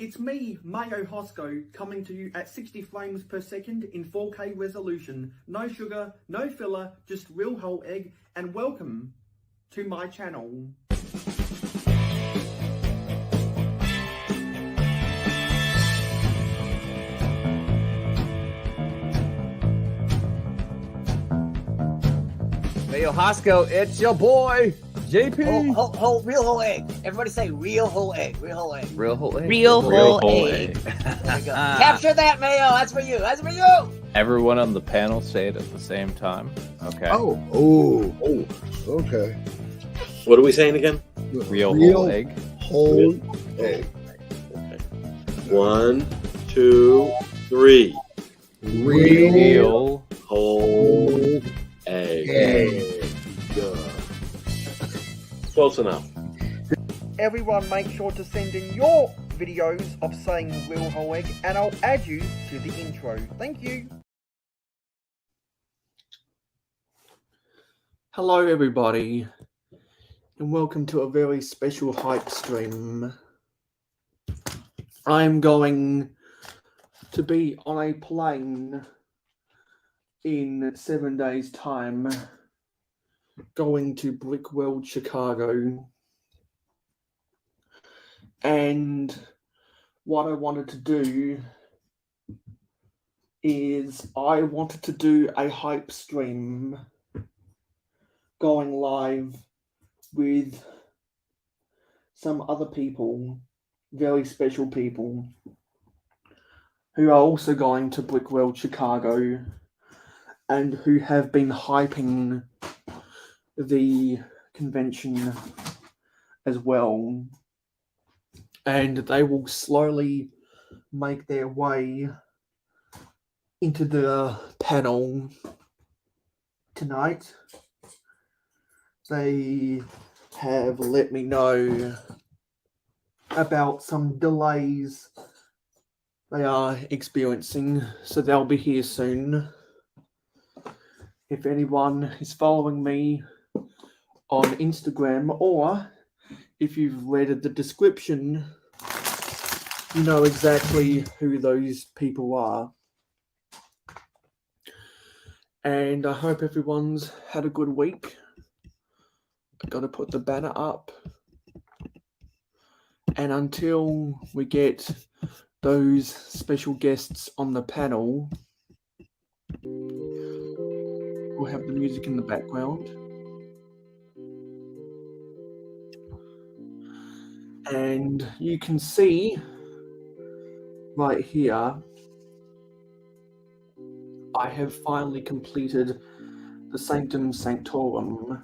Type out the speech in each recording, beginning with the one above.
it's me, mayohosko, coming to you at 60 frames per second in 4K resolution. No sugar, no filler, just real whole egg, and welcome to my channel. Mayohosko, it's your boy, JP. Real whole egg. Everybody say real whole egg. Real whole egg. Real whole egg. Real whole egg. There you go. Capture that, Mayo. That's for you. That's for you. Everyone on the panel say it at the same time. Okay. Oh, okay. What are we saying again? Real whole egg. Whole egg. Okay. 1, 2, 3. Real Whole egg. Close enough. Everyone make sure to send in your videos of saying real whole egg, and I'll add you to the intro. Thank you. Hello everybody, and welcome to a very special hype stream. I'm going to be on a plane in 7 days' time, going to Brickworld Chicago. And what I wanted to do is I wanted to do a hype stream going live with some other people, very special people, who are also going to Brickworld Chicago and who have been hyping the convention as well. And they will slowly make their way into the panel tonight. They have let me know about some delays they are experiencing, so they'll be here soon. If anyone is following me on Instagram, or if you've read the description, you know exactly who those people are. And I hope everyone's had a good week. I've got to put the banner up. And until we get those special guests on the panel, we'll have the music in the background. And you can see right here, I have finally completed the Sanctum Sanctorum.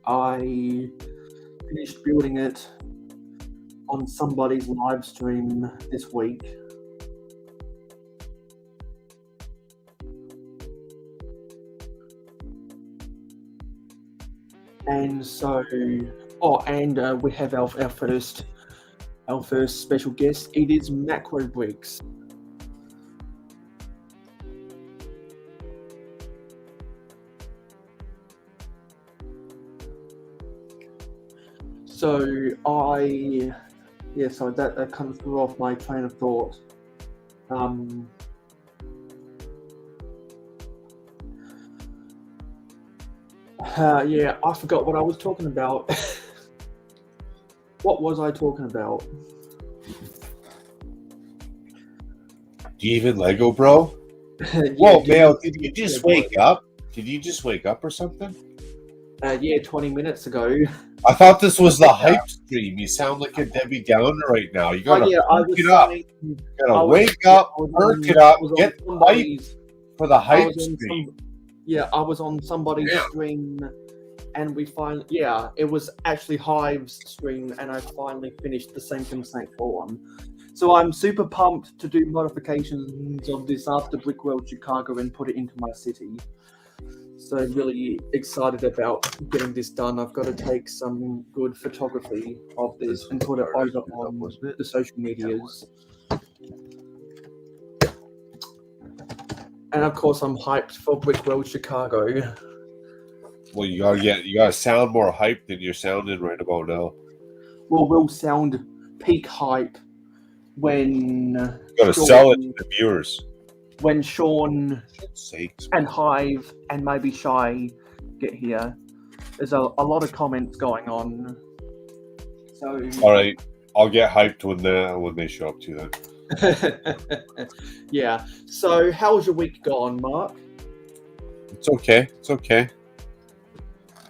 I finished building it on somebody's live stream this week. And so, we have our first special guest. It is Macro Bricks. So that kind of threw off my train of thought. I forgot what I was talking about. What was I talking about? Do you even Lego, bro? Whoa, Mayo, did you just wake up? Did you just wake up or something? 20 minutes ago. I thought this was the hype stream. You sound like a Debbie Downer right now. You gotta perk it up. You gotta wake up, perk it up, get hype for the hype stream. I was on somebody's stream, and we finally, it was actually Hive's stream, and I finally finished the Sanctum Sanctorum. So I'm super pumped to do modifications of this after Brickworld Chicago and put it into my city. So really excited about getting this done. I've got to take some good photography of this and put it over on the social medias. And of course, I'm hyped for Brickworld Chicago. Well, you gotta sound more hyped than you're sounding right about now. will sound peak hype when Gotta sell it to the viewers. When Sean Sakes. and Hive and maybe Shy get here. There's a lot of comments going on. So All right, I'll get hyped when they show up too then. yeah. So how's your week gone, Mark? It's okay. It's okay.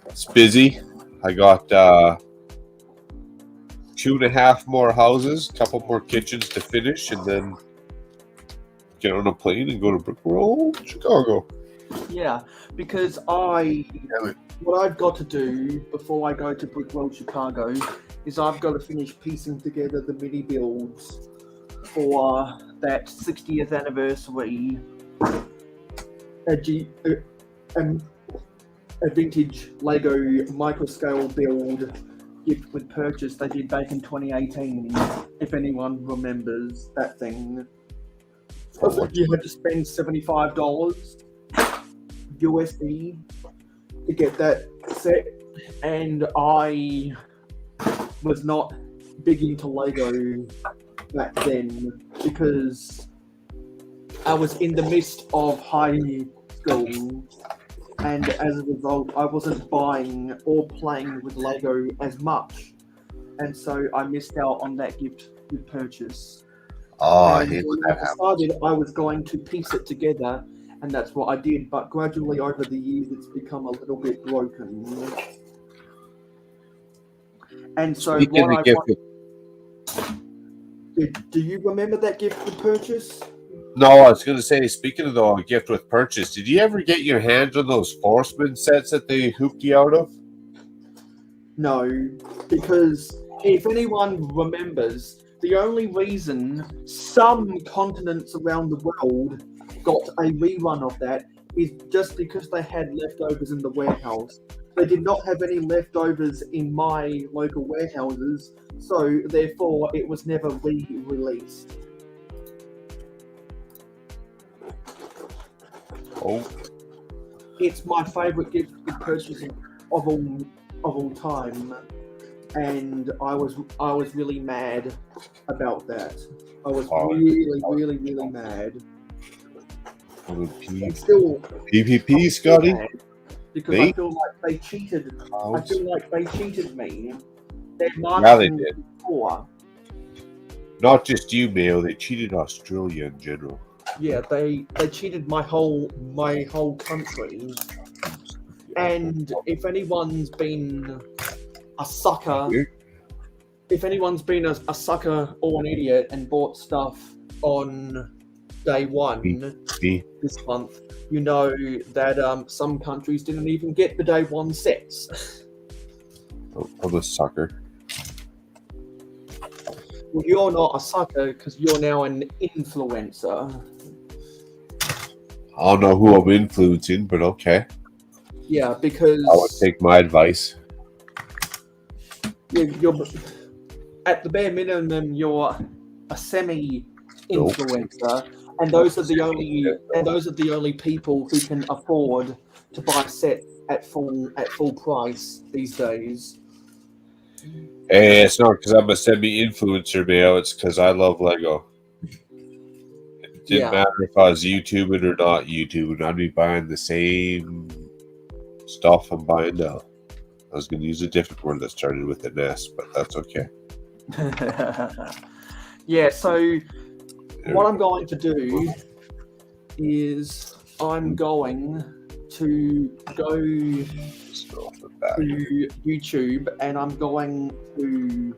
It's busy. I got 2.5 more houses, a couple more kitchens to finish, and then get on a plane and go to Brickworld Chicago. Yeah, because what I've got to do before I go to Brickworld Chicago is I've got to finish piecing together the mini builds for that 60th anniversary a vintage Lego microscale build gift with purchase they did back in 2018, if anyone remembers that thing. You had to spend $75 USD to get that set, and I was not big into Lego back then because I was in the midst of high school, and as a result I wasn't buying or playing with Lego as much, and so I missed out on that gift with purchase. I decided I was going to piece it together, and that's what I did, but gradually over the years it's become a little bit broken. And so do you remember that gift with purchase? No, I was going to say, speaking of the gift with purchase, did you ever get your hands on those Forceman sets that they hooped you out of? No, because if anyone remembers, the only reason some continents around the world got a rerun of that is just because they had leftovers in the warehouse. They did not have any leftovers in my local warehouses, so therefore it was never re-released. Oh. It's my favourite gift for purchasing of all time, and I was really mad about that. I was really mad. Still PPP, Scotty. Because I feel like they cheated. I feel like they cheated me. Their marketing Yeah, they did. Before. Not just you, Mayo. They cheated Australia in general. Yeah, they cheated my whole country. And if anyone's been a sucker, or an idiot and bought stuff on day one this month, you know that some countries didn't even get the day one sets. I'm a sucker. Well, you're not a sucker because you're now an influencer. I don't know who I'm influencing, but okay. Yeah, because I would take my advice. You're at the bare minimum, you're a semi-influencer, and those are the only people who can afford to buy sets at full price these days. Hey, it's not because I'm a semi-influencer, Mayo. It's because I love Lego. It didn't matter if I was YouTubing or not YouTubing. I'd be buying the same stuff I'm buying now. I was going to use a different word that started with an S, but that's okay. Yeah, so what I'm going to do is I'm going to go to YouTube, and I'm going to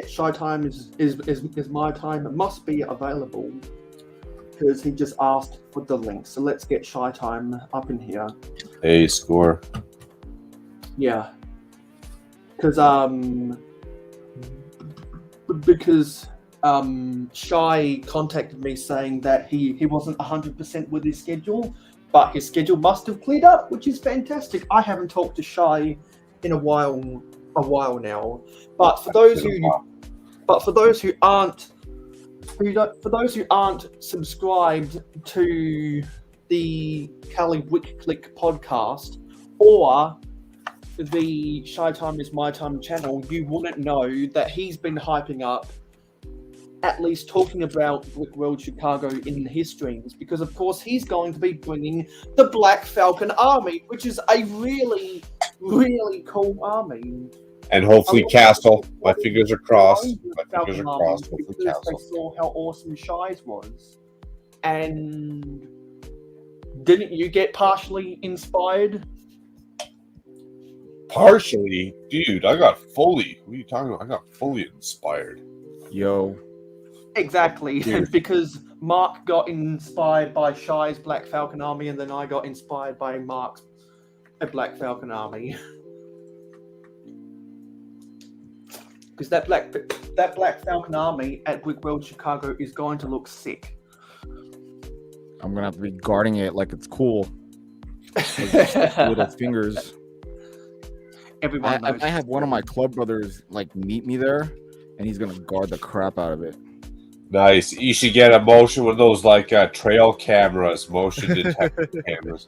Shy Time is my time. It must be available because he just asked for the link. So let's get Shy Time up in here. Hey, score. Yeah, because Shy contacted me saying that he wasn't 100% with his schedule, but his schedule must have cleared up, which is fantastic. I haven't talked to Shy in a while now. But for those who aren't subscribed to the Cali Wick Click podcast, or the Shy Time is My Time channel, you wouldn't know that he's been hyping up, at least talking about Brickworld Chicago in his streams, because of course he's going to be bringing the Black Falcon Army, which is a really, really cool army. And hopefully Castle. My fingers are crossed. My fingers are crossed. Hopefully Because Castle. they saw how awesome Shy's was. And didn't you get partially inspired? Partially, dude, I got fully. What are you talking about? I got fully inspired. Yo. Exactly, Dude. because Mark got inspired by Shy's Black Falcon Army, and then I got inspired by Mark's Black Falcon Army. Because that Black Falcon Army at Brickworld Chicago is going to look sick. I'm gonna have to be guarding it like it's cool. Like little fingers. Everyone knows. I have one of my club brothers like meet me there, and he's gonna guard the crap out of it. Nice. You should get a motion with those like trail cameras, motion detector cameras.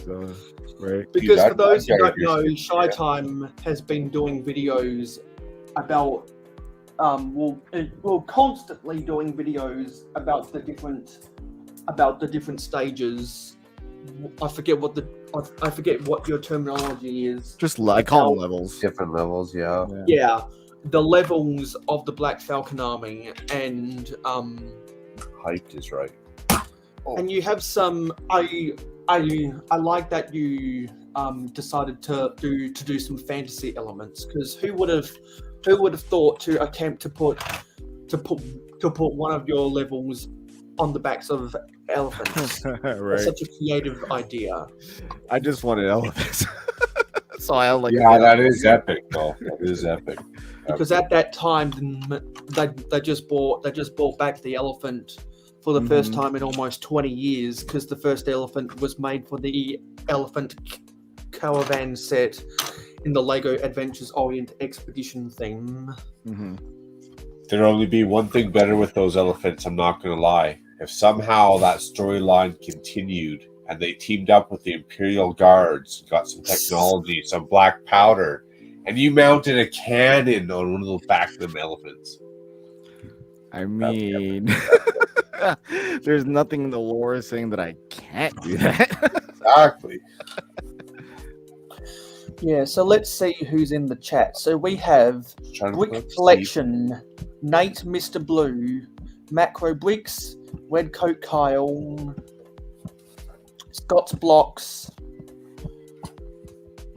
So, right. Because Dude, for those who that don't know, guy- Shy Time has been doing videos about, well, constantly doing videos about the different stages. I forget what your terminology is. Just I call them levels. Different levels, yeah. Yeah, the levels of the Black Falcon Army, and Hyped is right. and you have some. I like that you decided to do some fantasy elements, because who would have thought to attempt to put one of your levels on the backs of elephants? That's Right. such a creative idea. I just wanted elephants. So I like. Yeah, that is epic, though. That is epic. Because at that time, they just bought back the elephant for the first time in almost 20 years, because the first elephant was made for the Elephant Caravan set in the Lego Adventures Orient Expedition theme. Mm-hmm. There'd only be one thing better with those elephants, I'm not going to lie. If somehow that storyline continued and they teamed up with the Imperial Guards, got some technology, some black powder, and you mounted a cannon on one of the back of them elephants. I mean, there's nothing in the lore saying that I can't do that. Exactly. Yeah, so let's see who's in the chat. So we have Trying to Brick put Collection, Nate, Mr. Blue, Macro Bricks, Red Coat Kyle, Scott's Blocks,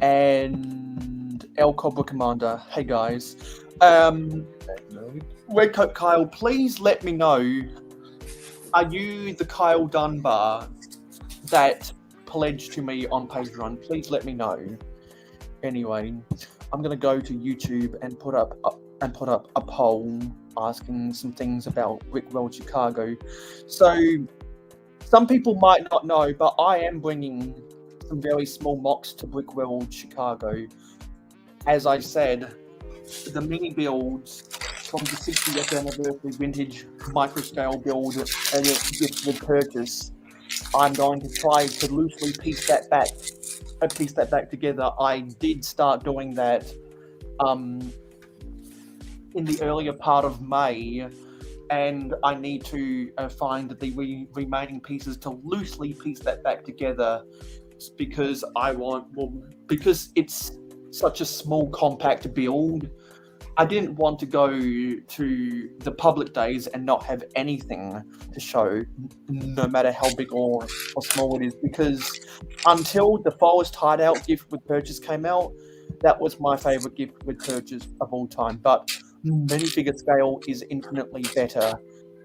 and El Cobra Commander. Hey guys. Red Coat Kyle, please let me know, are you the Kyle Dunbar that pledged to me on Patreon? Please let me know. Anyway, I'm gonna go to YouTube and put up a poll asking some things about Brickworld Chicago. So some people might not know, but I am bringing some very small mocks to Brickworld Chicago. As I said, the mini builds from the 60th anniversary vintage microscale build and gift with purchase, I'm going to try to loosely piece that back together. I did start doing that in the earlier part of May, and I need to find the remaining pieces to loosely piece that back together, because because it's such a small, compact build. I didn't want to go to the public days and not have anything to show, no matter how big or small it is, because until the Forest Hideout gift with purchase came out, that was my favorite gift with purchase of all time. But minifigure scale is infinitely better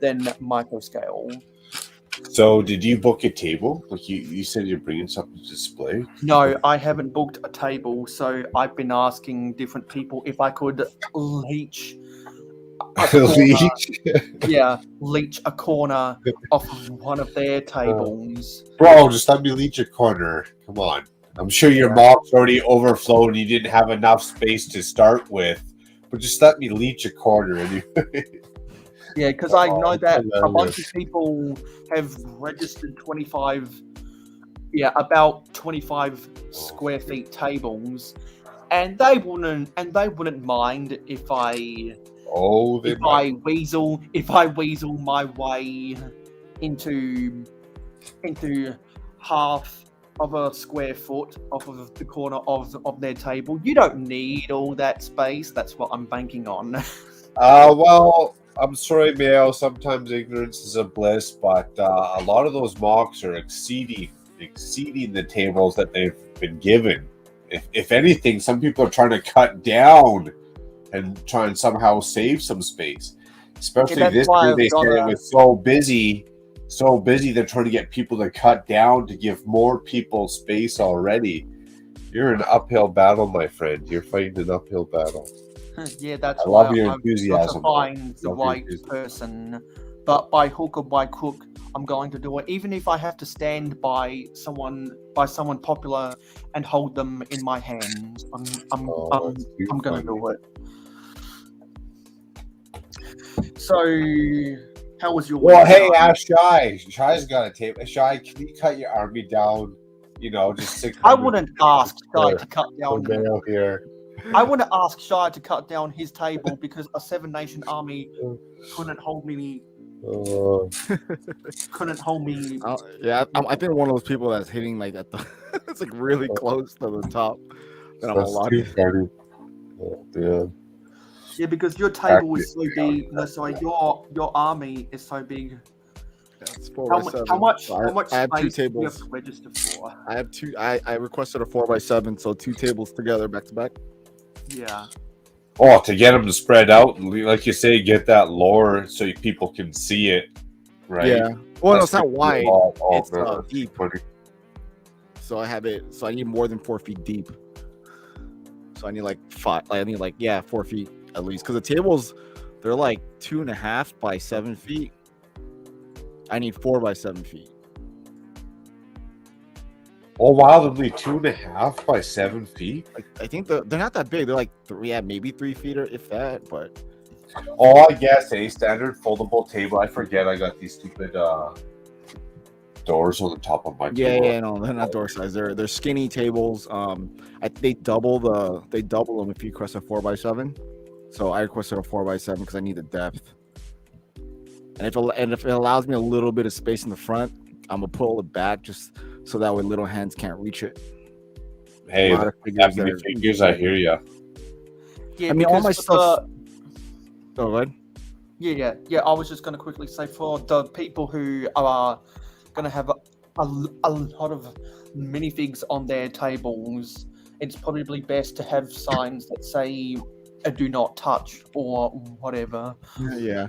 than micro scale. So, did you book a table? Like you said, you're bringing something to display. No, I haven't booked a table, so I've been asking different people if I could leech leech a corner off one of their tables. Bro, just let me leech a corner. Come on. I'm sure your mob's already overflowed and you didn't have enough space to start with, but just let me leech a corner anyway. Yeah, because I know that a bunch of people have registered 25 about 25 square feet tables, and they wouldn't mind if I weasel my way into half of a square foot off of the corner of their table. You don't need all that space. That's what I'm banking on. Well, I'm sorry, Mayo. Sometimes ignorance is a bliss, but a lot of those mocks are exceeding the tables that they've been given. If anything, some people are trying to cut down and try and somehow save some space. Especially this year, they said it was so busy, they're trying to get people to cut down to give more people space already. You're in an uphill battle, my friend. You're fighting an uphill battle. Yeah, that's I why love your I'm enthusiasm. trying to find the right person. But by hook or by crook, I'm going to do it. Even if I have to stand by someone popular and hold them in my hands, I'm going to do it. So, how was your? Well, hey, ask Shy. Shy's got a tape. Shy, can you cut your army down? You know, just 600. I wouldn't ask Shy to cut down. Here. I want to ask Shy to cut down his table because a 7-nation army couldn't hold me. Couldn't hold me. I think one of those people that's hitting like at the it's like really close to the top. That I'm allowed. Oh, man. Yeah, because your table is so big. No, sorry, your army is so big. That's How much I have two space do you have tables. to register for? I have two. I requested a 4x7, so 2 tables together, back to back. Yeah. Oh, to get them to spread out, like you say, get that lower so people can see it, right? Yeah. Well, no, it's not wide. It's man, deep. funny. So I have it. So I need more than 4 feet deep. So I need like 5. I need 4 feet at least, because the tables, they're like 2.5 by 7 feet. I need 4 by 7 feet. Oh wow, they're only 2.5 by 7 feet. I think they're not that big. They're like maybe 3 feet or if that. But I guess a standard foldable table. I forget I got these stupid doors on the top of my table. Yeah, no, they're not door size. They're skinny tables. They double them if you request a 4x7. So I requested a 4x7 because I need the depth. And if it allows me a little bit of space in the front, I'm gonna pull it back just so that way little hands can't reach it. Hey, figures, I hear you. Yeah, I mean, all my stuff. Go ahead. Yeah. I was just going to quickly say for the people who are going to have a lot of minifigs on their tables, it's probably best to have signs that say "Do not touch" or whatever. Yeah,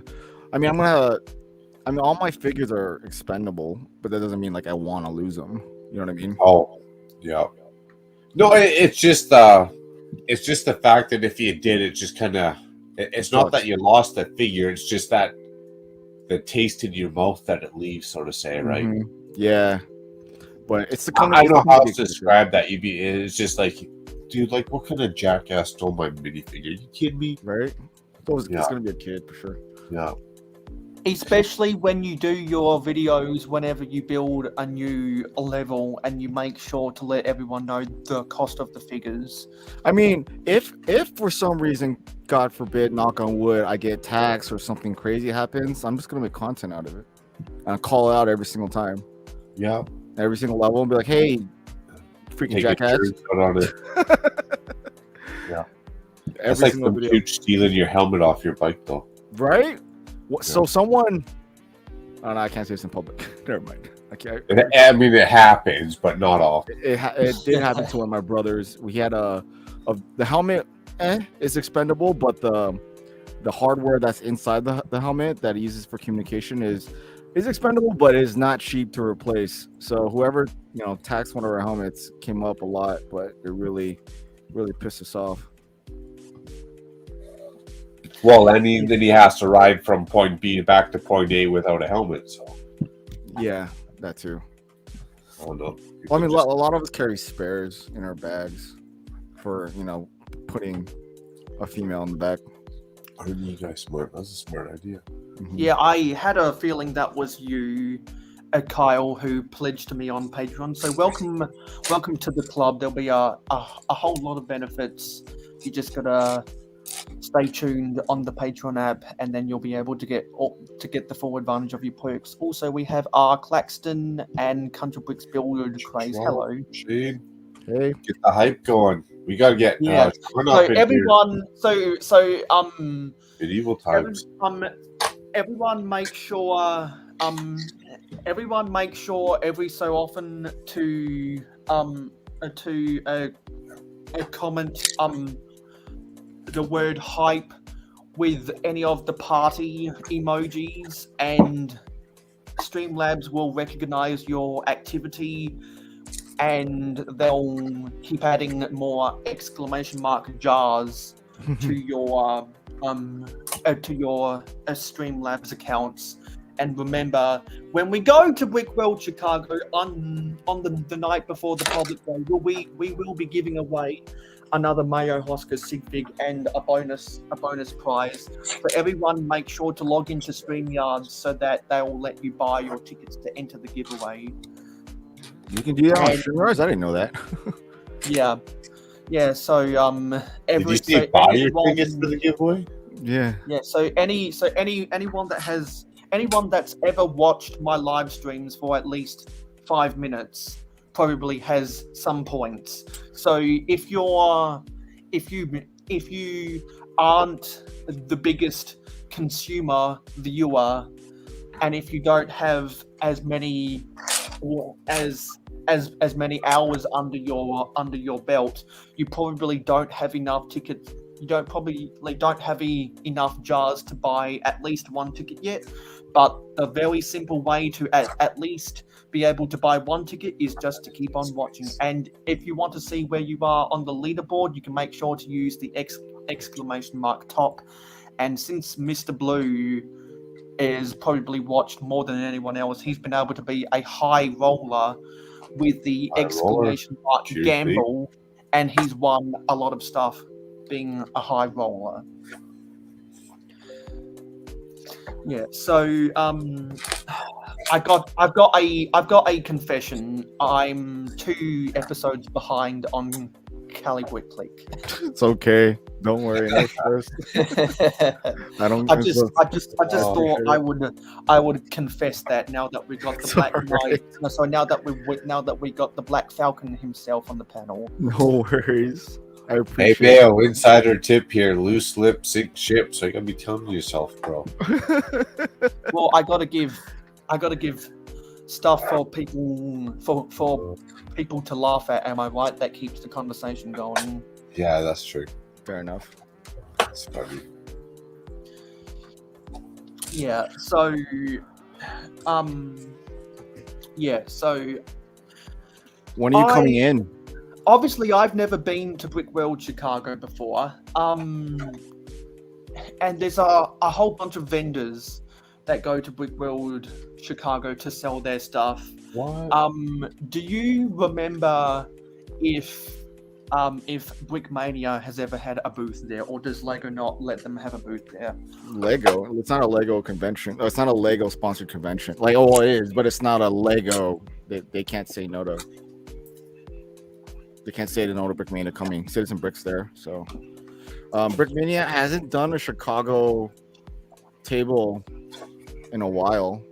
I mean, all my figures are expendable, but that doesn't mean I want to lose them. You know what I mean? Oh, yeah. No, it's just the fact that if you did, it just kind of. It's not that you lost the figure; it's just that the taste in your mouth that it leaves, so to say, right? Mm-hmm. Yeah, but it's the. I don't know how to describe that. It's just dude, what kind of jackass stole my minifigure? You kidding me? Right? It's gonna be a kid for sure. Yeah. Especially when you do your videos, whenever you build a new level and you make sure to let everyone know the cost of the figures. I mean, if for some reason, God forbid, knock on wood, I get taxed or something crazy happens, I'm just gonna make content out of it. And I call it out every single time. Yeah. Every single level and be like, hey, freaking jackass. On it. Yeah. That's like some dude stealing your helmet off your bike, though. Right? So someone, oh no, I can't say this in public. Never mind. I mean, it happens, but not often. It did happen to one of my brothers. We had the helmet is expendable, but the hardware that's inside the helmet that he uses for communication is expendable, but is not cheap to replace. So whoever taxed one of our helmets came up a lot, but it really pissed us off. Well, then he has to ride from point B back to point A without a helmet. So yeah, that too. Oh no. Well, I mean, a lot of us carry spares in our bags for putting a female in the back. Aren't you guys smart? That's a smart idea. Yeah, I had a feeling that was you. Kyle, who pledged to me on Patreon. So welcome to the club. There'll be a whole lot of benefits. You just gotta stay tuned on the Patreon app, and then you'll be able to get the full advantage of your perks. Also, we have our Claxton and Country Bricks Build craze. Hello. Shane, Hey, get the hype going. We gotta get Yeah. we're So not everyone, medieval times. everyone make sure every so often to comment the word hype with any of the party emojis, and Streamlabs will recognize your activity, and they'll keep adding more exclamation mark jars to your Streamlabs accounts. And remember, when we go to Brickworld Chicago on the night before the public day, we will be giving away another mayohosko Sig Fig and a bonus prize. So everyone, make sure to log into StreamYard so that they will let you buy your tickets to enter the giveaway. you can do that on StreamYard? I didn't know that. Yeah. So Did you say buy your tickets for the giveaway? Yeah. Yeah. So anyone that's ever watched my live streams for at least 5 minutes probably has some points. So if you aren't the biggest consumer viewer, and if you don't have as many hours under your belt, you probably don't have enough tickets. You don't have enough jars to buy at least one ticket yet. But the very simple way to at least be able to buy one ticket is just to keep on watching. And if you want to see where you are on the leaderboard, you can make sure to use the exclamation mark top. And since Mr. Blue is probably watched more than anyone else, he's been able to be a high roller with the exclamation mark gamble, and he's won a lot of stuff being a high roller. Yeah, so I've got a confession. I'm 2 episodes behind on Cali Brick Click. It's okay. Don't worry. No stress. I just thought I would confess that now that we got the Black Knight. So now that we got the Black Falcon himself on the panel. No worries. I Hey, appreciate Bale, insider tip here: loose lip, sink ship. So you gotta be telling yourself, bro. Well, I gotta give stuff for people to laugh at. Am I right? That keeps the conversation going. Yeah, that's true. Fair enough. That's funny. Yeah. So, When are you coming in? Obviously, I've never been to Brickworld Chicago before. And there's a whole bunch of vendors that go to Brickworld Chicago to sell their stuff. What? Do you remember if Brickmania has ever had a booth there, or does Lego not let them have a booth there? Lego. It's not a Lego convention. It's not a Lego sponsored convention. Like, oh, it is, but it's not a Lego. They can't say no to. They can't say no to Brickmania coming. Citizen Bricks there. So, Brickmania hasn't done a Chicago table in a while.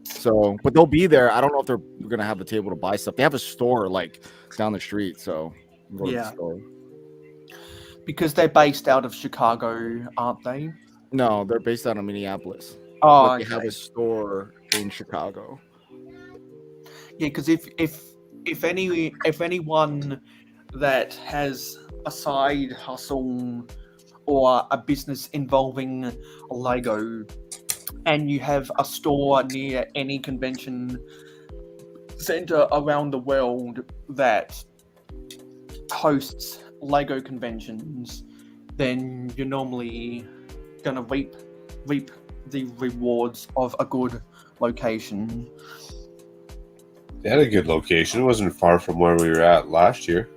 So, but they'll be there. I don't know if they're gonna have the table to buy stuff. They have a store like down the street, so you can go to the store. Because they're based out of Chicago, aren't they? No, they're based out of Minneapolis. Oh, but they have a store in Chicago. Yeah, because if anyone that has a side hustle or a business involving Lego, and you have a store near any convention center around the world that hosts Lego conventions, then you're normally gonna reap the rewards of a good location. They had a good location. It wasn't far from where we were at last year.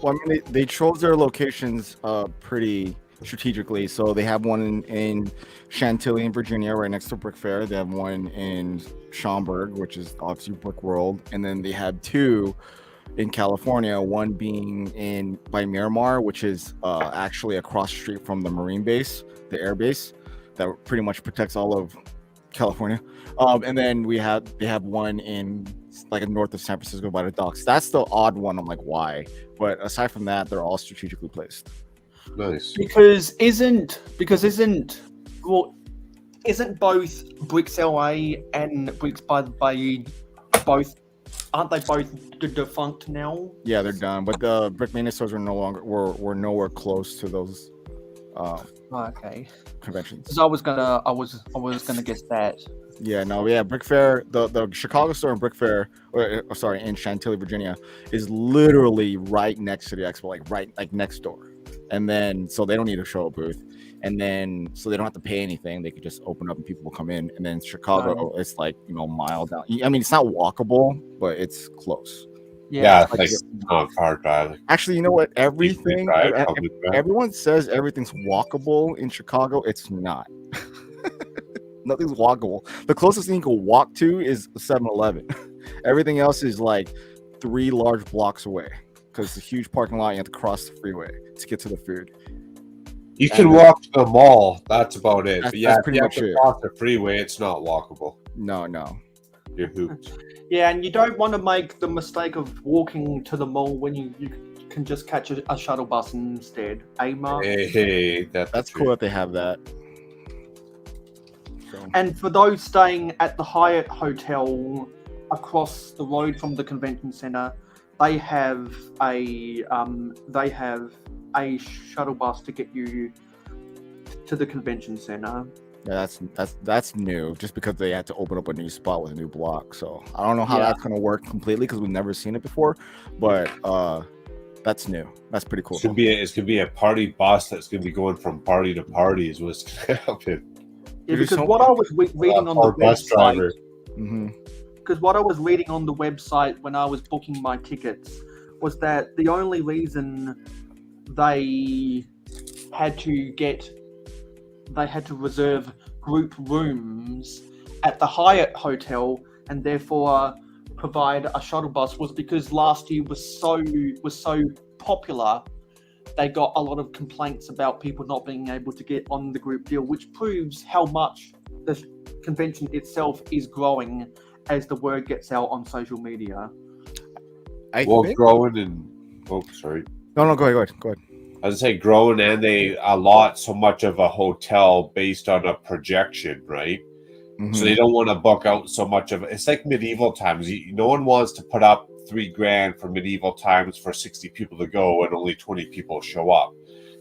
Well, I mean, they chose their locations pretty strategically. So they have one in Chantilly in Virginia, right next to Brick Fair. They have one in Schaumburg, which is obviously Brickworld, and then they have two in California. One being in by Miramar, which is actually across the street from the Marine base, the air base that pretty much protects all of California. And then they have one in like north of San Francisco by the docks. That's the odd one. I'm like, why? But aside from that, they're all strategically placed. Nice. Because isn't both Bricks LA and Bricks by the Bay aren't they both defunct now? Yeah, they're done. But the Brick Mania stores are were nowhere close to those Okay. conventions. Because I was gonna guess that. Yeah, no, yeah, Brick Fair, the Chicago store in Brick Fair, in Chantilly, Virginia, is literally right next to the expo, like next door. And then, so they don't need a show booth. And then, so they don't have to pay anything. They could just open up and people will come in. And then Chicago, it's like, a mile down. I mean, it's not walkable, but it's close. Yeah, it's like not car drive. Actually, you know what? Everyone says everything's walkable in Chicago. It's not. Nothing's walkable. The closest thing you can walk to is 7-Eleven. Everything else is like 3 large blocks away because it's a huge parking lot. You have to cross the freeway to get to the food. You can walk to the mall. That's about it. But yeah, that's if pretty you have much to it. cross the freeway, it's not walkable. No. You're hooped. Yeah, and you don't want to make the mistake of walking to the mall when you can just catch a shuttle bus instead. Mark? Hey, that's cool that they have that. So. And for those staying at the Hyatt Hotel across the road from the convention center, they have a shuttle bus to get you to the convention center. Yeah, that's new. Just because they had to open up a new spot with a new block, so I don't know how that's gonna work completely because we've never seen it before. But that's new. That's pretty cool. It's gonna be a party bus that's gonna be going from party to party. Is what's gonna happen. Yeah, because what I was reading on the website, Mm-hmm. because what I was reading on the website when I was booking my tickets was that the only reason they had to reserve group rooms at the Hyatt Hotel and therefore provide a shuttle bus was because last year was so popular. They got a lot of complaints about people not being able to get on the group deal, which proves how much the convention itself is growing as the word gets out on social media. Growing and sorry. No, go ahead. I was say growing, and they allot so much of a hotel based on a projection, right? Mm-hmm. So they don't want to book out so much of it. It's like medieval times. No one wants to put up $3,000 for medieval times for 60 people to go and only 20 people show up.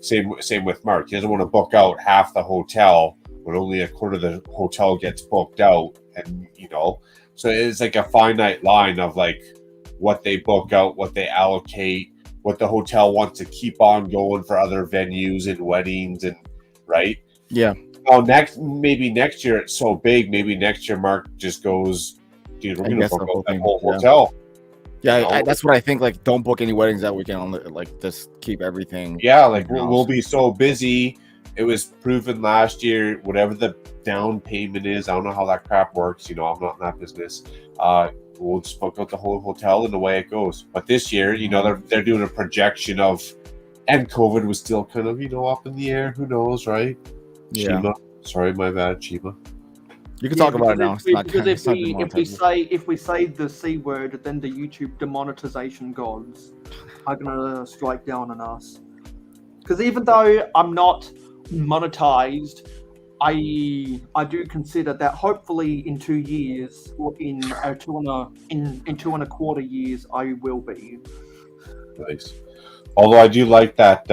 Same with Mark. He doesn't want to book out half the hotel when only a quarter of the hotel gets booked out, and so it's like a finite line of like what they book out, what they allocate, what the hotel wants to keep on going for other venues and weddings, and right. Yeah. Oh, maybe next year it's so big. Maybe next year Mark just goes, dude, we're going to book out that whole hotel. Yeah, that's what I think. Like, don't book any weddings that weekend. Like, just keep everything. Yeah, like we'll be so busy. It was proven last year. Whatever the down payment is, I don't know how that crap works. I'm not in that business. We'll just book out the whole hotel and away it goes. But this year, they're doing a projection of, and COVID was still kind of up in the air. Who knows, right? Yeah. Shima. Sorry, my bad, Shima. You can talk about it now. If we say the C word, then the YouTube demonetization gods are gonna strike down on us. Because even though I'm not monetized, I do consider that hopefully in 2 years or in 2.25 years I will be. Nice. Although I do like that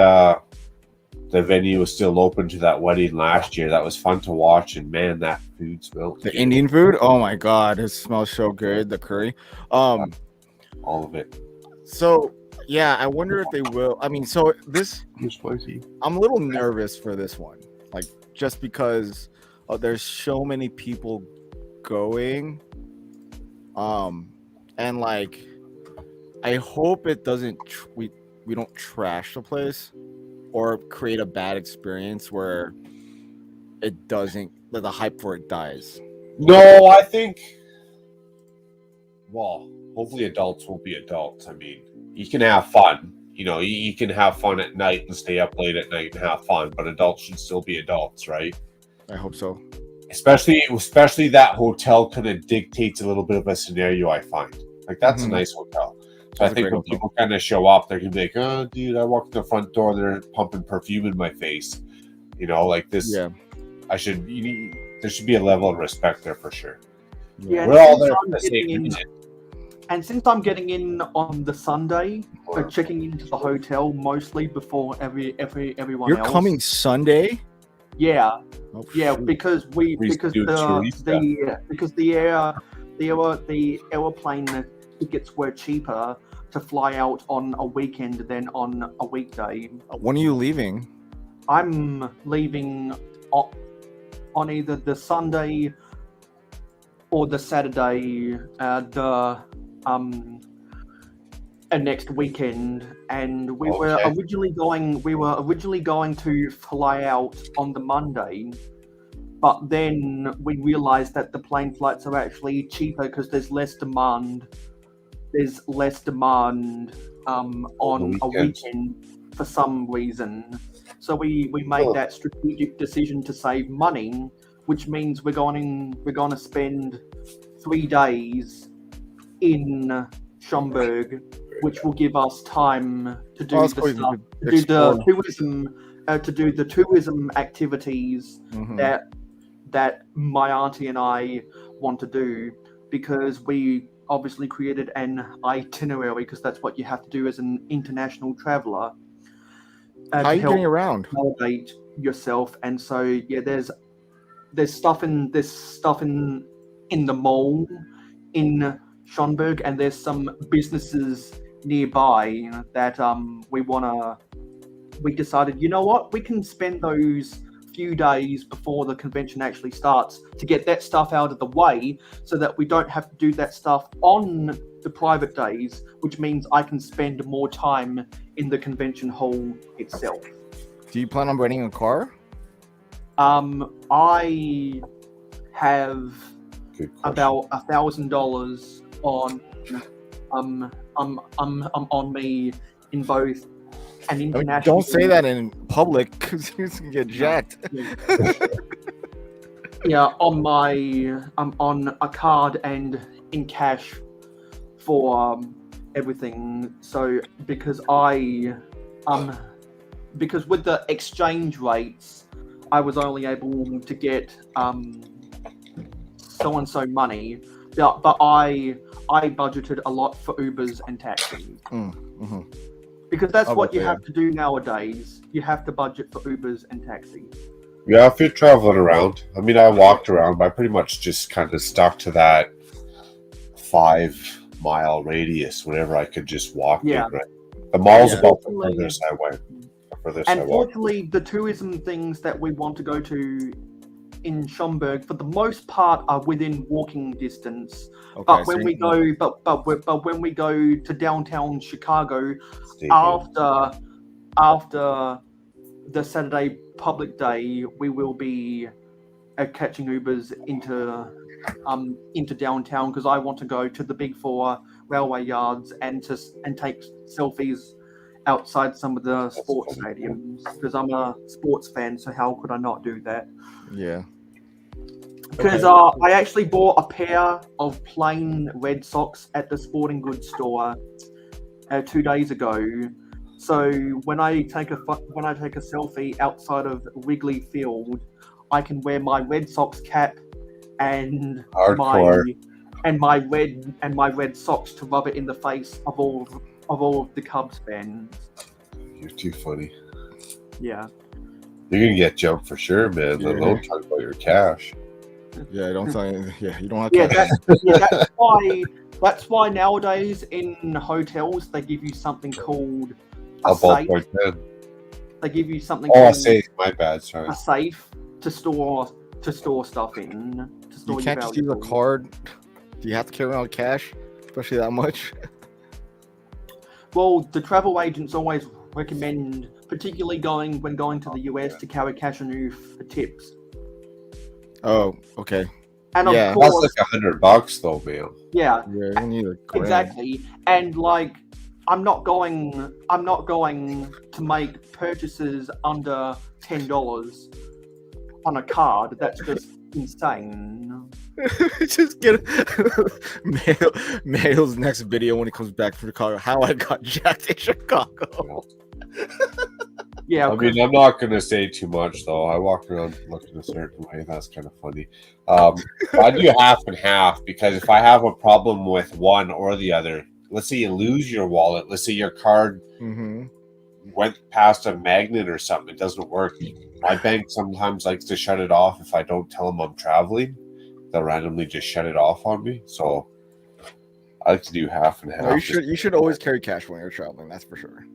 the venue was still open to that wedding last year. That was fun to watch, and man, that food smelled. The Indian food? Oh my god, it smells so good. The curry, all of it. So yeah, I wonder if they will. I mean, so this spicy. I'm a little nervous for this one, like just because there's so many people going, and like I hope it doesn't. We don't trash the place. or create a bad experience where it doesn't, the hype for it dies? No, I think. Well, hopefully adults will be adults. I mean, you can have fun. You know, you can have fun at night and stay up late at night and have fun, but adults should still be adults, right? I hope so. Especially that hotel kind of dictates a little bit of a scenario. I find like that's a nice hotel. So I think when people kind of show up, they're gonna be like, "Oh, dude, I walked in the front door, they're pumping perfume in my face." You know, like this. Yeah. There should be a level of respect there for sure. Yeah, We're all there for the same reason. And since I'm getting in on the Sunday, checking into the hotel mostly before everyone You're else. coming Sunday? Yeah, Oh, yeah, shoot. because the airplane tickets were cheaper to fly out on a weekend than on a weekday. When are you leaving? I'm leaving on either the Sunday or the Saturday, next weekend, and we were originally going to fly out on the Monday, but then we realized that the plane flights are actually cheaper because there's less demand. There's less demand on a weekend for some reason. So we made that strategic decision to save money, which means we're going to spend 3 days in Schomburg, which will give us time to do the tourism activities that my auntie and I want to do, because we obviously created an itinerary, because that's what you have to do as an international traveler. How are you getting around? Validate yourself, and so yeah, there's stuff in the mall in Schomburg, and there's some businesses nearby that we decided, you know what, we can spend those few days before the convention actually starts to get that stuff out of the way, so that we don't have to do that stuff on the private days, which means I can spend more time in the convention hall itself. Do you plan on renting a car? I have about $1,000 on me in both an international. Don't say that in public, because you can get jacked. Yeah, on a card and in cash for everything. So because with the exchange rates, I was only able to get so and so money, but I budgeted a lot for Ubers and taxis. Because that's what you have to do nowadays. You have to budget for Ubers and taxis. Yeah, if you're traveling around, I mean, I walked around, but I pretty much just kind of stuck to that 5-mile radius whenever I could just walk in. Right? The mall's about the furthest I went. And fortunately, the tourism things that we want to go to in Schomburg, for the most part, are within walking distance. Okay, but when we go to downtown Chicago after the Saturday public day, we will be catching Ubers into downtown, because I want to go to the Big Four railway yards and take selfies outside some of the sports stadiums, because I'm a sports fan. So how could I not do that? Yeah. Because I actually bought a pair of plain red socks at the sporting goods store 2 days ago. So when I take a selfie outside of Wrigley Field, I can wear my Red Sox cap and my red socks to rub it in the face of all of the Cubs fans. You're too funny. Yeah. You're gonna get jumped for sure, man. Let alone talk about your cash. Yeah, don't tell you. Yeah, you don't have to. That's why nowadays in hotels they give you something called a safe. They give you something. Oh, a safe. My bad. Sorry. A safe to store stuff in. You can't just use a card. Do you have to carry around cash, especially that much? Well, the travel agents always recommend, particularly when going to the US, to carry cash on you for tips. Oh, okay. And of Yeah. That's course, like $100 though, man. yeah, Yeah, you need a grand. exactly. And like, I'm not going to make purchases under $10 on a card. That's just insane. Just get Mail's next video when he comes back from Chicago. How I got jacked in Chicago. Yeah, I mean, I'm not gonna say too much though. I walk around looking a certain way. That's kind of funny. I do half and half because if I have a problem with one or the other, let's say you lose your wallet, let's say your card went past a magnet or something, it doesn't work. My bank sometimes likes to shut it off if I don't tell them I'm traveling. They'll randomly just shut it off on me. So I like to do half and half. No, you should always carry cash when you're traveling. That's for sure.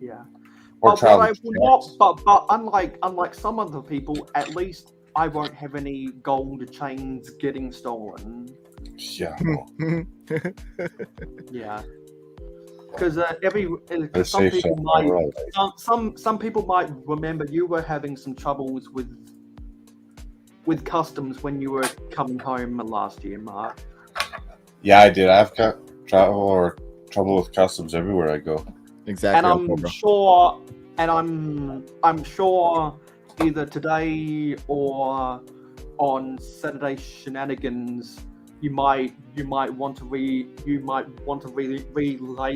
yeah. Or But travel. I will not. But unlike some other people, at least I won't have any gold chains getting stolen. Yeah. Yeah. Because I some say people so. might Right. some people might remember you were having some troubles with customs when you were coming home last year, Mark. Yeah, I did. I've got trouble with customs everywhere I go. Exactly. And I'm sure either today or on Saturday Shenanigans, you might want to relay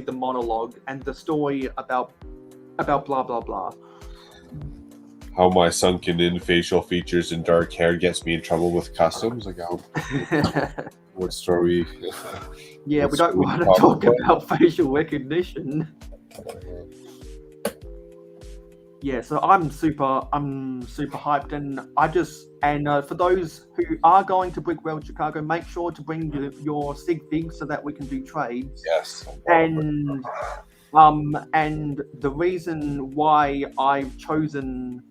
the monologue and the story about blah blah blah. How my sunken in facial features and dark hair gets me in trouble with customs. Like, what story? Yeah, we don't want to talk about facial recognition. Yeah, so I'm super hyped, and for those who are going to Brickworld Chicago, make sure to bring your Sig Figs so that we can do trades. Yes. And the reason why I've chosen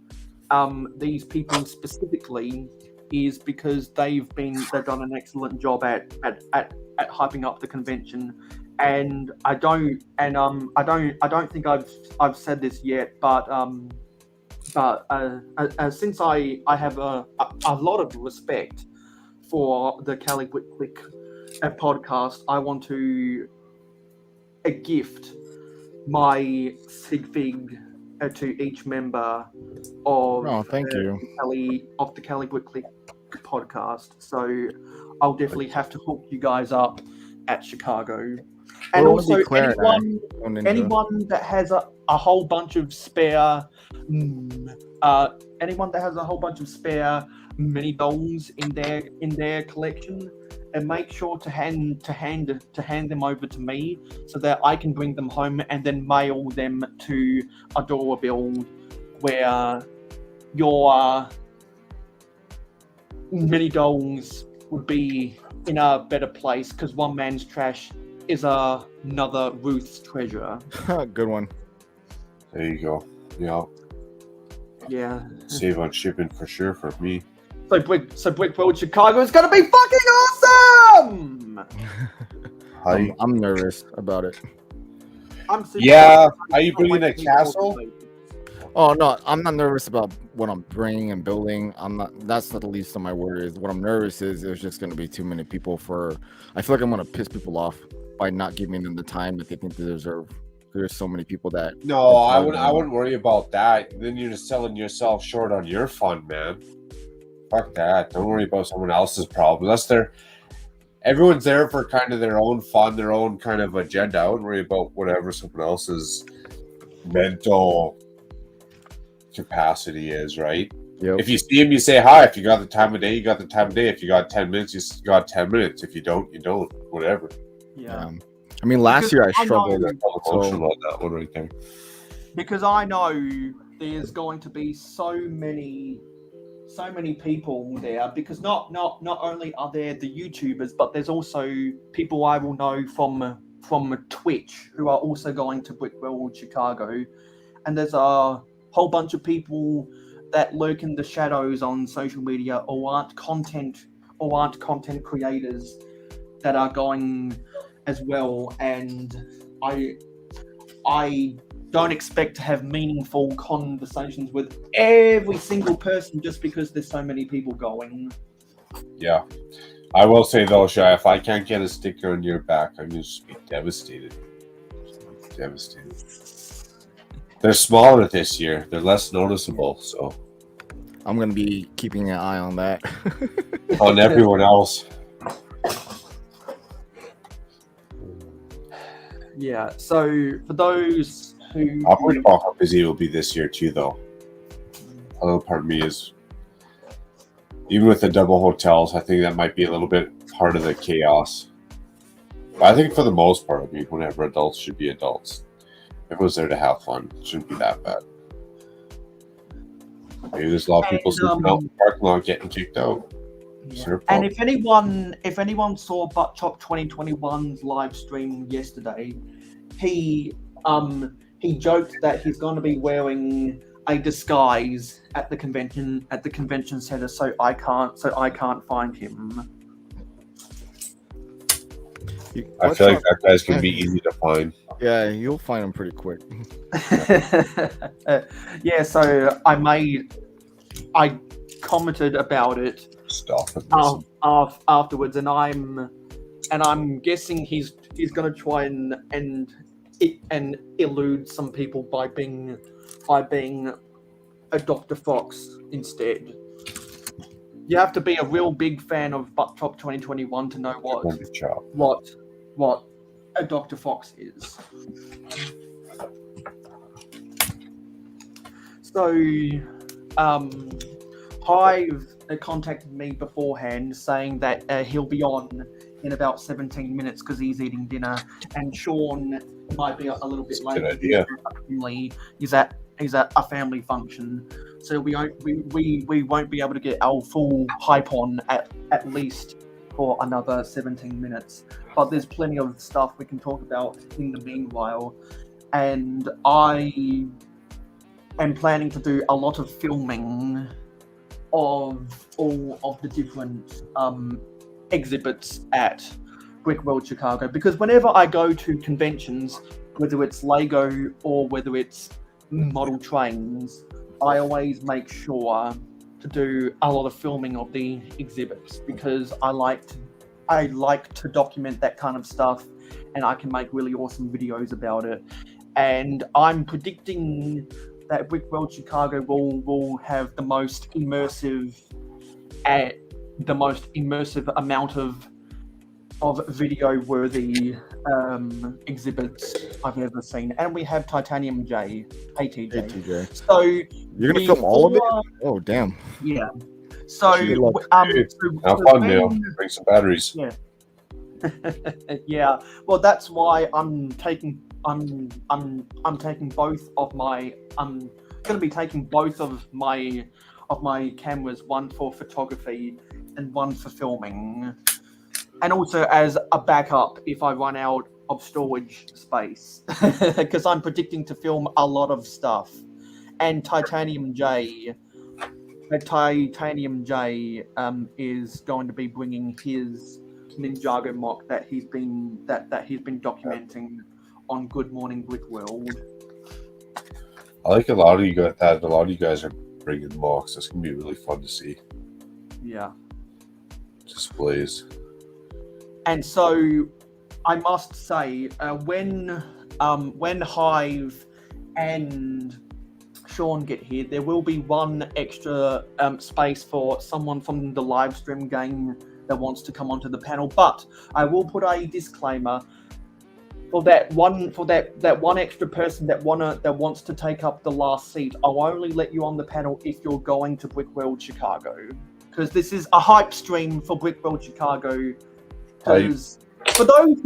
these people specifically is because they've done an excellent job at hyping up the convention. And I don't think I've said this yet, but since I have a lot of respect for the Cali Click podcast, I want to gift my Sig Fig to each member of the Cali Click podcast. So I'll definitely have to hook you guys up at Chicago. And also, anyone that has a whole bunch of spare, mini dolls in their collection, and make sure to hand them over to me so that I can bring them home and then mail them to Adorable, where your mini dolls would be in a better place, because one man's trash is another Ruth's treasure. Good one. There you go. Yeah. Yeah. Save on shipping for sure for me. So Brickworld Chicago is gonna be fucking awesome. I'm nervous about it. I'm super Are you bringing a castle? Oh no, I'm not nervous about what I'm bringing and building. That's not the least of my worries. What I'm nervous is there's just gonna be too many people I feel like I'm gonna piss people off by not giving them the time that they think they deserve. There's so many people that. No, I wouldn't worry about that. Then you're just selling yourself short on your fun, man. Fuck that. Don't worry about someone else's problem. Everyone's there for kind of their own fun, their own kind of agenda. I wouldn't worry about whatever someone else's mental capacity is, right? Yep. If you see him, you say hi. If you got the time of day, you got the time of day. If you got 10 minutes, you got 10 minutes. If you don't, you don't. Whatever. Yeah. I mean, last year I struggled. Emotional on that one right there. Because I know there's going to be so many people there, because not only are there the YouTubers, but there's also people I will know from Twitch who are also going to Brickworld Chicago, and there's a whole bunch of people that lurk in the shadows on social media or aren't content creators that are going as well. And I don't expect to have meaningful conversations with every single person just because there's so many people going. Yeah. I will say though, Shy, if I can't get a sticker on your back, I'm just be devastated. Devastated. They're smaller this year. They're less noticeable, so I'm gonna be keeping an eye on that. on everyone else. Yeah, so for those who... I'm worried about how busy it will be this year too, though. A little part of me is, even with the double hotels, I think that might be a little bit part of the chaos. But I think for the most part, I mean, whenever adults should be adults. Everyone's there to have fun. It shouldn't be that bad. Maybe there's a lot of people sleeping out in the parking lot getting kicked out. Yeah. And if anyone saw Butt Chop 2021's live stream yesterday, he joked that he's going to be wearing a disguise at the convention center, so I can't find him. I feel like that guy's gonna be easy to find. Yeah, you'll find him pretty quick. Yeah, so I commented about it. Stop it. Afterwards, and I'm guessing he's going to try and elude some people by being a Dr. Fox instead. You have to be a real big fan of Butt Chop 2021 to know what a Dr. Fox is. So, Hive contacted me beforehand saying that he'll be on in about 17 minutes because he's eating dinner, and Sean might be a little bit late. Good idea. He's at a family function, so we won't be able to get our full hype on at least for another 17 minutes. But there's plenty of stuff we can talk about in the meanwhile, and I am planning to do a lot of filming of all of the different exhibits at Brickworld Chicago, because whenever I go to conventions, whether it's Lego or whether it's model trains, I always make sure to do a lot of filming of the exhibits because I like to document that kind of stuff, and I can make really awesome videos about it. And I'm predicting that Brickworld Chicago will have the most immersive amount of video-worthy exhibits I've ever seen. And we have Titanium J, ATJ. So you're gonna film all of it? Oh, damn. Yeah. So have fun, Neil. Bring some batteries. Yeah. Yeah. Well, that's why I'm taking both of my I'm going to be taking both of my cameras, one for photography and one for filming, and also as a backup if I run out of storage space, because I'm predicting to film a lot of stuff. And Titanium J is going to be bringing his Ninjago mock that he's been documenting on Good Morning Brickworld. I like a lot of you guys that a lot of you guys are bringing mocks. It's gonna be really fun to see. Yeah. Displays. And so I must say, when Hive and Sean get here, there will be one extra space for someone from the live stream game that wants to come onto the panel. But I will put a disclaimer for that one extra person that wants to take up the last seat. I'll only let you on the panel if you're going to Brickworld Chicago, because this is a hype stream for Brickworld Chicago. Because for those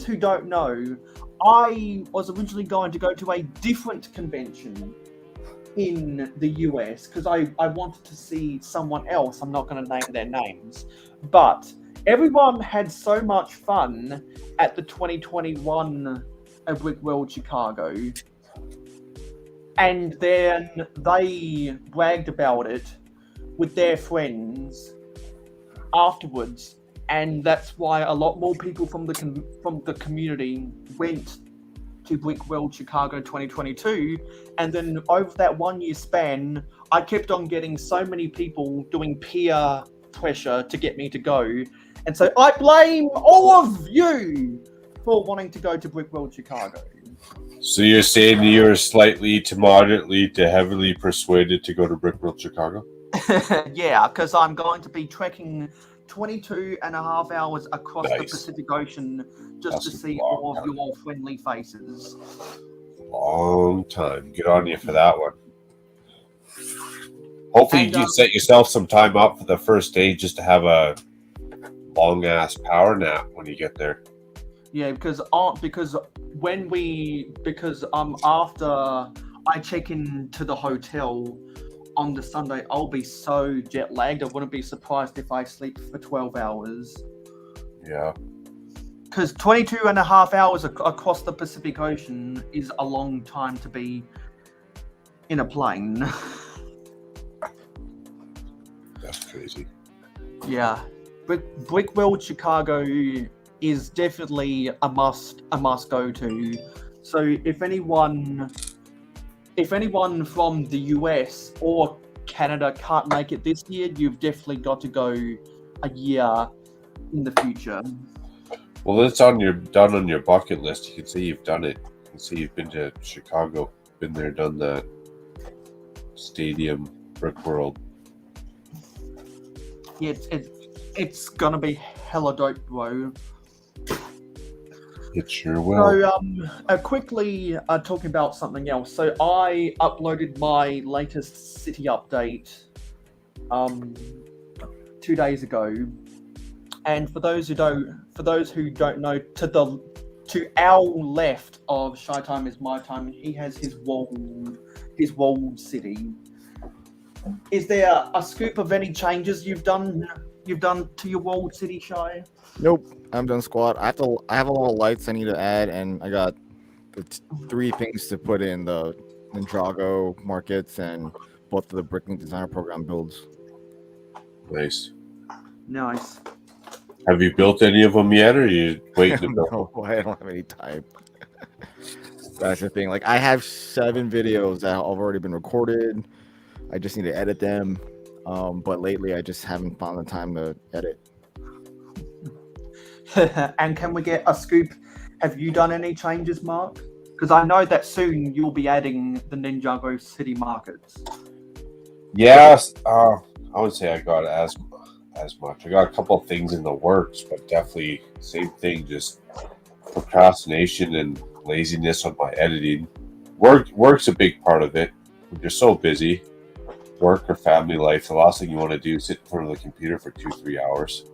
who don't know, I was originally going to go to a different convention in the US because I wanted to see someone else. I'm not going to name their names, but everyone had so much fun at the 2021 Brickworld Chicago, and then they bragged about it with their friends afterwards, and that's why a lot more people from the community went to Brickworld Chicago 2022, and then over that 1 year span, I kept on getting so many people doing peer pressure to get me to go, and so I blame all of you for wanting to go to Brickworld Chicago. So you're saying you're slightly to moderately to heavily persuaded to go to Brickworld Chicago? Yeah, because I'm going to be trekking 22 and a half hours across the Nice. Pacific Ocean just That's to a see long all of time. your friendly faces. Long time. Good on you for that one. Hopefully And, you can set yourself some time up for the first day just to have a long ass power nap when you get there. Yeah, because after I check into the hotel on the Sunday, I'll be so jet lagged. I wouldn't be surprised if I sleep for 12 hours. Yeah. Because 22 and a half hours across the Pacific Ocean is a long time to be in a plane. That's crazy. Yeah, Brickworld Chicago is definitely a must go to. So if anyone from the US or Canada can't make it this year, you've definitely got to go a year in the future. Well, it's done on your bucket list. You can see you've done it. You can see you've been to Chicago, been there, done that. Stadium, Brickworld. Yeah, it's gonna be hella dope, bro. It sure will. So, quickly talking about something else. So I uploaded my latest city update 2 days ago, and for those who don't know, to our left of Shy Time is My Time, he has his walled city. Is there a scoop of any changes you've done to your walled city, Shy? Nope, I'm done squat. I have a lot of lights I need to add, and I got the 3 things to put in the Ninjago markets and both of the Bricklink Designer Program builds. Nice. Nice. Have you built any of them yet, or are you waiting to build? No, I don't have any time. That's the thing. Like, I have 7 videos that have already been recorded. I just need to edit them. But lately, I just haven't found the time to edit. And can we get a scoop? Have you done any changes, Mark? Because I know that soon you'll be adding the Ninjago city markets. Yes. I would say I got as much. I got a couple of things in the works, but definitely same thing. Just procrastination and laziness on my editing. Work's a big part of it. When you're so busy, work or family life, the last thing you want to do is sit in front of the computer for 2-3 hours.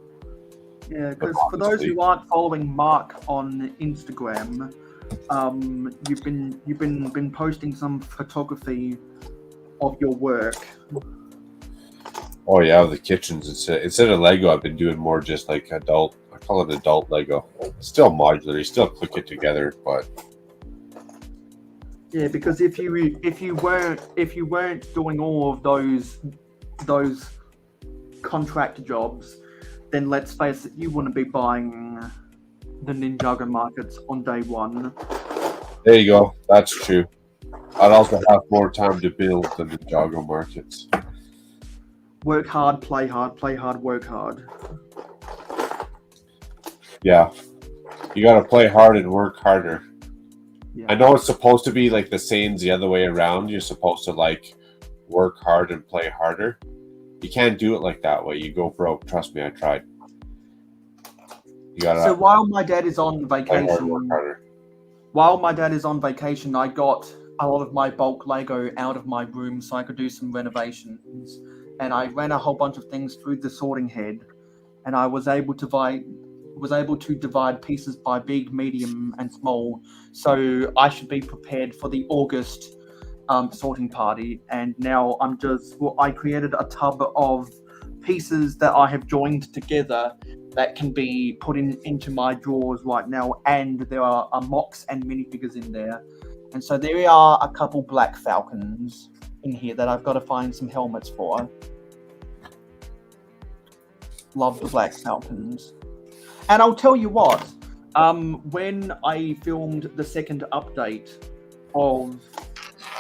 Yeah, because for those who aren't following Mark on Instagram, you've been posting some photography of your work. Oh yeah, the kitchens. Instead of Lego, I've been doing more just like adult. I call it adult Lego. It's still modular. You still click it together, but yeah, because if you weren't doing all of those contract jobs, then let's face it, you wouldn't be buying the Ninjago markets on day one. there you go. That's true. I'd also have more time to build the Ninjago markets. Work hard, play hard, work hard. Yeah, you got to play hard and work harder. Yeah. I know it's supposed to be like the saying's the other way around. You're supposed to like work hard and play harder. You can't do it like that way. You go broke. Trust me, I tried. You gotta. So while my dad is on play hard, work vacation, harder. I got a lot of my bulk Lego out of my room so I could do some renovations. And I ran a whole bunch of things through the sorting head, and I was able to divide pieces by big, medium, and small. So I should be prepared for the August sorting party. And now I created a tub of pieces that I have joined together that can be put into my drawers right now. And there are mocks and minifigures in there. And so there are a couple Black Falcons in here that I've got to find some helmets for. Love the Black Falcons. And I'll tell you what, When I filmed the second update of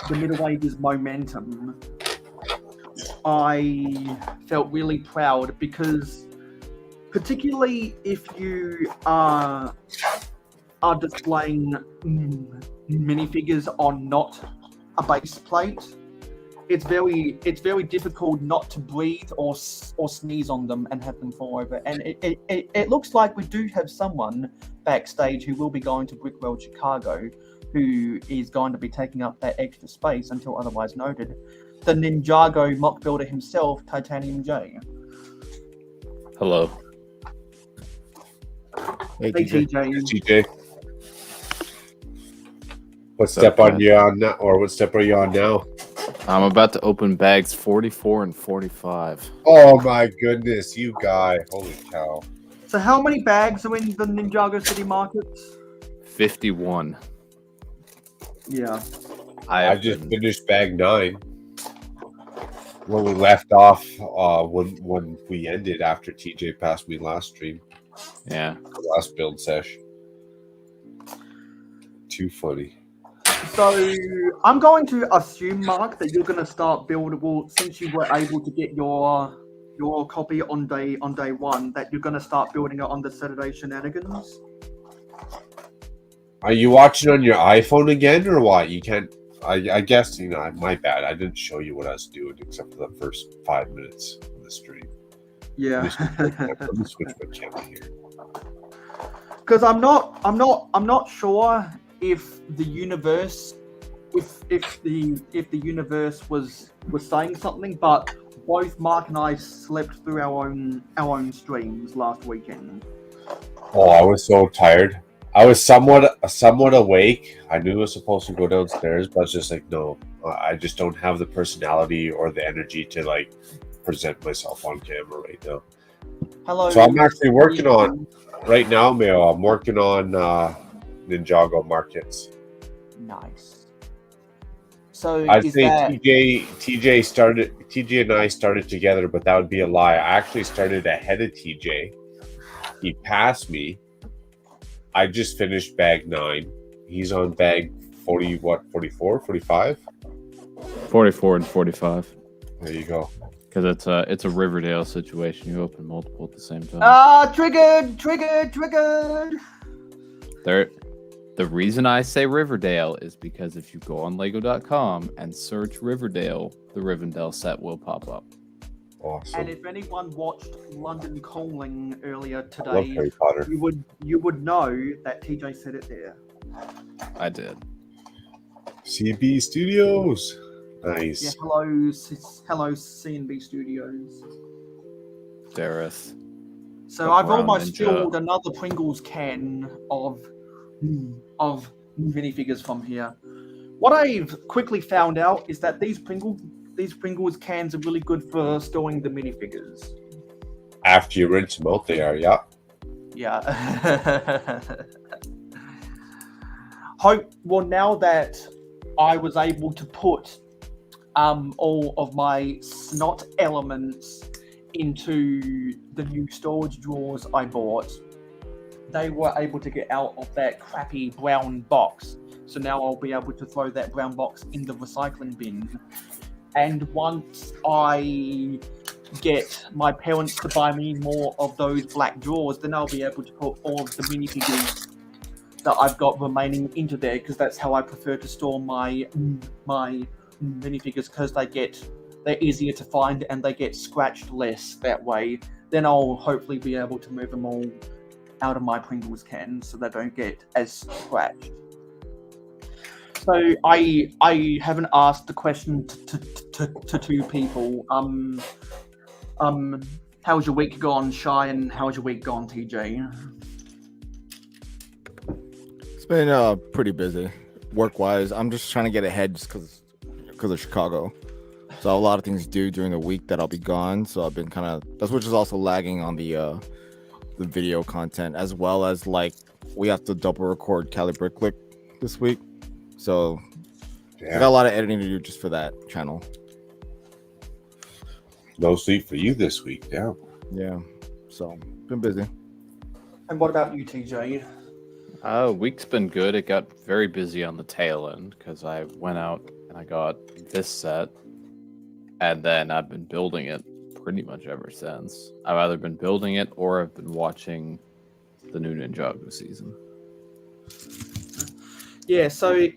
the Middle Ages Momentum, I felt really proud because, particularly if you are displaying minifigures on not a base plate, it's very difficult not to breathe or sneeze on them and have them fall over. And it looks like we do have someone backstage who will be going to Brickworld Chicago, who is going to be taking up that extra space until otherwise noted. The Ninjago mock builder himself, Titanium J. Hello. Hey, Hey, TJ. TJ. TJ. What step are you on now? Or what step are you on now? I'm about to open bags 44 and 45. Oh my goodness, you guy. Holy cow. So how many bags are in the Ninjago City markets? 51. Yeah. I just finished bag 9. When we left off, when we ended after TJ passed me last stream, Yeah. last build sesh. Too funny. So I'm going to assume, Mark, that you're going to start buildable since you were able to get your copy on day 1. That you're going to start building it on the Saturday shenanigans. Are you watching on your iPhone again, or what? You can't. I guess my bad. I didn't show you what I was doing except for the first 5 minutes of the stream. Yeah. Let me switch my camera here. Because I'm not sure if the universe, if the universe was saying something, but both Mark and I slept through our own streams last weekend. Oh, I was so tired. I was somewhat awake. I knew I was supposed to go downstairs, but I was just like, no, I just don't have the personality or the energy to like present myself on camera right now. Hello. So I'm actually working on right now, Mayo. I'm working on Ninjago markets. Nice. So I'd is say that... TJ and I started together, but that would be a lie. I actually started ahead of TJ. He passed me. I just finished bag 9. He's on bag 40, 44, 45? 44 and 45. There you go. Because it's a Riverdale situation. You open multiple at the same time. Triggered! The reason I say Riverdale is because if you go on Lego.com and search Riverdale, the Rivendell set will pop up. Awesome. And if anyone watched London Calling earlier I love today, Harry Potter. you would know that TJ said it there. I did. CB Studios. Nice. Yeah, hello CNB Studios. Dareth. So The I've brown almost ninja. filled another Pringles can of minifigures from here. What I've quickly found out is that these Pringles cans are really good for storing the minifigures. After you rinse them out, they are, yeah. Yeah. Well, now that I was able to put all of my snot elements into the new storage drawers I bought, they were able to get out of that crappy brown box. So now I'll be able to throw that brown box in the recycling bin. And once I get my parents to buy me more of those black drawers, then I'll be able to put all of the minifigures that I've got remaining into there, because that's how I prefer to store my minifigures, because they're easier to find and they get scratched less that way. Then I'll hopefully be able to move them all out of my Pringles can so they don't get as scratched. So I haven't asked the question to two people. How's your week gone, Shy, and how's your week gone, TJ? It's been pretty busy work-wise. I'm just trying to get ahead just because of Chicago. So I have a lot of things to do during the week that I'll be gone. So I've been that's which is also lagging on the video content, as well as like we have to double record Cali Bricklick this week. So I got a lot of editing to do just for that channel. No sleep for you this week, yeah. Yeah. So been busy. And what about you, TJ? Week's been good. It got very busy on the tail end because I went out and I got this set, and then I've been building it pretty much ever since. I've either been building it or I've been watching the new Ninjago season. Yeah, so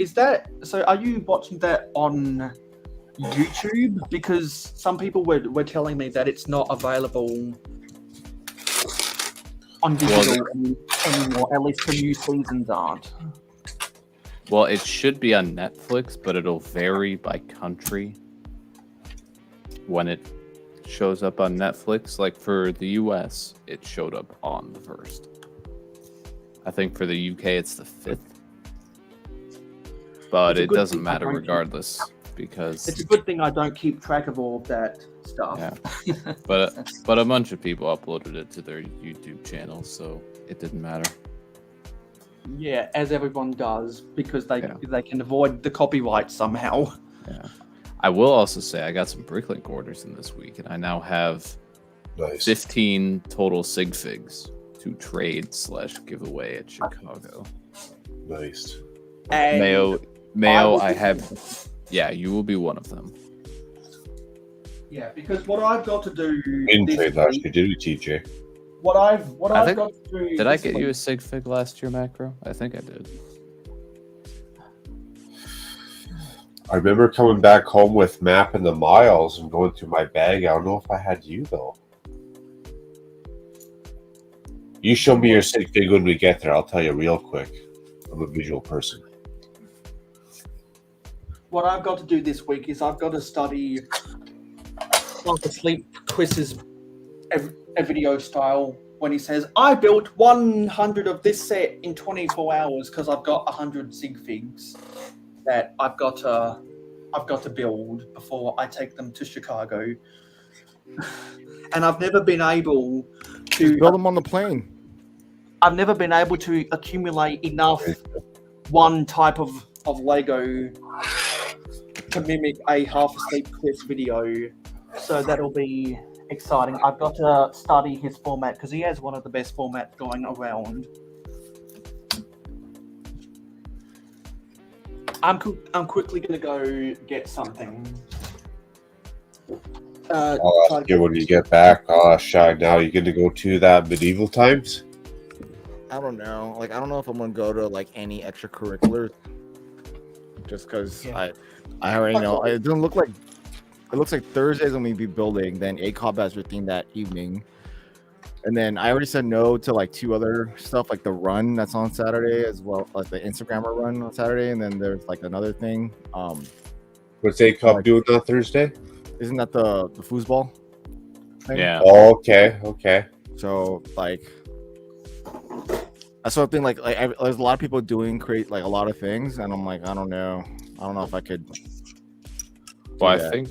are you watching that on YouTube? Because some people were telling me that it's not available on digital anymore, at least the new seasons aren't. Well, it should be on Netflix, but it'll vary by country when it shows up on Netflix. Like for the US, it showed up on the 1st. I think for the UK, it's the 5th. But it doesn't matter regardless because it's a good thing I don't keep track of all of that stuff. Yeah. But a bunch of people uploaded it to their YouTube channel, so it didn't matter. Yeah, as everyone does, because they can avoid the copyright somehow. Yeah. I will also say I got some Bricklink orders in this week, and I now have 15 total Sig Figs to trade/give away at Chicago. Nice. And Mayo, I have. Yeah, you will be one of them. Yeah, because what I've got to do. In trade last year, did we, TJ? What I've got to do. Did I get you a Sig Fig last year, Macro? I think I did. I remember coming back home with mapping the miles and going through my bag. I don't know if I had you though. You show me your Sig Fig when we get there. I'll tell you real quick. I'm a visual person. What I've got to do this week is I've got to study Marcus Sleep quizzes a video style when he says, I built 100 of this set in 24 hours because I've got 100 Sig Figs that I've got to build before I take them to Chicago. And I've never been able to build them on the plane. I've never been able to accumulate enough one type of Lego to mimic a half-asleep quiz video. So that'll be exciting. I've got to study his format because he has one of the best formats going around. I'm quickly going to go get something. I'll ask you when you get back. Shy, now you're going to go to that medieval times? I don't know. Like, I don't know if I'm gonna go to like any extracurriculars, just because I already know. It doesn't look like. It looks like Thursday's when we be building. Then ACOB has their thing that evening, and then I already said no to like 2 other stuff, like the run that's on Saturday as well, like the Instagrammer run on Saturday, and then there's like another thing. What's ACOB doing on Thursday? Isn't that the foosball thing? Yeah. Oh, okay. So like. That's something like there's a lot of people create like a lot of things, and I'm like, I don't know if I could. Well, I think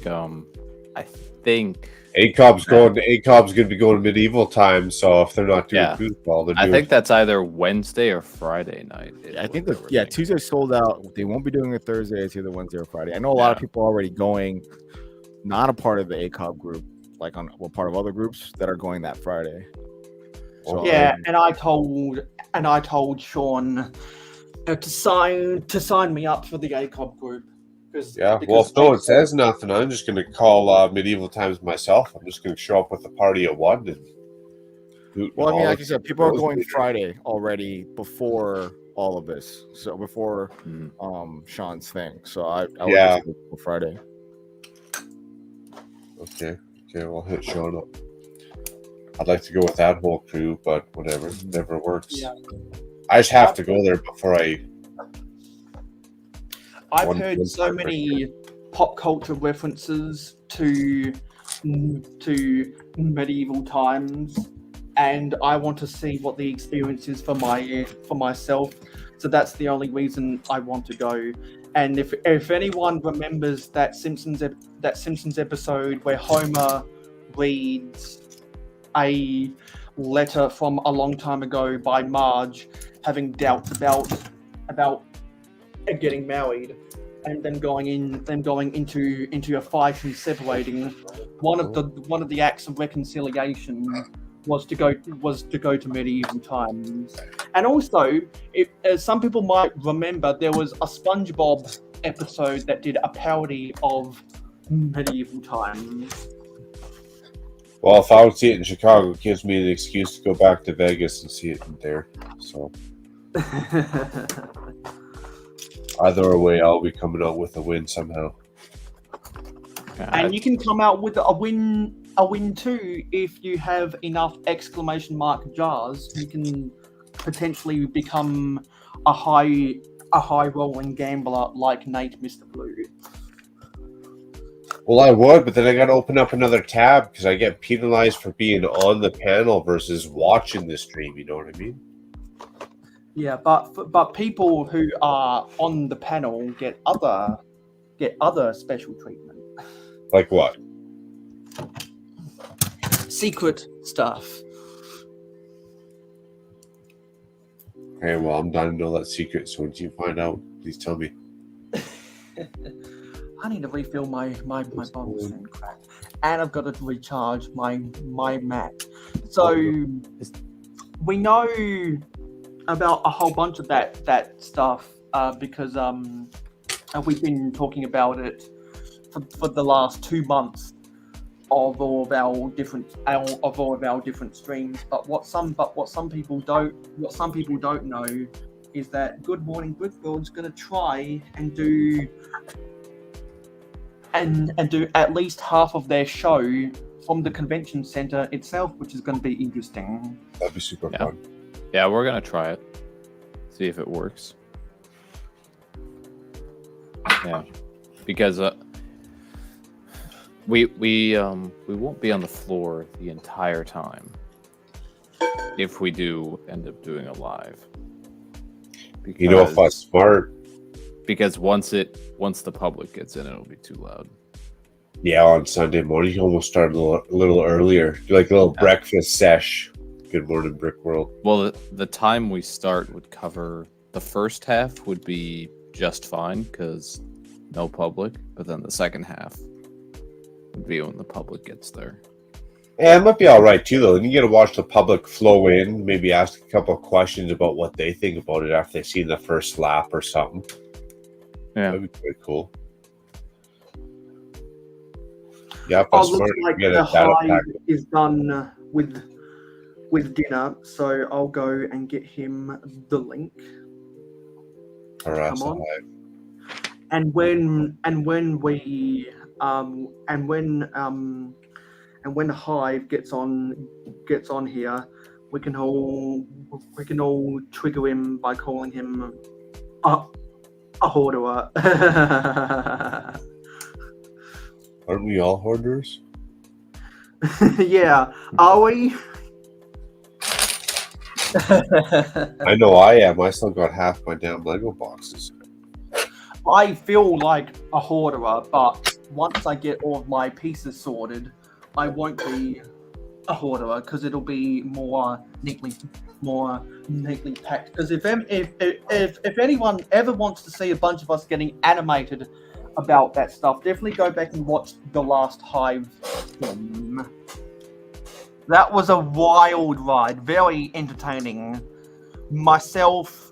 ACOB's going to be going to medieval times, so if they're not doing football, they're doing. I think that's either Wednesday or Friday night. I think Tuesday sold out. They won't be doing it Thursday. It's either Wednesday or Friday. I know a lot of people are already going, not a part of the ACOB group, like part of other groups that are going that Friday. So, yeah, and I told Sean to sign me up for the ACOB group. Well, if no one says nothing, I'm just going to call medieval times myself. I'm just going to show up with a party of 1. Well, I mean, like you said, people are going Friday already before all of this. So before Sean's thing. So I would just go Friday. Okay, we'll hit Sean up. I'd like to go with that whole crew, but whatever, never works. Yeah. I just have to go there before I've heard so many pop culture references to medieval times, and I want to see what the experience is for myself. So that's the only reason I want to go. And if anyone remembers that Simpsons episode where Homer reads a letter from a long time ago by Marge having doubts about getting married, and then going into a fight and separating, one of the acts of reconciliation was to go to medieval times. And also, some people might remember, there was a SpongeBob episode that did a parody of medieval times. Well, if I would see it in Chicago, it gives me an excuse to go back to Vegas and see it there. So either way, I'll be coming out with a win somehow. And you can come out with a win too if you have enough exclamation mark jars. You can potentially become a high rolling gambler like Nate, Mr. Blue. Well, I would, but then I got to open up another tab because I get penalized for being on the panel versus watching the stream. You know what I mean? Yeah, but people who are on the panel get other special treatment. Like what? Secret stuff. Okay, well, I'm dying to know that secret. So once you find out, please tell me. I need to refill my bottles and crap, and I've got to recharge my Mac. So we know about a whole bunch of that stuff because we've been talking about it for the last 2 months of all of our different streams. But what some people don't know is that Good Morning Brickworld's going to try and do at least half of their show from the convention center itself, which is going to be interesting. That'd be super fun. Yeah, we're gonna try it. See if it works. Yeah, because we won't be on the floor the entire time if we do end up doing a live. Because, you know, if I'm smart. Because once the public gets in, it'll be too loud. Yeah, on Sunday morning, you almost start a little earlier. Do like a little breakfast sesh. Good morning, Brickworld. Well, the time we start would cover the first half would be just fine because no public, but then the second half would be when the public gets there. Yeah, it might be all right too, though. Then you get to watch the public flow in, maybe ask a couple of questions about what they think about it after they've seen the first lap or something. Yeah, that'd be pretty cool. Yeah, looks like the hive is done with dinner, so I'll go and get him the link. Come on. And when the hive gets on here, we can all trigger him by calling him a hoarder. Aren't we all hoarders? Yeah, are we? I know I am. I still got half my damn Lego boxes. I feel like a hoarder, but once I get all of my pieces sorted, I won't be a hoarder because it'll be more neatly packed. Because if anyone ever wants to see a bunch of us getting animated about that stuff, definitely go back and watch the last Hive film. That was a wild ride, very entertaining. Myself,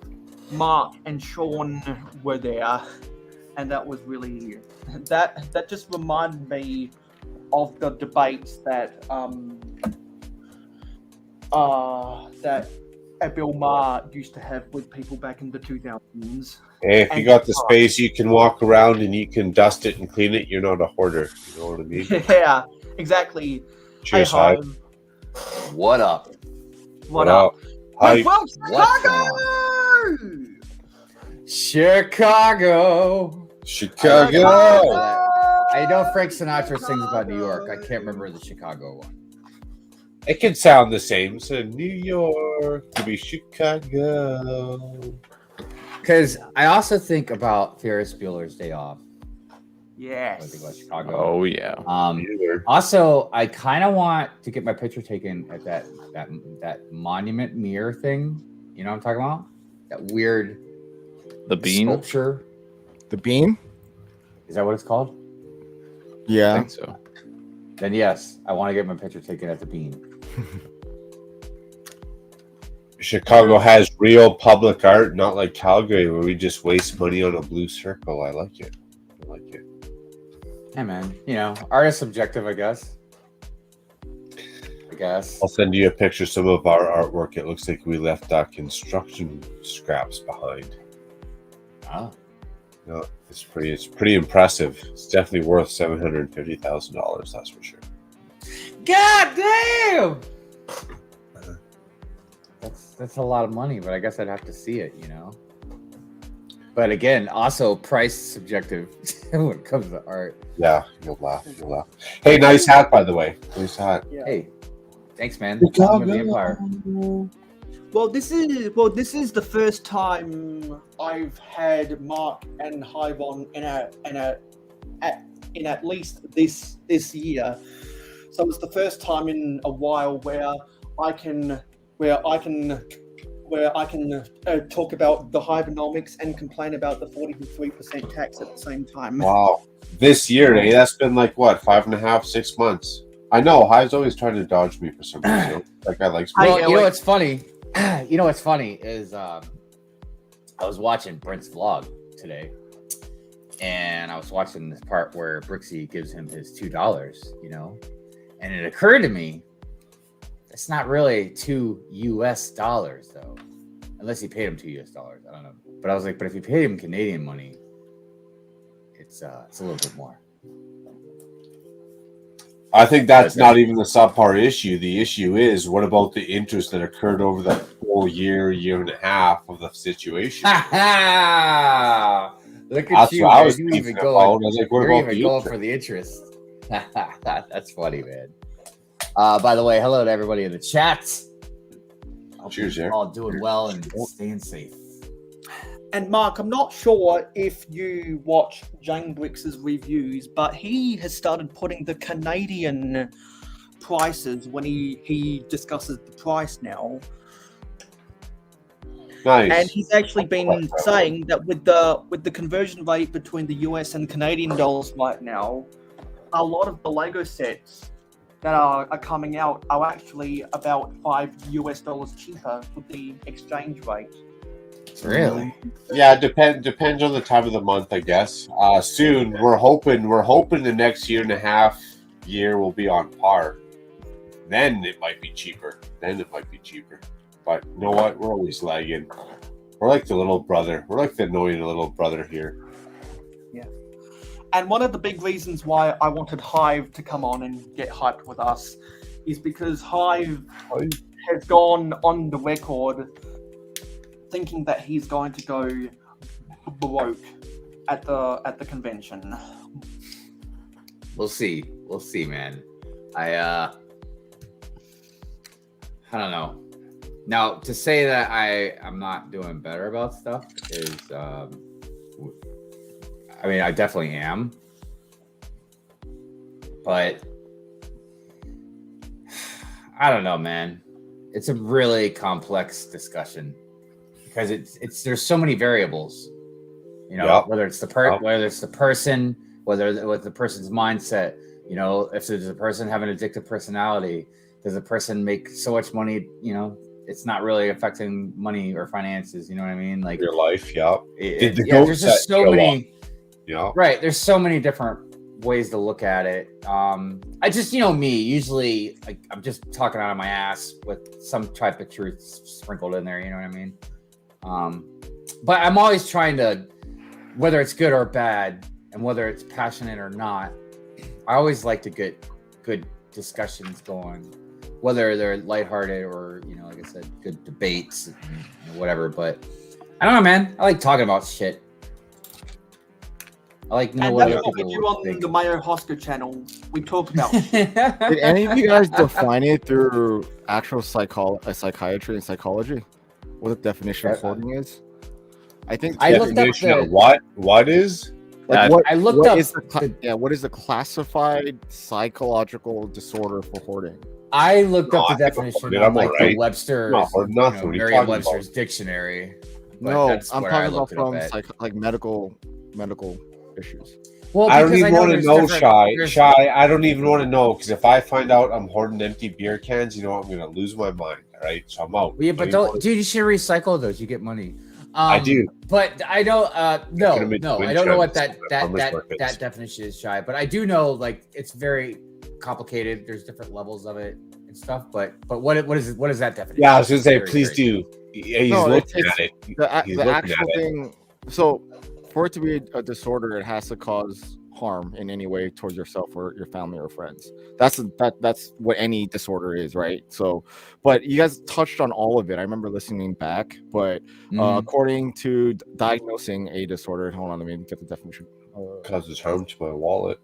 Mark, and Sean were there, and that was really that just reminded me of the debates that Bill Maher used to have with people back in the 2000s. Hey, if you got the space, you can walk around and you can dust it and clean it. You're not a hoarder. You know what I mean? Yeah, exactly. Cheers, hey, Hive. What up? What up? Hive. Well, Chicago! Chicago! I know Frank Sinatra sings about New York. I can't remember the Chicago one. It can sound the same. So New York to be Chicago. Because I also think about Ferris Bueller's Day Off. Yes. I think about Chicago. Oh yeah. Also, I kind of want to get my picture taken at that monument mirror thing. You know what I'm talking about? That weird the bean sculpture. The bean? Is that what it's called? Yeah. I think so. Then yes, I want to get my picture taken at the bean. Chicago has real public art, not like Calgary, where we just waste money on a blue circle. I like it. I like it. Hey man, art is subjective, I guess. I'll send you a picture of some of our artwork. It looks like we left construction scraps behind. Oh. No, it's pretty impressive. It's definitely worth $750,000. That's for sure. God damn! That's a lot of money, but I guess I'd have to see it, But again, also price subjective when it comes to art. Yeah, you'll laugh. Hey, nice hat, by the way. Nice hat. Yeah. Hey, thanks, man. Welcome to the Empire. Well, this is the first time I've had Mark and Hive on in at least this year. So it's the first time in a while where I can talk about the Hivenomics and complain about the 43% tax at the same time. Wow. This year, that's been like what, 5.5, 6 months. I know Hive's always trying to dodge me for some reason. That guy likes me. Well, what's funny? What's funny is I was watching Brent's vlog today, and I was watching this part where Brixie gives him his $2, and it occurred to me it's not really $2 though, unless he paid him $2. I don't know, but I was like, but if you paid him Canadian money, it's a little bit more. I think that's not even the subpar issue. The issue is, what about the interest that occurred over the whole year and a half of the situation? Look at That's you, what I man. was You thinking even about. going, I was like, what you're about even the going interest? for the interest. That's funny, man. By the way, hello to everybody in the chat. Cheers, you're all doing well and staying safe. And Mark, I'm not sure if you watch Jane Brix's reviews, but he has started putting the Canadian prices when he discusses the price now. Nice. And he's actually been saying that with the conversion rate between the US and Canadian dollars right now, a lot of the Lego sets that are coming out are actually about $5 cheaper with the exchange rate. Really? Yeah, depends on the time of the month, I guess. Soon, we're hoping the next year and a half will be on par. Then it might be cheaper. But you know what? We're always lagging. We're like the little brother. We're like the annoying little brother here. Yeah. And one of the big reasons why I wanted Hive to come on and get hyped with us is because Hive has gone on the record thinking that he's going to go broke at the convention. We'll see, man. I don't know. Now, to say that I'm not doing better about stuff is, I mean, I definitely am, but I don't know, man. It's a really complex discussion because there's so many variables, whether it's the person, whether with the person's mindset, if there's a person having an addictive personality, does a person make so much money, it's not really affecting money or finances, you know what I mean? Like your life, there's just so many, right? There's so many different ways to look at it. I just, me, usually like I'm just talking out of my ass with some type of truth sprinkled in there, you know what I mean? But I'm always trying to, whether it's good or bad, and whether it's passionate or not, I always like to get good discussions going, whether they're lighthearted or, like I said, good debates and whatever. But I don't know, man. I like talking about shit. I like what other people do on the mayohosko channel. We talk about. Did any of you guys define it through actual psychiatry and psychology? What the definition of hoarding is? I think I looked up the, what is. Like I looked up. What is the classified psychological disorder for hoarding? I looked up the definition on like the Webster's, Merriam-Webster's dictionary. No, I'm talking about from medical issues. Well, I don't because even want to there's know, different- Shy. I don't even want to know because if I find out I'm hoarding empty beer cans, you know I'm gonna lose my mind. All right, so I'm out. Yeah, but dude, you should recycle those. You get money. I do. But I don't. No, I don't know what that markets. definition is, Shy. But I do know, like, it's very complicated. There's different levels of it and stuff. But what is that definition? Yeah, I was gonna say, Very please crazy. do. He's No, looking it's- at it. He's The looking actual at it. thing. So, for it to be a disorder, it has to cause harm in any way towards yourself or your family or friends. That's what any disorder is, right? So, but you guys touched on all of it. I remember listening back, but according to diagnosing a disorder, hold on, let me get the definition. Causes harm to my wallet.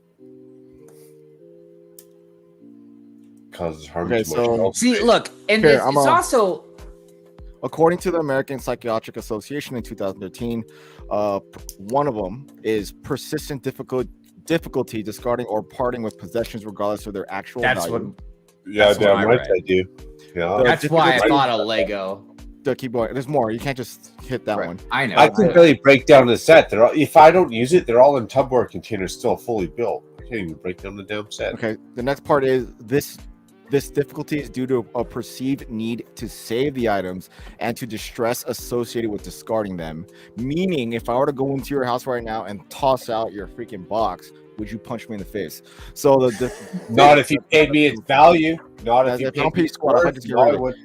Causes harm Okay, to my so- health. See, look, and Here, it's I'm also. According to the American Psychiatric Association in 2013, one of them is persistent difficulty discarding or parting with possessions regardless of their actual That's value. Yeah, That's what damn I right read. I do. Yeah. That's why I difficult- thought of Lego. Keep going. There's more. You can't just hit that one. I know. I can really break down the set. They're all, if I don't use it, they're all in Tupperware containers, still fully built. I can't even break down the damn set. Okay. The next part is this difficulty is due to a perceived need to save the items and to distress associated with discarding them. Meaning, if I were to go into your house right now and toss out your freaking box, would you punch me in the face? So Not if you paid me its value. Not if As you if paid I'm me piece its squad, I'll worth. just get No, rid I of would.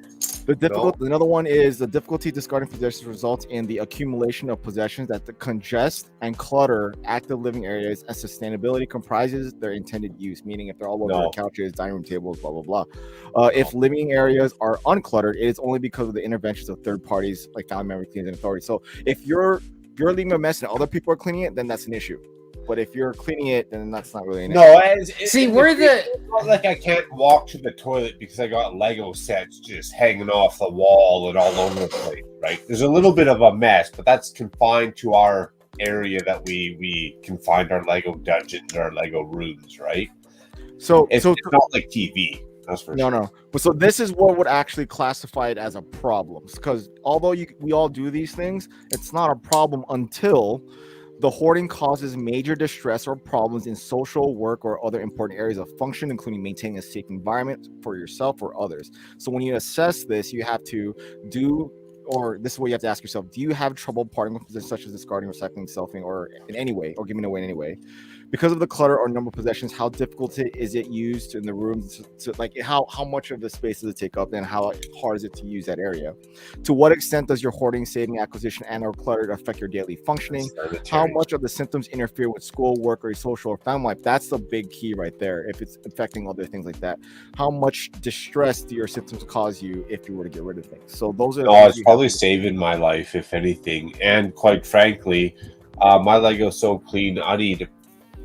Another one is the difficulty discarding possessions results in the accumulation of possessions that congest and clutter active living areas, and sustainability comprises their intended use, meaning if they're all over couches, dining room tables, blah, blah, blah. If living areas are uncluttered, it is only because of the interventions of third parties like family members, cleaners, and authorities. So if you're leaving a mess and other people are cleaning it, then that's an issue. But if you're cleaning it, then that's not really an issue. No, See, we're the. it's not like I can't walk to the toilet because I got Lego sets just hanging off the wall and all over the place, right? There's a little bit of a mess, but that's confined to our area that we can find our Lego dungeons, our Lego rooms, right? So It's not like TV. That's for sure. No. But so this is what would actually classify it as a problem. Because although we all do these things, it's not a problem until the hoarding causes major distress or problems in social, work, or other important areas of function, including maintaining a safe environment for yourself or others. So when you assess this, you have to this is what you have to ask yourself: do you have trouble parting with possessions such as discarding, recycling, selfing, or in any way, or giving away in any way? Because of the clutter or number of possessions, how difficult is it used in the rooms? Like how much of the space does it take up, and how hard is it to use that area? To what extent does your hoarding, saving, acquisition, and or clutter affect your daily functioning? How much of the symptoms interfere with school, work, or your social or family life? That's the big key right there. If it's affecting other things like that, how much distress do your symptoms cause you if you were to get rid of things? So those are. No, it's probably saving my life, if anything. And quite frankly, my Lego's so clean, I'd eat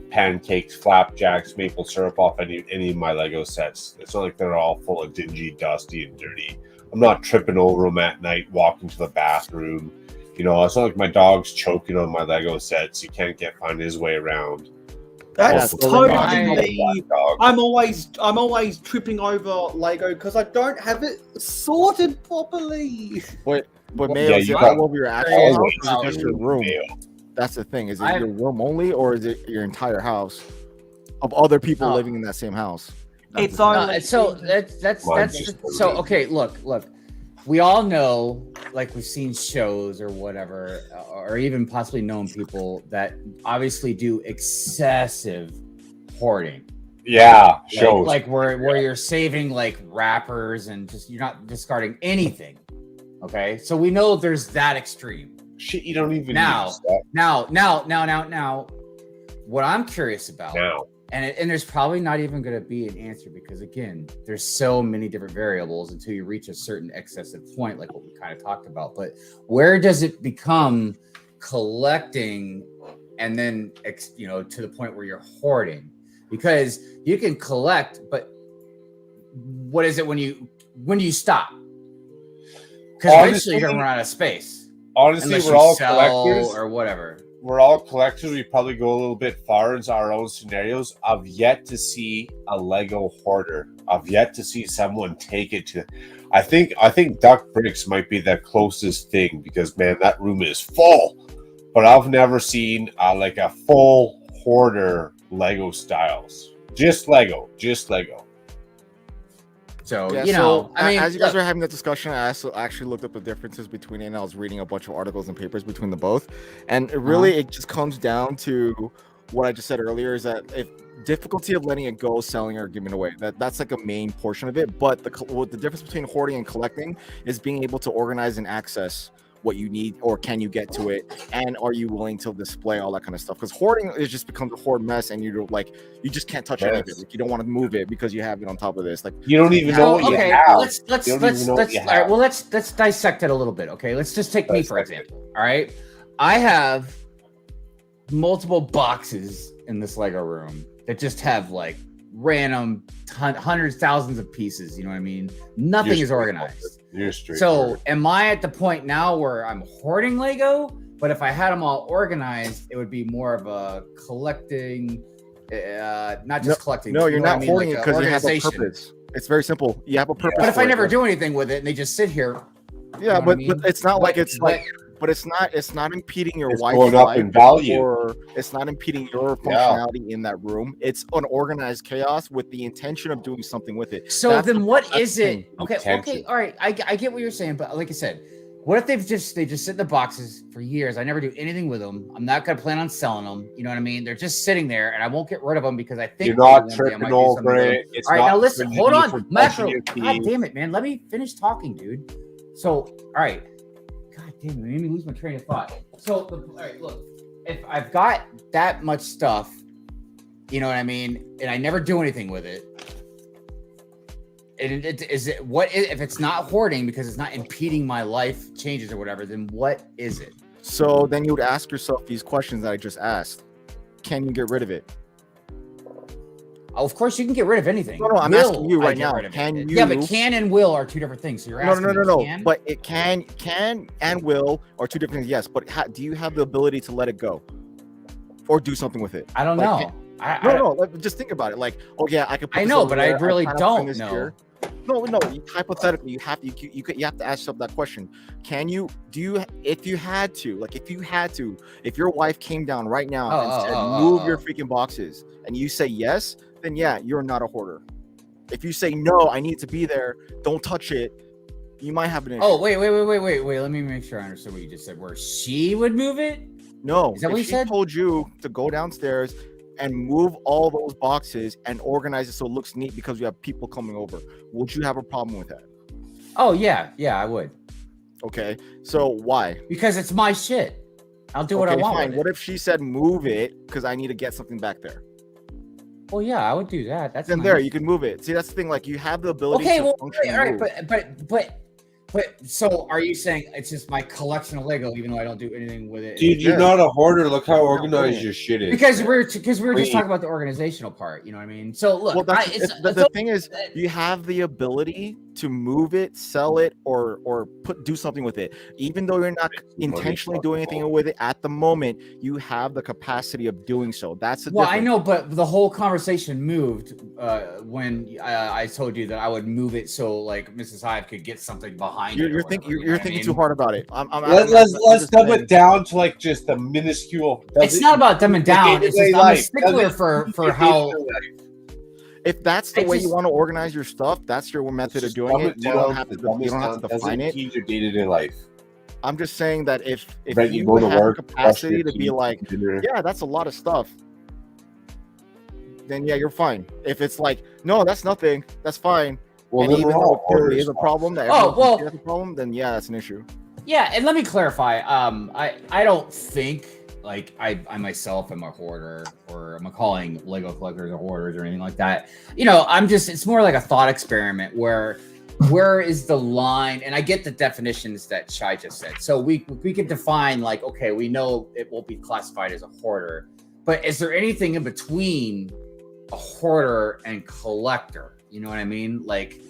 pancakes, flapjacks, maple syrup off any of my Lego sets. It's not like they're all full of dingy, dusty, and dirty. I'm not tripping over them at night, walking to the bathroom. You know, it's not like my dog's choking on my Lego sets. He can't find his way around. That's totally totally. I'm always tripping over Lego because I don't have it sorted properly. But Yeah, is you it got- all over your actual house, or is it Always. just your room? That's the thing. Is it your room only, or is it your entire house of other people No. living in that same house? That's It's the thing. only So that's so okay. Look. We all know, like we've seen shows or whatever, or even possibly known people that obviously do excessive hoarding. Yeah, shows. Like where you're saving like wrappers and just you're not discarding anything. Okay, so we know there's that extreme. Shit, you don't even Now. use that Now, what I'm curious about, now. and there's probably not even going to be an answer because again, there's so many different variables until you reach a certain excessive point, like what we kind of talked about. But where does it become collecting, and then to the point where you're hoarding? Because you can collect, but what is it when do you stop? Because eventually you're gonna run out of space. Honestly, Unless we're you all sell collectors. or whatever. We're all collectors. We probably go a little bit far into our own scenarios. I've yet to see a Lego hoarder. I've yet to see someone take it to. I think Duck Bricks might be the closest thing because man, that room is full. But I've never seen like a full hoarder Lego styles. Just Lego. So Yeah, you know, I mean, as you guys were having that discussion, I also actually looked up the differences between it, and I was reading a bunch of articles and papers between the both, and it just comes down to what I just said earlier: is that if difficulty of letting it go, selling, or giving away, that's like a main portion of it. But the difference between hoarding and collecting is being able to organize and access what you need, or can you get to it, and are you willing to display all that kind of stuff? Because hoarding, it just becomes a hoard mess, and you just can't touch any of it. Like, you don't want to move it because you have it on top of this. Like, you don't even know what you have. Let's all right, well, let's dissect it a little bit. Okay, let's just take me for example. All right, I have multiple boxes in this Lego room that just have like random hundreds, thousands of pieces. You know what I mean? Nothing is organized. So am I at the point now where I'm hoarding Lego? But if I had them all organized, it would be more of a collecting, not just collecting. No, you're not hoarding it because you have a purpose. It's very simple. You have a purpose. But if I never do anything with it and they just sit here. Yeah, but it's not like it's like. But it's not impeding your wife's going up life in value, or it's not impeding your functionality in that room. It's an organized chaos with the intention of doing something with it. So then what is it? Okay, all right. I get what you're saying, but like I said, what if they just sit in the boxes for years? I never do anything with them. I'm not gonna plan on selling them. You know what I mean? They're just sitting there, and I won't get rid of them because I think you're not tripping over it. All right, now listen, hold on, Metro. God damn it, man. Let me finish talking, dude. So, all right. God damn it, it made me lose my train of thought. So, all right, look, if I've got that much stuff, you know what I mean, and I never do anything with it, and if it's not hoarding because it's not impeding my life changes or whatever, then what is it? So then you would ask yourself these questions that I just asked. Can you get rid of it? Oh, of course, you can get rid of anything. No, I'm asking you right now. Can you? Yeah, but can and will are two different things. So you're asking no. Can? But it can and will are two different things. Yes, but do you have the ability to let it go or do something with it? I don't know. Just think about it. Like, oh yeah, I could. Put I know, but I really don't know. Year. No. Hypothetically, you have to ask yourself that question. Can you? Do you? If you had to, if your wife came down right now and said, "Move your freaking boxes," and you say yes, then yeah, you're not a hoarder. If you say no, I need to be there, don't touch it, you might have an issue. Oh, wait. Let me make sure I understood what you just said. Where she would move it? No. Is that what you said? She told you to go downstairs and move all those boxes and organize it so it looks neat because we have people coming over, would you have a problem with that? Oh, yeah, I would. Okay, so why? Because it's my shit. I'll do what I want. Fine. What if she said move it because I need to get something back there? Well, yeah, I would do that. That's then there you can move it. See, that's the thing. Like, you have the ability. Okay, to well, function all right, but so are you saying it's just my collection of Lego, even though I don't do anything with it? Dude, you're not a hoarder. Look how organized your shit is. Because we're just talking about the organizational part. You know what I mean? So look, well, the thing is, you have the ability to move it, sell it, or do something with it. Even though you're not intentionally doing anything with it at the moment, you have the capacity of doing so. That's the difference. I know, but the whole conversation moved when I told you that I would move it so like Mrs. Hive could get something behind. You're thinking too hard about it. Let's dumb it down to like just a minuscule. It's not about dumbing down. It's just I'm a stickler for how. If that's the way you want to organize your stuff, that's your method of doing it. You don't have to define it. Your day-to-day life. I'm just saying that if you have capacity to be like, yeah, that's a lot of stuff, then yeah, you're fine. If it's like, no, that's nothing, that's fine. Well, and even though it is a problem that everyone has a problem, then yeah, that's an issue. Yeah, and let me clarify. I don't think like I myself am a hoarder, or I'm calling Lego collectors or hoarders or anything like that. You know, it's more like a thought experiment where is the line? And I get the definitions that Shai just said. So we could define like, okay, we know it won't be classified as a hoarder, but is there anything in between a hoarder and collector? You know what I mean? Like,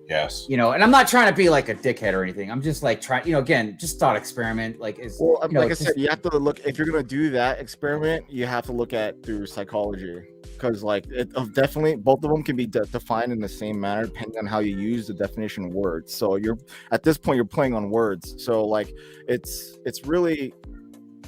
yes. You know, and I'm not trying to be like a dickhead or anything. I'm just like trying, again, just thought experiment. Like, like I said, you have to look, if you're going to do that experiment, you have to look at through psychology, because like definitely both of them can be defined in the same manner depending on how you use the definition of words. So at this point you're playing on words. So like it's really,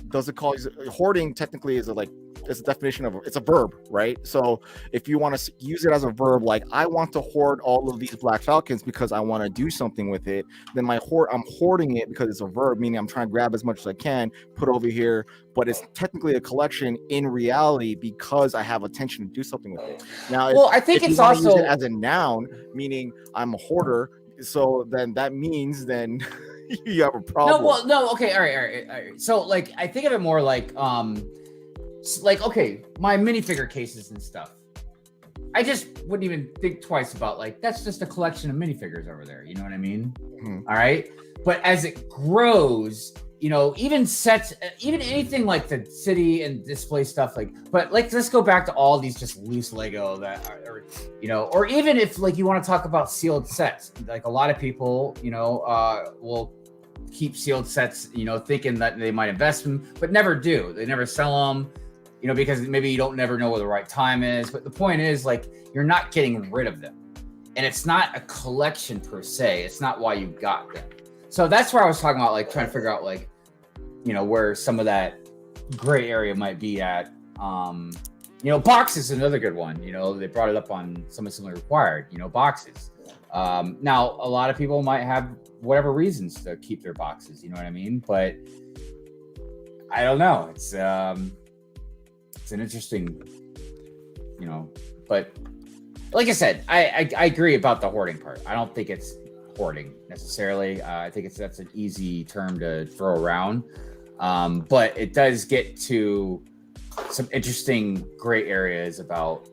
does it cause hoarding? Technically is like it's a definition of it's a verb, right? So if you want to use it as a verb, like I want to hoard all of these black falcons because I want to do something with it, then I'm hoarding it because it's a verb, meaning I'm trying to grab as much as I can, put over here, but it's technically a collection in reality because I have attention to do something with it. Now, well, I think if it's you want to also use it as a noun, meaning I'm a hoarder, so then that means then you have a problem. Okay, all right. So like, I think of it more like, okay, my minifigure cases and stuff. I just wouldn't even think twice about like, that's just a collection of minifigures over there. You know what I mean? Mm-hmm. All right. But as it grows, you know, even sets, even anything like the city and display stuff, like, but like, let's go back to all these just loose Lego that are, you know, or even if like you want to talk about sealed sets, like a lot of people, you know, will keep sealed sets, you know, thinking that they might invest in them, but never do. They never sell them, you know, because maybe you don't never know where the right time is. But the point is, like, you're not getting rid of them. And it's not a collection per se. It's not why you got them. So that's where I was talking about, like, trying to figure out, like, you know, where some of that gray area might be at. You know, boxes is another good one. You know, they brought it up on Something Similarly Required, you know, boxes. Now, a lot of people might have whatever reasons to keep their boxes, you know what I mean? But I don't know. It's an interesting, you know, but like I said, I agree about the hoarding part. I don't think it's hoarding necessarily. I think that's an easy term to throw around. But it does get to some interesting gray areas about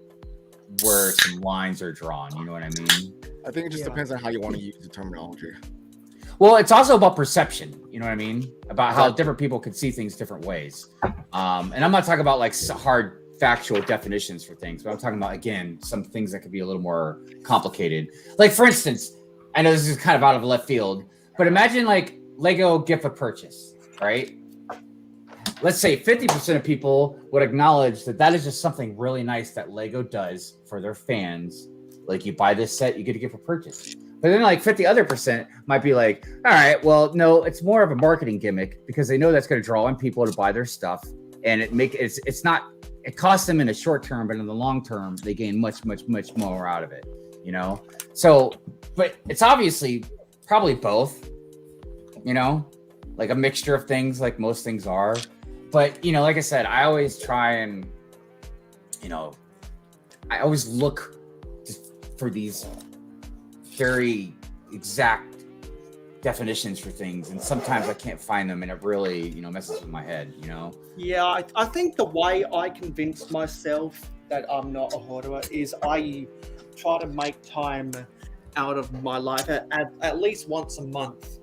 where some lines are drawn. You know what I mean? I think it just depends on how you want to use the terminology. Well, it's also about perception. You know what I mean? About how different people can see things different ways. And I'm not talking about like hard factual definitions for things, but I'm talking about, again, some things that could be a little more complicated. Like, for instance, I know this is kind of out of left field, but imagine like Lego gift of purchase, right? Let's say 50% of people would acknowledge that that is just something really nice that Lego does for their fans. Like, you buy this set, you get a gift of purchase. But then like 50 other percent might be like, all right, well, no, it's more of a marketing gimmick because they know that's going to draw in people to buy their stuff. And it costs them in the short term, but in the long term, they gain much, much, much more out of it, you know? So, but it's obviously probably both, you know, like a mixture of things, like most things are. But, you know, like I said, I always try and, you know, I always look for these very exact definitions for things, and sometimes I can't find them, and it really, you know, messes with my head, you know? Yeah, I think the way I convinced myself that I'm not a hoarder is I try to make time out of my life at least once a month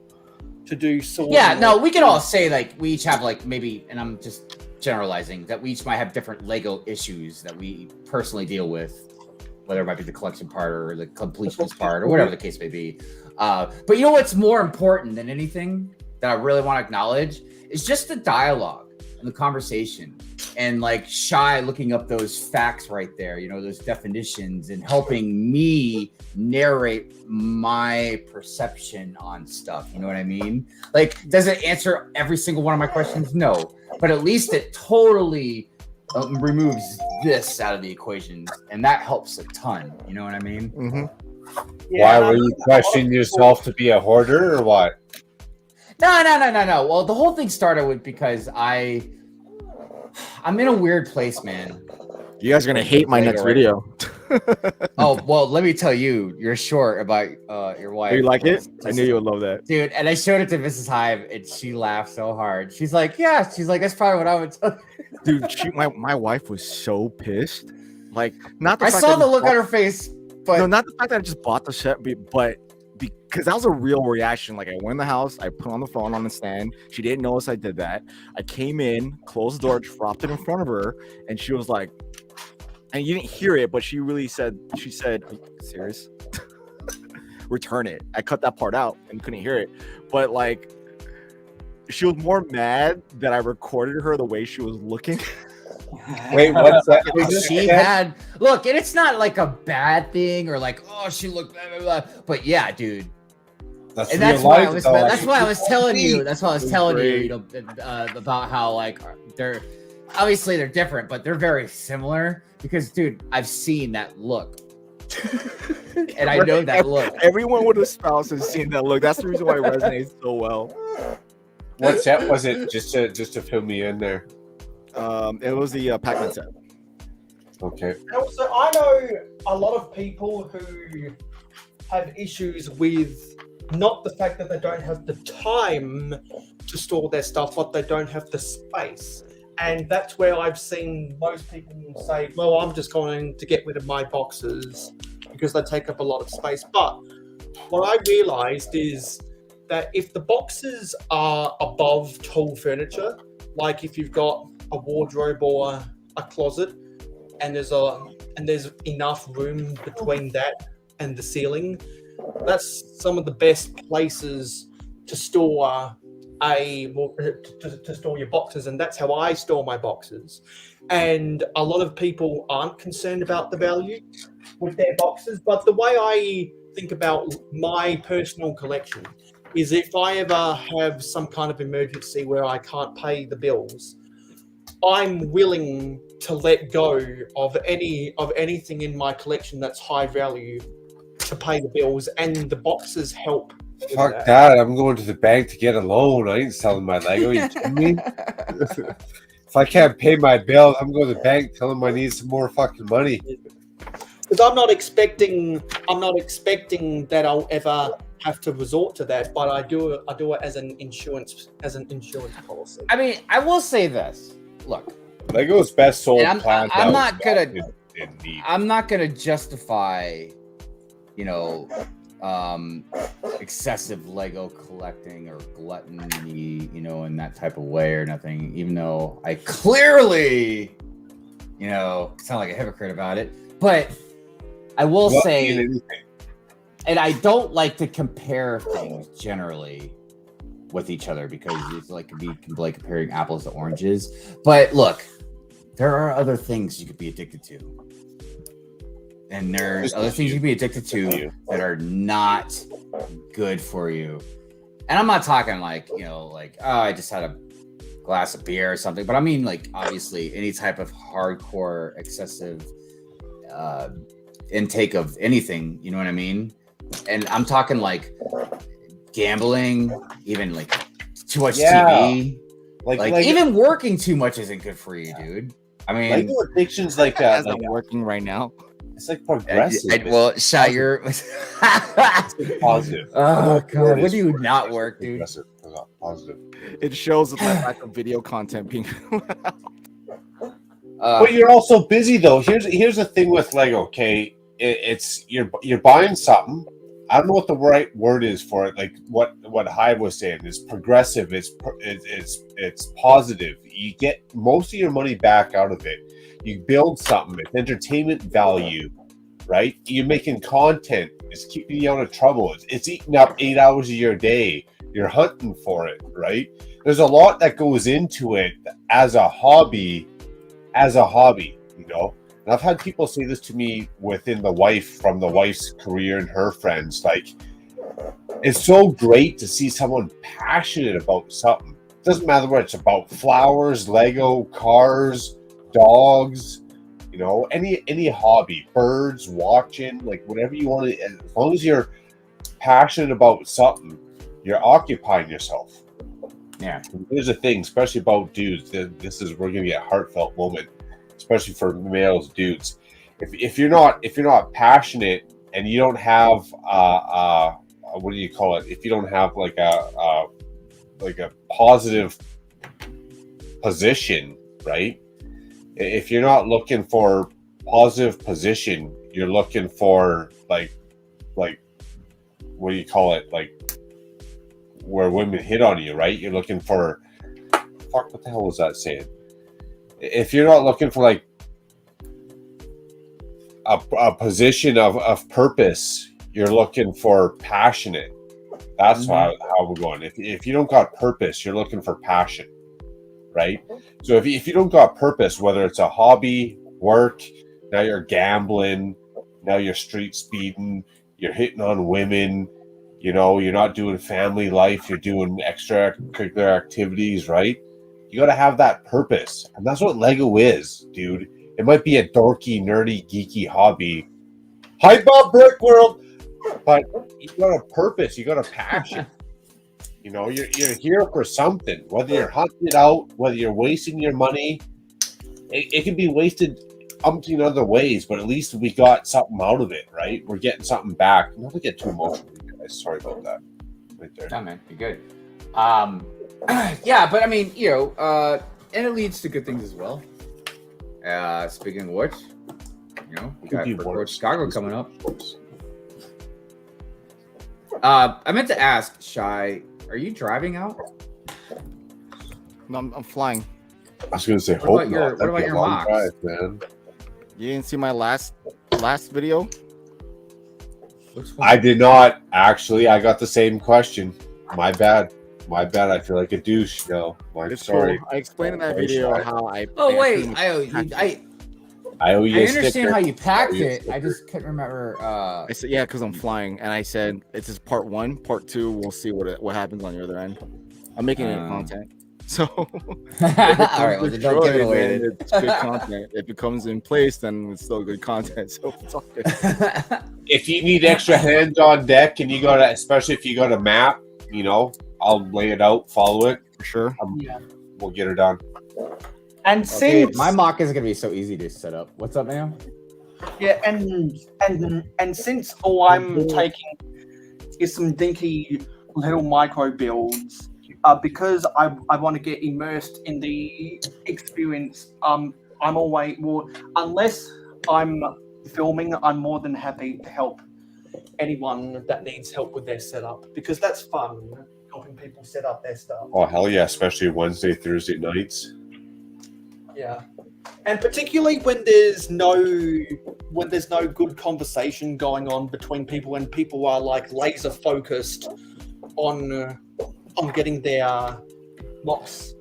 to do sorting. Yeah, no, we can all say like we each have like maybe, and I'm just generalizing, that we each might have different Lego issues that we personally deal with, whether it might be the collection part or the completionist part or whatever the case may be. But you know what's more important than anything that I really want to acknowledge is just the dialogue and the conversation, and like Shy looking up those facts right there, you know, those definitions, and helping me narrate my perception on stuff. You know what I mean? Like, does it answer every single one of my questions? No, but at least it totally removes this out of the equation, and that helps a ton. You know what I mean? Mm-hmm. Yeah, why were you questioning yourself to be a hoarder, or what? No. Well, the whole thing started with because I'm in a weird place, man. You guys are gonna hate my next video. Oh, well, let me tell you, you're short about your wife. Do you like it? I knew you would love that, dude. And I showed it to Mrs. Hive, and she laughed so hard. She's like, "Yeah." She's like, "That's probably what I would tell you." Dude, my wife was so pissed. Like, not the I fact saw that the look on her face, but no, not the fact that I just bought the set, but because that was a real reaction. Like, I went in the house, I put on the phone on the stand. She didn't notice I did that. I came in, closed the door, dropped it in front of her, and she was like, and you didn't hear it, but she said, "Are you serious?" Return it. I cut that part out and you couldn't hear it. But like, she was more mad that I recorded her the way she was looking. Wait, what's that? She had look, and it's not like a bad thing or like, oh, she looked blah, blah, blah. But yeah, dude. That's why I was telling you, you know, about how like obviously they're different, but they're very similar because, dude, I've seen that look. And I know that look. Everyone with a spouse has seen that look. That's the reason why it resonates so well. What set was it? Just to fill me in there. It was the Pac-Man set. Okay. And also, I know a lot of people who have issues with not the fact that they don't have the time to store their stuff, but they don't have the space. And that's where I've seen most people say, well, I'm just going to get rid of my boxes because they take up a lot of space. But what I realized is that if the boxes are above tall furniture, like if you've got a wardrobe or a closet, and there's enough room between that and the ceiling, that's some of the best places to store to store your boxes, and that's how I store my boxes. And a lot of people aren't concerned about the value with their boxes, but the way I think about my personal collection is if I ever have some kind of emergency where I can't pay the bills, I'm willing to let go of anything in my collection that's high value to pay the bills, and the boxes help. Fuck that. I'm going to the bank to get a loan. I ain't selling my Lego. You kidding me? If I can't pay my bills, I'm going to the bank, tell them I need some more fucking money. Because I'm not expecting that I'll ever have to resort to that, but I do it as an insurance policy. I mean, I will say this. Look, Lego's best sold. I'm not gonna justify, excessive Lego collecting or gluttony, in that type of way or nothing, even though I clearly, sound like a hypocrite about it. But I will say, and I don't like to compare things generally with each other because it's like comparing apples to oranges. But look, there are other things you could be addicted to. And there's other things you can be addicted to that are not good for you. And I'm not talking I just had a glass of beer or something, but I mean, obviously any type of hardcore, excessive intake of anything, you know what I mean? And I'm talking gambling, even too much TV. Like even working too much isn't good for you, dude. I mean, Lego addiction's like that. As I'm working right now. It's like progressive. You're positive. Oh god, when do you not work, dude? Positive. It shows the lack of video content being. But you're also busy though. Here's the thing with Lego. Okay, it's you're buying something. I don't know what the right word is for it. Like what Hive was saying is progressive. It's positive. You get most of your money back out of it. You build something. It's entertainment value, right? You're making content. It's keeping you out of trouble. It's eating up 8 hours of your day. You're hunting for it, right? There's a lot that goes into it as a hobby. And I've had people say this to me within the wife's career and her friends. Like, it's so great to see someone passionate about something. It doesn't matter what it's about: flowers, Lego, cars, dogs, any hobby, birds, watching, whatever you want to. As long as you're passionate about something, you're occupying yourself. Yeah. And here's the thing, especially about dudes. We're gonna get a heartfelt moment, especially for males, dudes. If you're not passionate and you don't have what do you call it? If you don't have a positive position, right? If you're not looking for positive position, you're looking for what do you call it? Where women hit on you, right? You're looking for what the hell was that saying? If you're not looking for a position of purpose, you're looking for passionate. That's how we're going. If you don't got purpose, you're looking for passion, right? So if you don't got purpose, whether it's a hobby, work, now you're gambling, now you're street speeding, you're hitting on women, you're not doing family life, you're doing extracurricular activities, right? You got to have that purpose. And that's what Lego is, dude. It might be a dorky, nerdy, geeky hobby. Hype up Brickworld! But you got a purpose. You got a passion. You know, you're here for something. Whether you're hunting it out, whether you're wasting your money, it can be wasted umpteen other ways, but at least we got something out of it, right? We're getting something back. Not to get too emotional, guys. Sorry about that. Right there. Yeah, man, you're good. Yeah, but I mean, you know, and it leads to good things as well. Speaking of which, you know, we got Brickworld Chicago coming up. I meant to ask, Shy, are you driving out? No, I'm flying. I was going to say, what about your mocks? Drive, man. You didn't see my last video? I did not actually. I got the same question. My bad. I feel like a douche. No, sorry. Cool. I explained in that video how I. Oh wait, I understand how you packed it. I just couldn't remember. I said yeah, because I'm flying, and I said it's just part 1. Part 2, we'll see what happens on the other end. I'm making it content. So, all right, well, don't give it away. It's good content. If it comes in place, then it's still good content. So it's all good. If you need extra hands on deck, and you got especially if you got a map, you know, I'll lay it out, follow it for sure. We'll get her done. And since my mock is gonna be so easy to set up. What's up, man? Yeah, and since all I'm taking is some dinky little micro builds. Because I want to get immersed in the experience. I'm always unless I'm filming, I'm more than happy to help anyone that needs help with their setup because that's fun, helping people set up their stuff. Oh hell yeah, especially Wednesday, Thursday nights. Yeah, and particularly when there's no good conversation going on between people and people are like laser focused on getting their mocks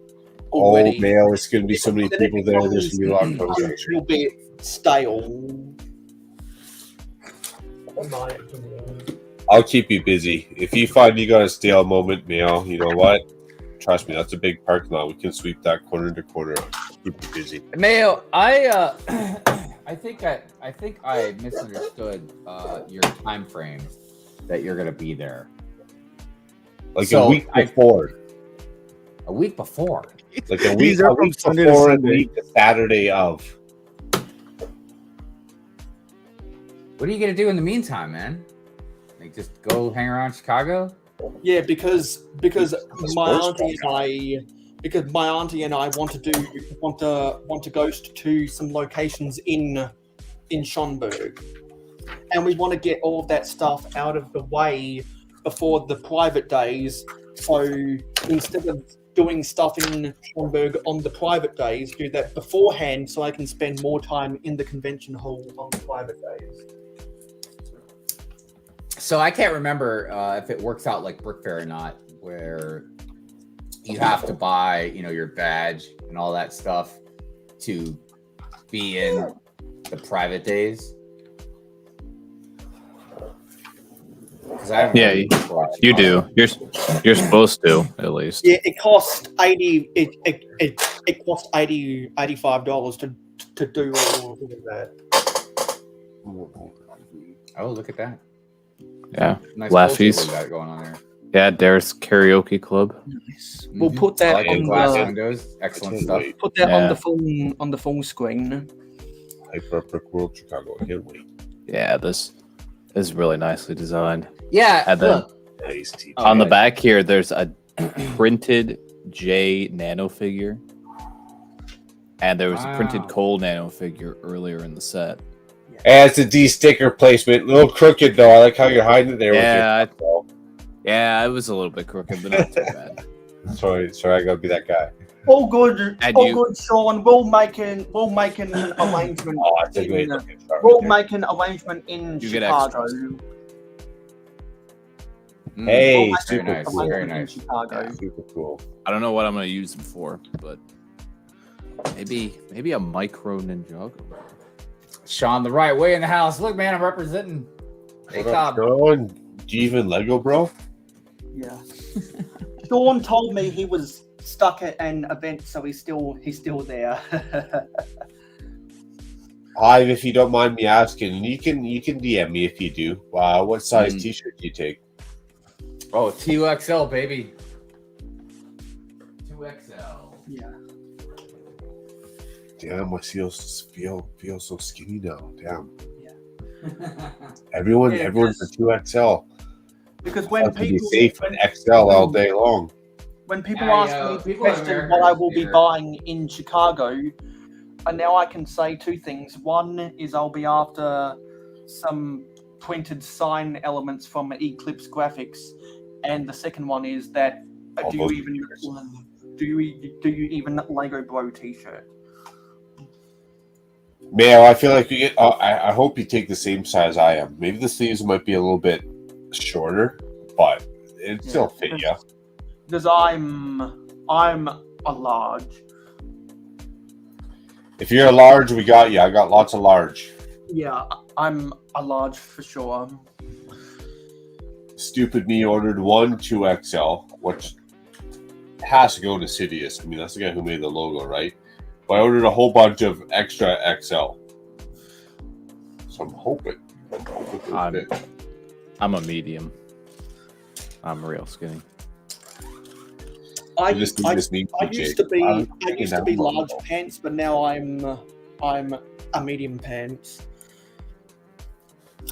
already. Oh man, it's going to be so many people there. There's going to be a lot of conversation. A little bit stale. I'll keep you busy. If you find you got a stale moment, Mayo, you know what? Trust me, that's a big parking lot. We can sweep that corner to corner. Keep you busy. Mayo, I think I misunderstood your time frame that you're going to be there. Like a week before. A week before. Like a week before and the Saturday of. What are you gonna do in the meantime, man? Like just go hang around Chicago? Yeah, because my auntie and I want to go to some locations in Schönberg, and we want to get all of that stuff out of the way before the private days. So instead of doing stuff in Schönberg on the private days, do that beforehand so I can spend more time in the convention hall on the private days. So I can't remember if it works out like Brick Fair or not, where you have to buy, your badge and all that stuff to be in the private days. Yeah, you do. You're supposed to at least. Yeah, it cost It cost $85 to do all of that. Oh, look at that! Yeah, nice Laffy's got going on there. Yeah, Dareth's Karaoke Club. Nice. We'll put that on glass the windows. Excellent stuff. Put that on the full screen. Brickworld Chicago. I can't wait. Yeah, this is really nicely designed. Yeah, and then nice on the back here, there's a printed J Nano figure, and there was a printed Cole Nano figure earlier in the set. It's a D sticker placement, a little crooked though. I like how you're hiding it there. Yeah, it was a little bit crooked, but not too bad. Sorry, I gotta be that guy. All good, good, Sean. We'll make an arrangement. Oh, that's a great We'll make an arrangement in Chicago. Hey, super nice. Very nice. Chicago. Super cool. I don't know what I'm gonna use them for, but maybe a micro Ninjago. Sean, the right way in the house. Look, man, I'm representing. Hey, Cobb. Sean, do you even Lego, bro? Yeah. Sean told me he was stuck at an event, so he's still there. Hive, if you don't mind me asking, you can DM me if you do. What size T-shirt do you take? Oh, 2XL, baby. 2XL. Yeah. Damn, I feel so skinny now. Damn. Yeah. Everyone's a 2XL. Because when Be people safe and XL all day long. when people ask me the question what I will be buying in Chicago, and now I can say two things. One is I'll be after some printed sign elements from Eclipse Graphics, and the second one is that do you even Lego Bro T-shirt? Mayo, I feel like we get. I hope you take the same size I am. Maybe the sleeves might be a little bit shorter, but it still fit you. Because I'm a large. If you're a large, we got you. I got lots of large. Yeah, I'm a large for sure. Stupid me ordered 1 2XL, which has to go to Sidious. I mean, that's the guy who made the logo, right? But I ordered a whole bunch of extra XL. So I'm hoping. I'm a medium. I'm real skinny. I used to be large pants, but now I'm a medium pants.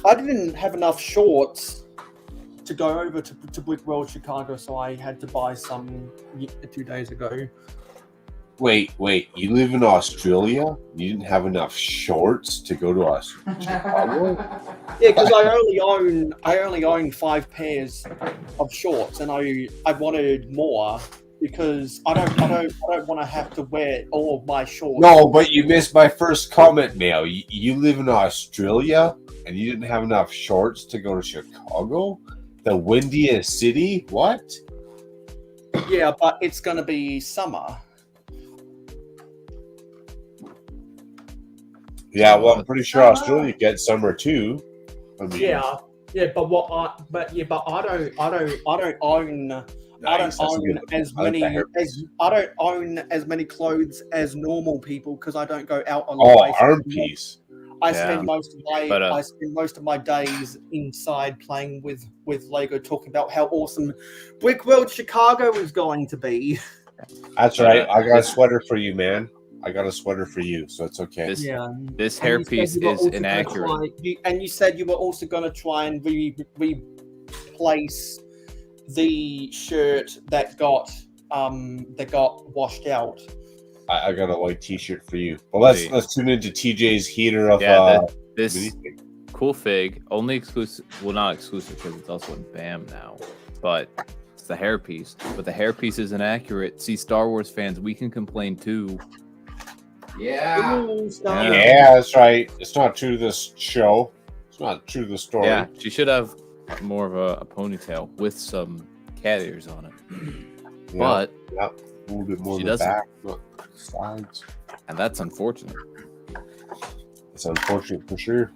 I didn't have enough shorts to go over to Brickworld Chicago, so I had to buy some 2 days ago. Wait, you live in Australia? You didn't have enough shorts to go to Chicago? Yeah, because I only own 5 pairs of shorts, and I wanted more because I don't want to have to wear all of my shorts. No, but you missed my first comment, Mail. You live in Australia and you didn't have enough shorts to go to Chicago? The windiest city? What? Yeah, but it's gonna be summer. Yeah, well, I'm pretty sure Australia gets summer too. I mean, yeah, but I don't own as many clothes as normal people because I don't go out a lot. Arm piece. I spend most of my days inside playing with Lego, talking about how awesome Brickworld Chicago is going to be. That's right. I got a sweater for you, man. I got a sweater for you, so it's okay. This hairpiece is inaccurate. And you said you were also going to try and replace the shirt that got washed out. I got a white T-shirt for you. Well, let's tune into TJ's heater of this cool fig, only exclusive. Well, not exclusive because it's also in BAM now, but it's the hairpiece. But the hairpiece is inaccurate. See, Star Wars fans, we can complain too. Yeah, that's right. It's not true to this show. It's not true to the story. Yeah, she should have more of a ponytail with some cat ears on it. But a little bit more she the doesn't. back, sides, and that's unfortunate. It's unfortunate for sure.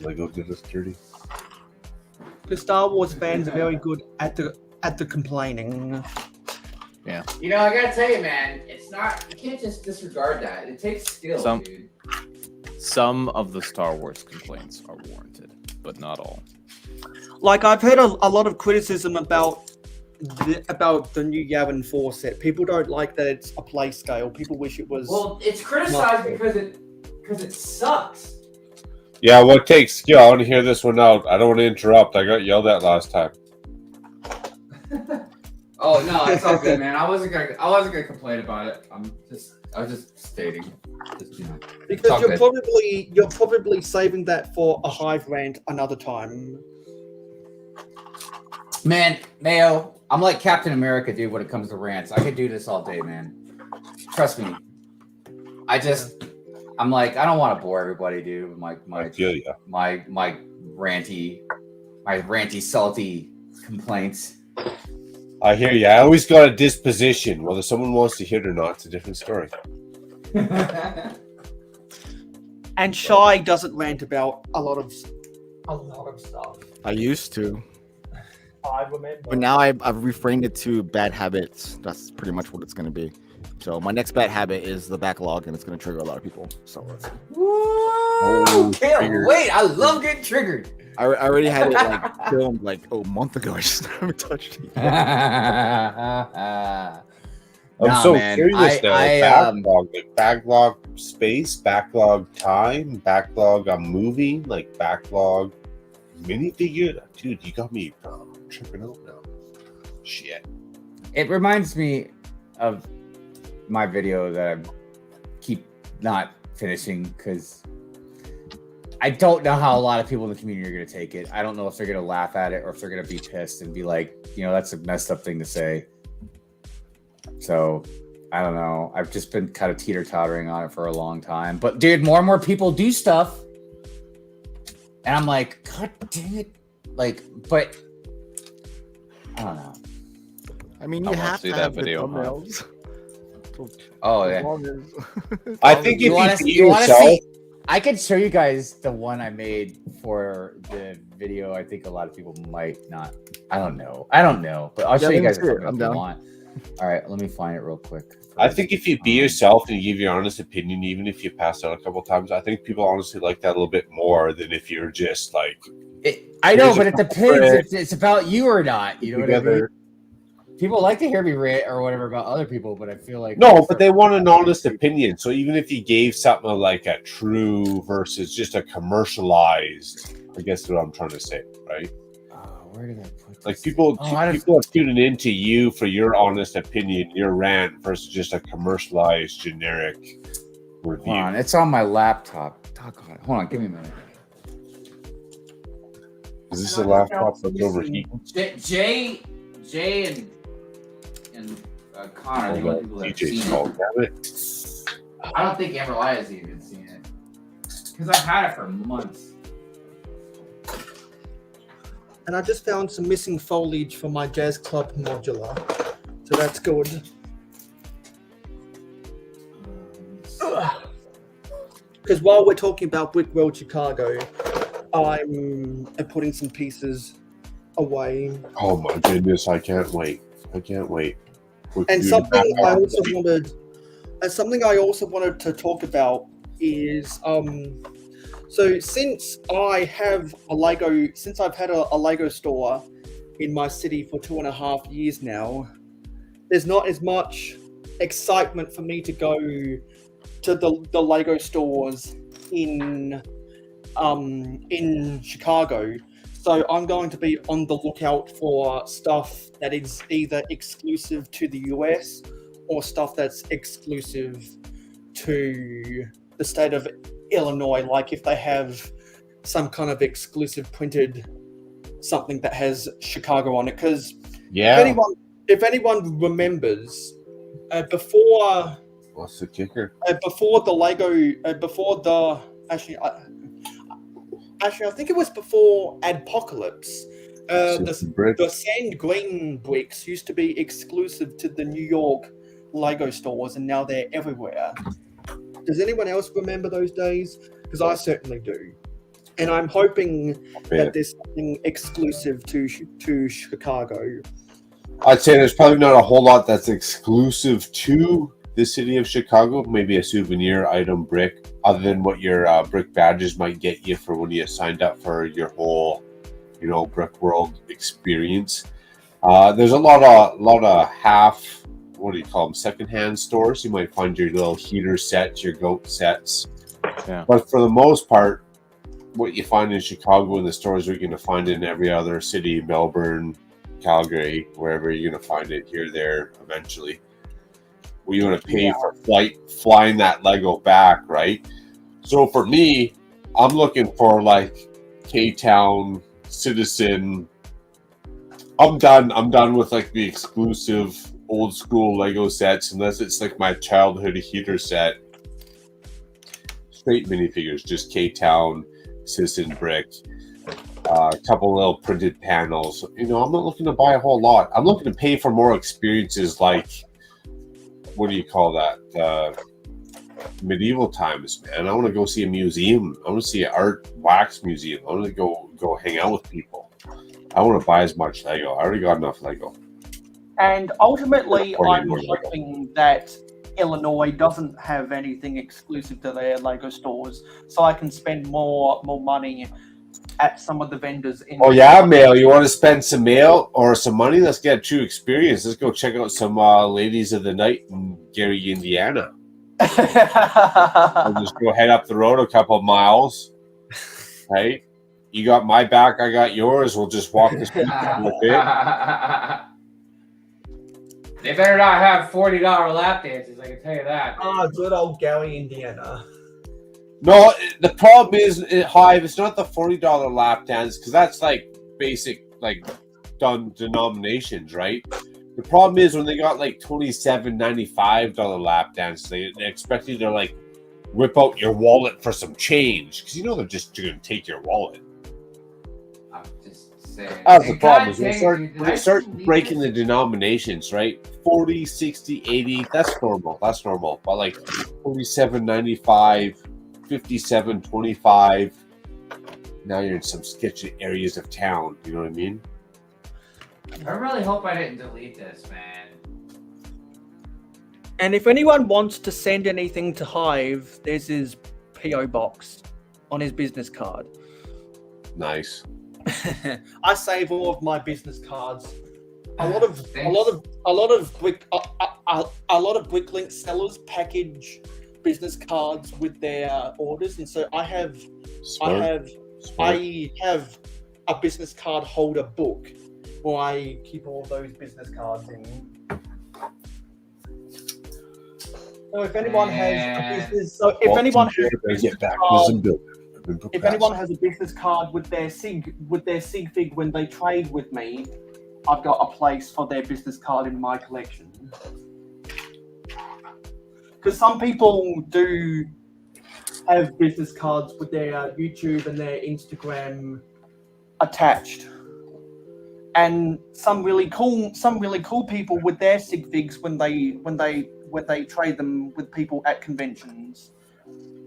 Lego did us dirty. The Star Wars fans are very good at the complaining. Yeah. You know, I gotta tell you, man, it's not. You can't just disregard that. It takes skill, dude. Some of the Star Wars complaints are warranted, but not all. Like, I've heard a lot of criticism about the new Yavin 4 set. People don't like that it's a play scale. People wish it was. Well, it's criticized because it sucks. Yeah, what takes skill? I want to hear this one out. I don't want to interrupt. I got yelled at last time. Oh no, it's all good, man. I wasn't gonna complain about it. I was just stating. Because you're probably saving that for a Hive rant another time. Man, Mayo, I'm like Captain America, dude, when it comes to rants. I could do this all day, man. Trust me. I'm like, I don't want to bore everybody, dude, with my ranty, salty complaints. I hear you. I always got a disposition. Whether someone wants to hear it or not, it's a different story. And Shy doesn't rant about a lot of stuff. I used to. I remember. But now I've reframed it to bad habits. That's pretty much what it's going to be. So my next bad habit is the backlog, and it's going to trigger a lot of people. So Woo! Can't wait. I love getting triggered. I already had it like filmed like a month ago. I just haven't touched it. I'm so curious now. Backlog space, backlog time, backlog a movie, like backlog minifigure. Dude, you got me tripping out now. Shit. It reminds me of my video that I keep not finishing because I don't know how a lot of people in the community are going to take it. I don't know if they're going to laugh at it or if they're going to be pissed and be like, that's a messed up thing to say. So I don't know. I've just been kind of teeter-tottering on it for a long time. But dude, more and more people do stuff. And I'm like, God dang it. Like, but I don't know. I mean, you have to see that video. Oh, yeah. I think if you yourself, I could show you guys the one I made for the video. I think a lot of people might not. I don't know. But I'll show you guys if you want. All right, let me find it real quick. I think if you be yourself and you give your honest opinion, even if you pass out a couple times, I think people honestly like that a little bit more than if you're just like. I know, but it depends if it's about you or not. You know what I mean? People like to hear me rant or whatever about other people, but I feel like but they want an honest opinion. So even if you gave something like a true versus just a commercialized, I guess that's what I'm trying to say, right? Where did I put this? Like people are tuning into you for your honest opinion, your rant versus just a commercialized generic review. Hold on, it's on my laptop. Hold on, give me a minute. Is this a laptop that's overheating? Jay and Connor, the only people that have seen it. I don't think Amberly has even seen it because I've had it for months. And I just found some missing foliage for my Jazz Club modular, so that's good. Because while we're talking about Brickworld Chicago, I'm putting some pieces away. Oh my goodness, I can't wait. And something I also wanted to talk about is so since I've had a Lego store in my city for 2.5 years now, there's not as much excitement for me to go to the Lego stores in Chicago. So I'm going to be on the lookout for stuff that is either exclusive to the US or stuff that's exclusive to the state of Illinois. Like if they have some kind of exclusive printed something that has Chicago on it. Because if anyone remembers, before what's the kicker? Before the Lego, Actually, I think it was before Adpocalypse. The sand green bricks used to be exclusive to the New York Lego stores, and now they're everywhere. Does anyone else remember those days? Because I certainly do. And I'm hoping that there's something exclusive to Chicago. I'd say there's probably not a whole lot that's exclusive to the city of Chicago. Maybe a souvenir item brick, other than what your brick badges might get you for when you signed up for your whole, Brickworld experience. There's a lot of half, what do you call them, secondhand stores. You might find your little heater sets, your goat sets. Yeah. But for the most part, what you find in Chicago in the stores, you're going to find in every other city, Melbourne, Calgary, wherever you're going to find it here, there, eventually. Well, you want to pay for flying that Lego back, right? So for me, I'm looking for like K-Town, Citizen. I'm done with like the exclusive old school Lego sets, unless it's like my childhood heater set. Straight minifigures, just K-Town, Citizen brick, a couple little printed panels. I'm not looking to buy a whole lot. I'm looking to pay for more experiences like, what do you call that? Medieval times, man. I want to go see a museum. I want to see an art wax museum. I want to go hang out with people. I want to buy as much Lego. I already got enough Lego. And ultimately, Or I'm more Lego. hoping that Illinois doesn't have anything exclusive to their Lego stores, so I can spend more money at some of the vendors. Oh yeah, Mail. You want to spend some mail or some money? Let's get a true experience. Let's go check out some ladies of the night in Gary, Indiana. We'll just go head up the road a couple of miles. Right? You got my back, I got yours. We'll just walk the street a bit. They better not have $40 lap dances, I can tell you that. Ah, good old Gary, Indiana. No, the problem is, Hive, it's not the $40 lap dance, because that's like basic, like, done denominations, right? The problem is when they got like $27, $95 lap dance, they expect you to like whip out your wallet for some change, because you know they're just going to take your wallet. I'm just saying. That's the problem. Is when they start breaking the denominations, right? 40, 60, 80, that's normal. That's normal. But like 47, 95, 57, 25, now you're in some sketchy areas of town. You know what I mean? I really hope I didn't delete this, man. And if anyone wants to send anything to Hive, there's his PO box on his business card. Nice. I save all of my business cards. A lot of Bricklink sellers package business cards with their orders, and so I have a business card holder book where I keep all those business cards in. So if anyone has a business, if anyone has a business card with their Sig Fig when they trade with me, I've got a place for their business card in my collection. Because some people do have business cards with their YouTube and their Instagram attached, and some really cool people with their Sig Figs when they trade them with people at conventions,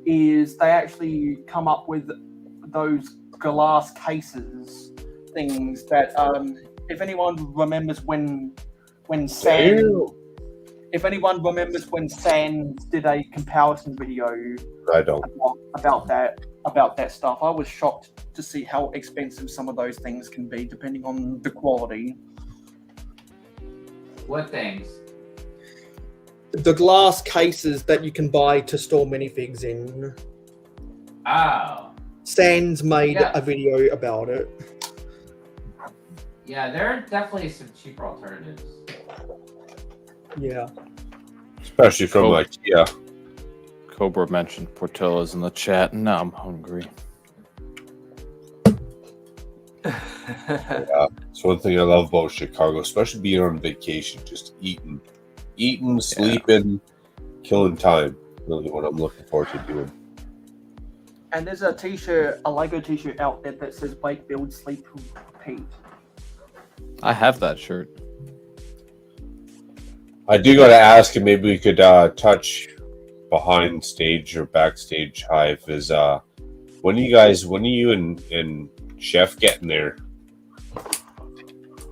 is they actually come up with those glass cases things that if anyone remembers when Sans did a comparison video, I don't about that stuff. I was shocked to see how expensive some of those things can be depending on the quality. What things? The glass cases that you can buy to store minifigs in. Oh. Sans made a video about it. Yeah, there are definitely some cheaper alternatives. Yeah. Especially from IKEA. Cobra mentioned Portillo's in the chat, and now I'm hungry. Yeah, it's one thing I love about Chicago, especially being on vacation, just eating, sleeping, killing time. Really what I'm looking forward to doing. And there's a Lego t-shirt out there that says "Bake, Build, Sleep, Repeat." I have that shirt. I do got to ask, and maybe we could touch behind stage or backstage, Hive, is when are you and Chef getting there?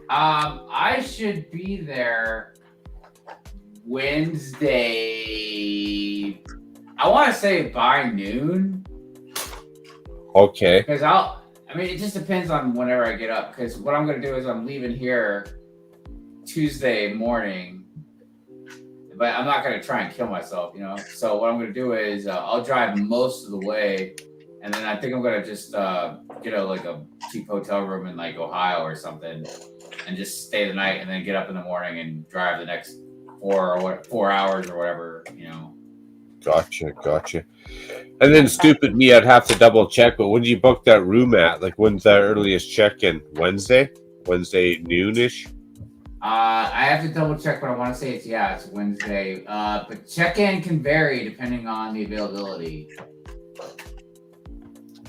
I should be there Wednesday. I want to say by noon. Okay. Because it just depends on whenever I get up. Because what I'm going to do is I'm leaving here Tuesday morning. But I'm not going to try and kill myself, you know? So what I'm going to do is I'll drive most of the way. And then I think I'm going to just get a cheap hotel room in like Ohio or something. And just stay the night and then get up in the morning and drive the next 4 hours or whatever, you know? Gotcha. And then stupid me, I'd have to double check, but when did you book that room at? Like, when's that earliest check-in? Wednesday noonish? I have to double check, but I want to say it's Wednesday. But check-in can vary depending on the availability.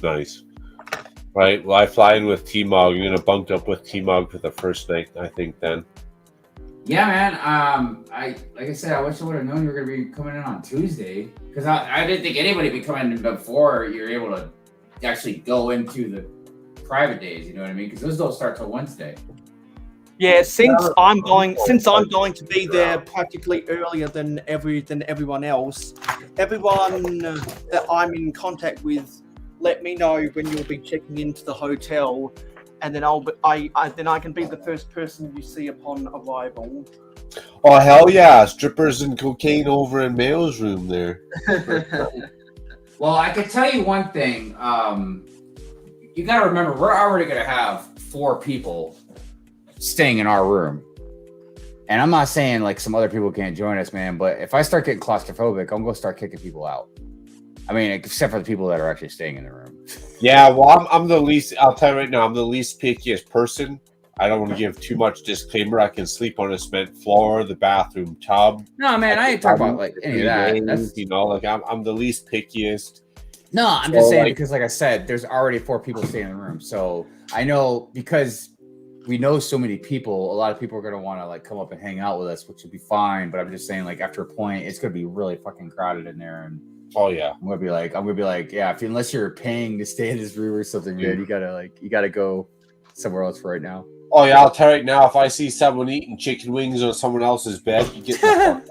Nice. Right. Well, I fly in with T-Mog. You're gonna bunk up with T-Mog for the first night, I think. Then. Yeah, man. Like I said, I wish I would have known you were gonna be coming in on Tuesday, because I didn't think anybody would be coming in before you're able to actually go into the private days. You know what I mean? Because those don't start till Wednesday. Yeah, since I'm going to be there practically earlier than everyone else, everyone that I'm in contact with, let me know when you'll be checking into the hotel, and then I can be the first person you see upon arrival. Oh hell yeah! Strippers and cocaine over in Mayo's room there. Well, I can tell you one thing. You got to remember, we're already going to have 4 people staying in our room. And I'm not saying like some other people can't join us, man, but if I start getting claustrophobic, I'm going to start kicking people out. I mean, except for the people that are actually staying in the room. Yeah, well, I'm the least, I'll tell you right now, I'm the least pickiest person. I don't want to give too much disclaimer. I can sleep on a cement floor, the bathroom tub. No, man, I ain't talking about like any of that. That's, you know, like I'm the least pickiest. No, I'm just saying because, like I said, there's already 4 people staying in the room. So I know because we know so many people, a lot of people are gonna want to like come up and hang out with us, which would be fine. But I'm just saying, like after a point, it's gonna be really fucking crowded in there, and oh yeah, I'm gonna be like, yeah, unless you're paying to stay in this room or something, man, you gotta go somewhere else for right now. Oh yeah, I'll tell you right now, if I see someone eating chicken wings on someone else's bed, you get the fuck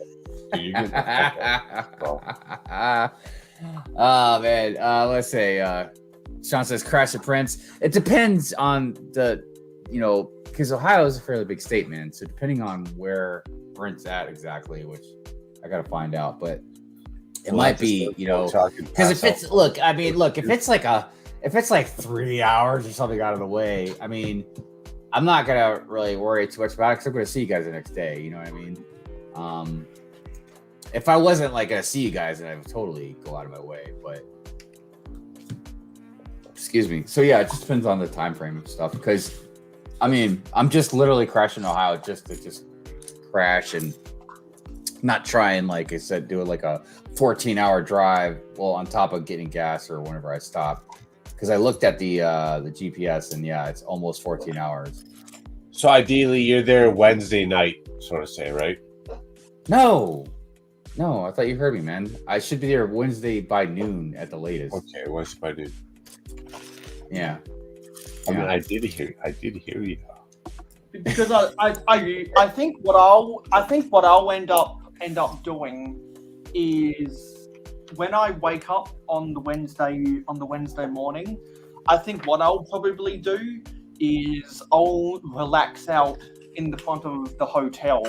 out. You get the fuck out. Oh man, let's say Sean says crash the Prince. It depends on the, you know, because Ohio is a fairly big state, man. So depending on where Brent's at exactly, which I gotta find out, but it might be, you know, because if it's if it's like 3 hours or something out of the way, I mean, I'm not gonna really worry too much about it because I'm gonna see you guys the next day. You know what I mean? If I wasn't like gonna see you guys, then I would totally go out of my way. But excuse me. So yeah, it just depends on the time frame of stuff. Because I mean, I'm just literally crashing Ohio just to crash and not try and, like I said, do like a 14-hour drive. Well, on top of getting gas or whenever I stop. Because I looked at the GPS and yeah, it's almost 14 hours. So ideally, you're there Wednesday night, sort of say, right? No, I thought you heard me, man. I should be there Wednesday by noon at the latest. Okay, Wednesday by noon. Yeah. I mean, I did hear you. Because I think what I'll end up doing is, when I wake up on the Wednesday morning, I think what I'll probably do is I'll relax out in the front of the hotel,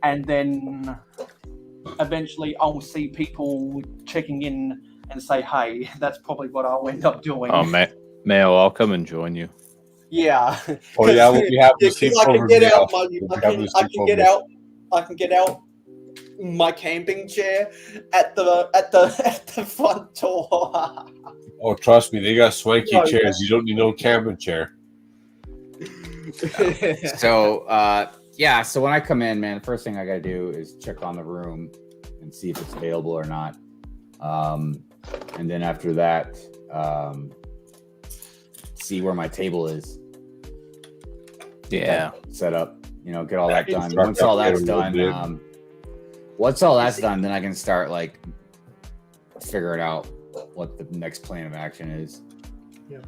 and then eventually I'll see people checking in and say, hey. That's probably what I'll end up doing. Oh, Mayo, I'll come and join you. Yeah. Oh yeah, we'll be happy to sleep over there. I can get out my camping chair at the front door. Oh, trust me, they got swanky chairs. You don't need no camping chair. So so when I come in, man, the first thing I gotta do is check on the room and see if it's available or not. And then after that, see where my table is. Yeah. Set up, you know, get all that done. Once all that's done, then I can start like figuring out what the next plan of action is. Yeah.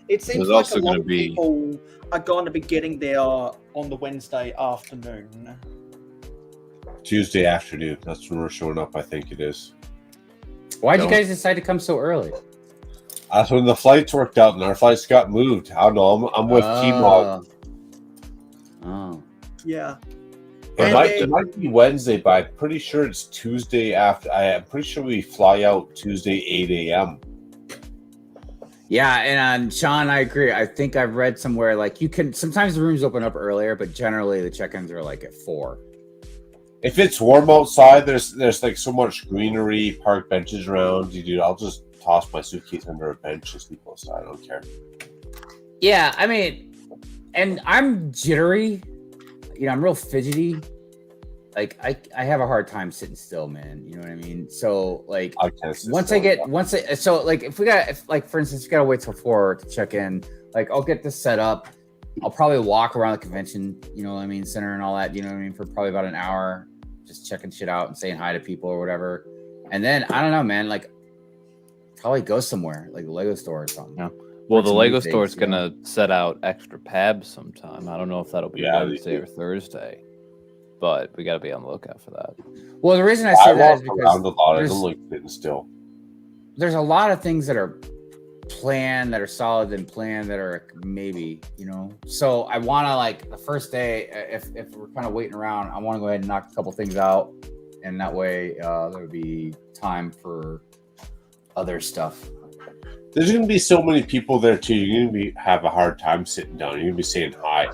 It seems like a lot of people are going to be getting there on the Wednesday afternoon. Tuesday afternoon. That's when we're showing up, I think it is. Why'd you guys decide to come so early? That's when the flights worked out and our flights got moved. I don't know. I'm with T-Mog. Oh. Yeah. It might be Wednesday, but I'm pretty sure it's Tuesday after. I'm pretty sure we fly out Tuesday 8 a.m. Yeah, and Sean, I agree. I think I've read somewhere like you can sometimes the rooms open up earlier, but generally the check-ins are like at 4. If it's warm outside, there's like so much greenery, park benches around. I'll just toss my suitcase under a bench and sleep outside. I don't care. Yeah, I mean, and I'm jittery. You know, I'm real fidgety. Like I have a hard time sitting still, man. You know what I mean? So like for instance, you gotta wait till 4 to check in. Like I'll get this set up. I'll probably walk around the convention, you know what I mean, center and all that, you know what I mean, for probably about an hour, just checking shit out and saying hi to people or whatever. And then I don't know, man, like probably go somewhere like the Lego store or something. Yeah. Well, the some Lego new store's things, gonna set out extra pabs sometime. I don't know if that'll be Yeah, they Wednesday do. or Thursday, but we gotta be on the lookout for that. Well, the reason I say that is walk because around a lot. I don't like sitting still. there's a lot of things that are planned, that are solid and planned, that are maybe, So I want to, like, the first day, if we're kind of waiting around, I want to go ahead and knock a couple things out, and that way there would be time for other stuff. There's gonna be so many people there too. You're gonna have a hard time sitting down. You're gonna be saying hi,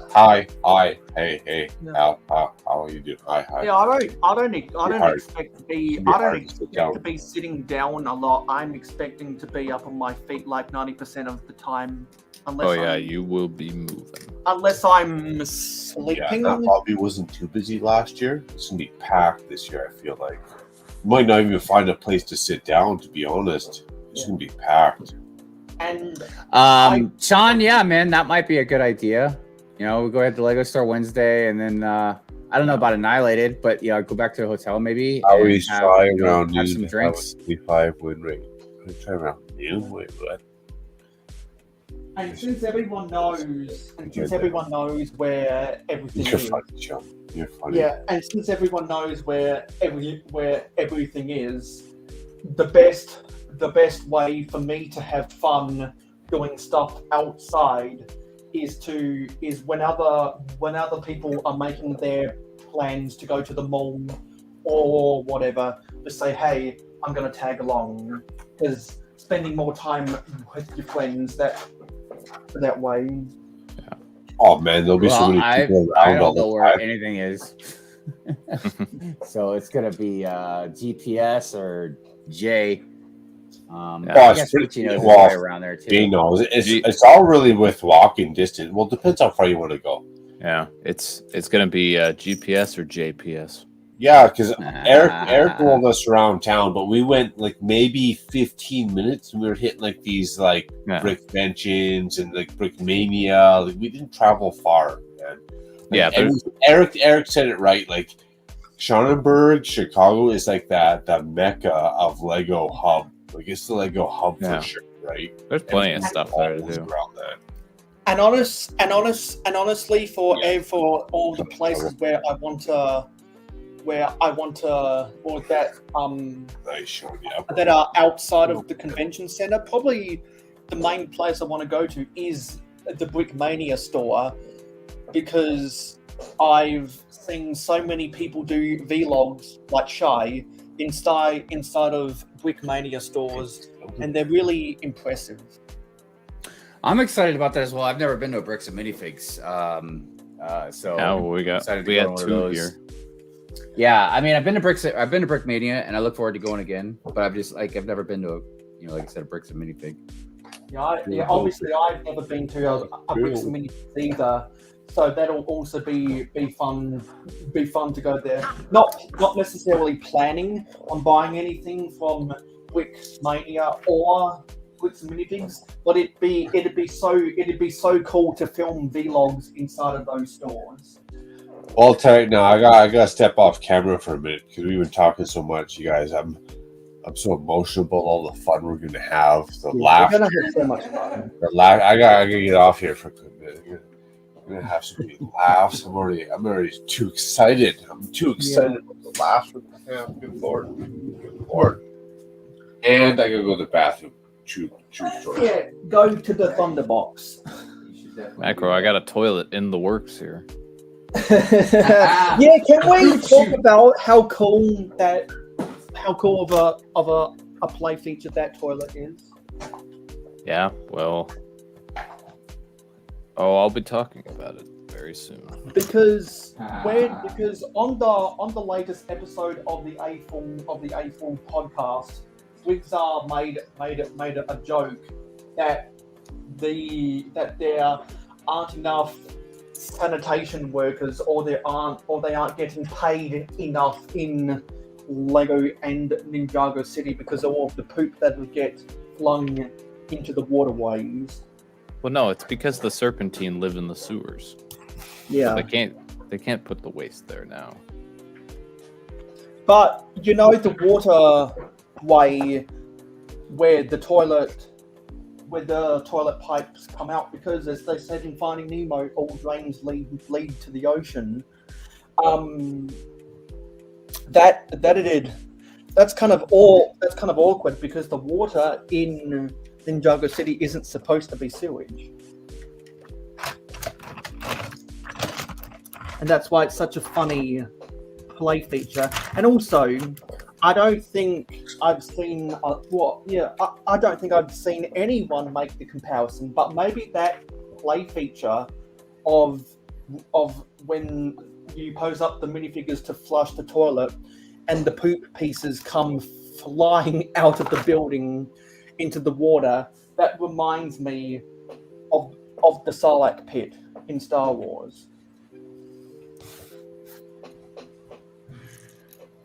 hey, Yeah. how are you doing? Hi. Yeah, I don't hard. expect to be. It'll be I don't hard to sit expect down. to be sitting down a lot. I'm expecting to be up on my feet like 90% of the time, Oh yeah, you will be moving. unless I'm Yeah, sleeping. that lobby wasn't too busy last year. It's gonna be packed this year. I feel like you might not even find a place to sit down. To be honest, it's gonna be packed. And Sean, yeah, man, that might be a good idea. We'll go ahead to the Lego store Wednesday, and then I don't know about Annihilated, but go back to the hotel maybe. I always and try around have noon some to drinks. have a 25 win rate. I try around noon. Wait, what? And since everyone knows where everything You're is, funny, Sean. You're funny. yeah, and since everyone knows where everything is, the best way for me to have fun doing stuff outside is when other people are making their plans to go to the mall or whatever, just say, hey, I'm gonna tag along, because spending more time with your friends that way. Oh man, there'll be so many people around all don't know the where time. anything is. So it's gonna be GPS or J. I guess Richie knows his way around there too. He knows it's all really with walking distance. Well, it depends how far you want to go. Yeah, it's gonna be GPS or JPS. Yeah, because Eric rolled us around town, but we went like maybe 15 minutes, and we were hitting like these brick benches and like brick mania. Like, we didn't travel far, man. Like, Yeah, Eric said it right. Like Schonenberg, Chicago is like the mecca of Lego hub. Like it's the Lego hub for sure, right? There's plenty of stuff there to do. Around that. And honestly, for all the places where I want to, or that that are outside of the convention center, probably the main place I want to go to is the Brickmania store, because I've seen so many people do vlogs like Shy inside of Brickmania stores, and they're really impressive. I'm excited about that as well. I've never been to a Bricks and Minifigs, so now we got two here. Yeah, I mean, I've been to Brickmania, and I look forward to going again. But I've never been to like I said, a Bricks and Minifig. Yeah, obviously I've never been to a Bricks and Minifigs either, so that'll also be fun to go there. Not necessarily planning on buying anything from Brickmania or Bricks and Minifigs, but it'd be so cool to film vlogs inside of those stores. Well, I'll tell you now, I gotta step off camera for a minute because we've been talking so much, you guys. I'm so emotional about all the fun we're gonna have. The laughter. We're gonna have so much fun. I gotta get off here for a quick minute. I'm gonna have some laughs. I'm already too excited. I'm too excited about the laughs we're gonna have. Good Lord. And I gotta go to the bathroom. True story. Yeah, go to the Thunderbox. Macro, I got a toilet in the works here. Yeah, can we talk about how cool of a play feature that toilet is? Yeah, well, I'll be talking about it very soon. Because on the latest episode of the A-Form podcast, Wixar made a joke that there aren't enough sanitation workers, or they aren't getting paid enough in Lego and Ninjago City because of all of the poop that would get flung into the waterways. Well, no, it's because the Serpentine live in the sewers. Yeah, So they can't put the waste there now. but the waterway where the toilet where the toilet pipes come out, because as they said in Finding Nemo, all drains lead to the ocean. That it did. That's kind of awkward, because the water in Ninjago City isn't supposed to be sewage. And that's why it's such a funny play feature. And also, I don't think I've seen I don't think I've seen anyone make the comparison, but maybe that play feature of when you pose up the minifigures to flush the toilet and the poop pieces come flying out of the building into the water, that reminds me of the Sarlacc pit in Star Wars.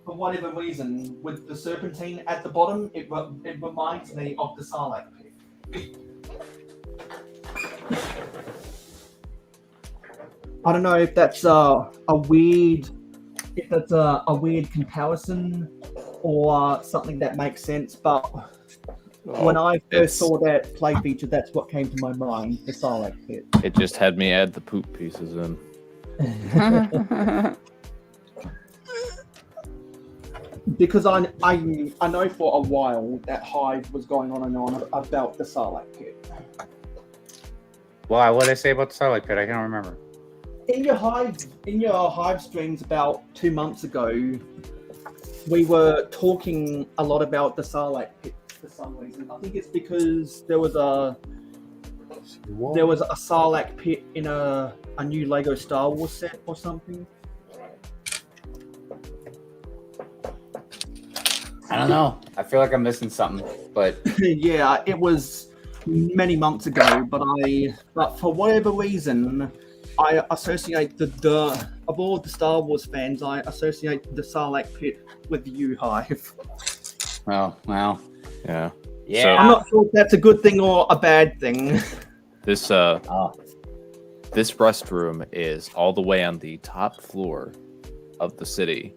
For whatever reason, with the serpentine at the bottom, it reminds me of the Sarlacc pit. I don't know if that's a weird comparison or something that makes sense, but when I first saw that play feature, that's what came to my mind, the Sarlacc pit. It just had me add the poop pieces in. Because I know for a while that Hive was going on and on about the Sarlacc pit. Why? What did I say about the Sarlacc pit? I can't remember. In your Hive streams about 2 months ago, we were talking a lot about the Sarlacc pit for some reason. I think it's because there was a Sarlacc pit in a new Lego Star Wars set or something. I don't know. I feel like I'm missing something, but Yeah, it was many months ago, but for whatever reason, I associate of all the Star Wars fans, I associate the Sarlacc pit with the Hive. oh wow, Yeah. yeah. I'm not sure if that's a good thing or a bad thing. This this restroom is all the way on the top floor of the city.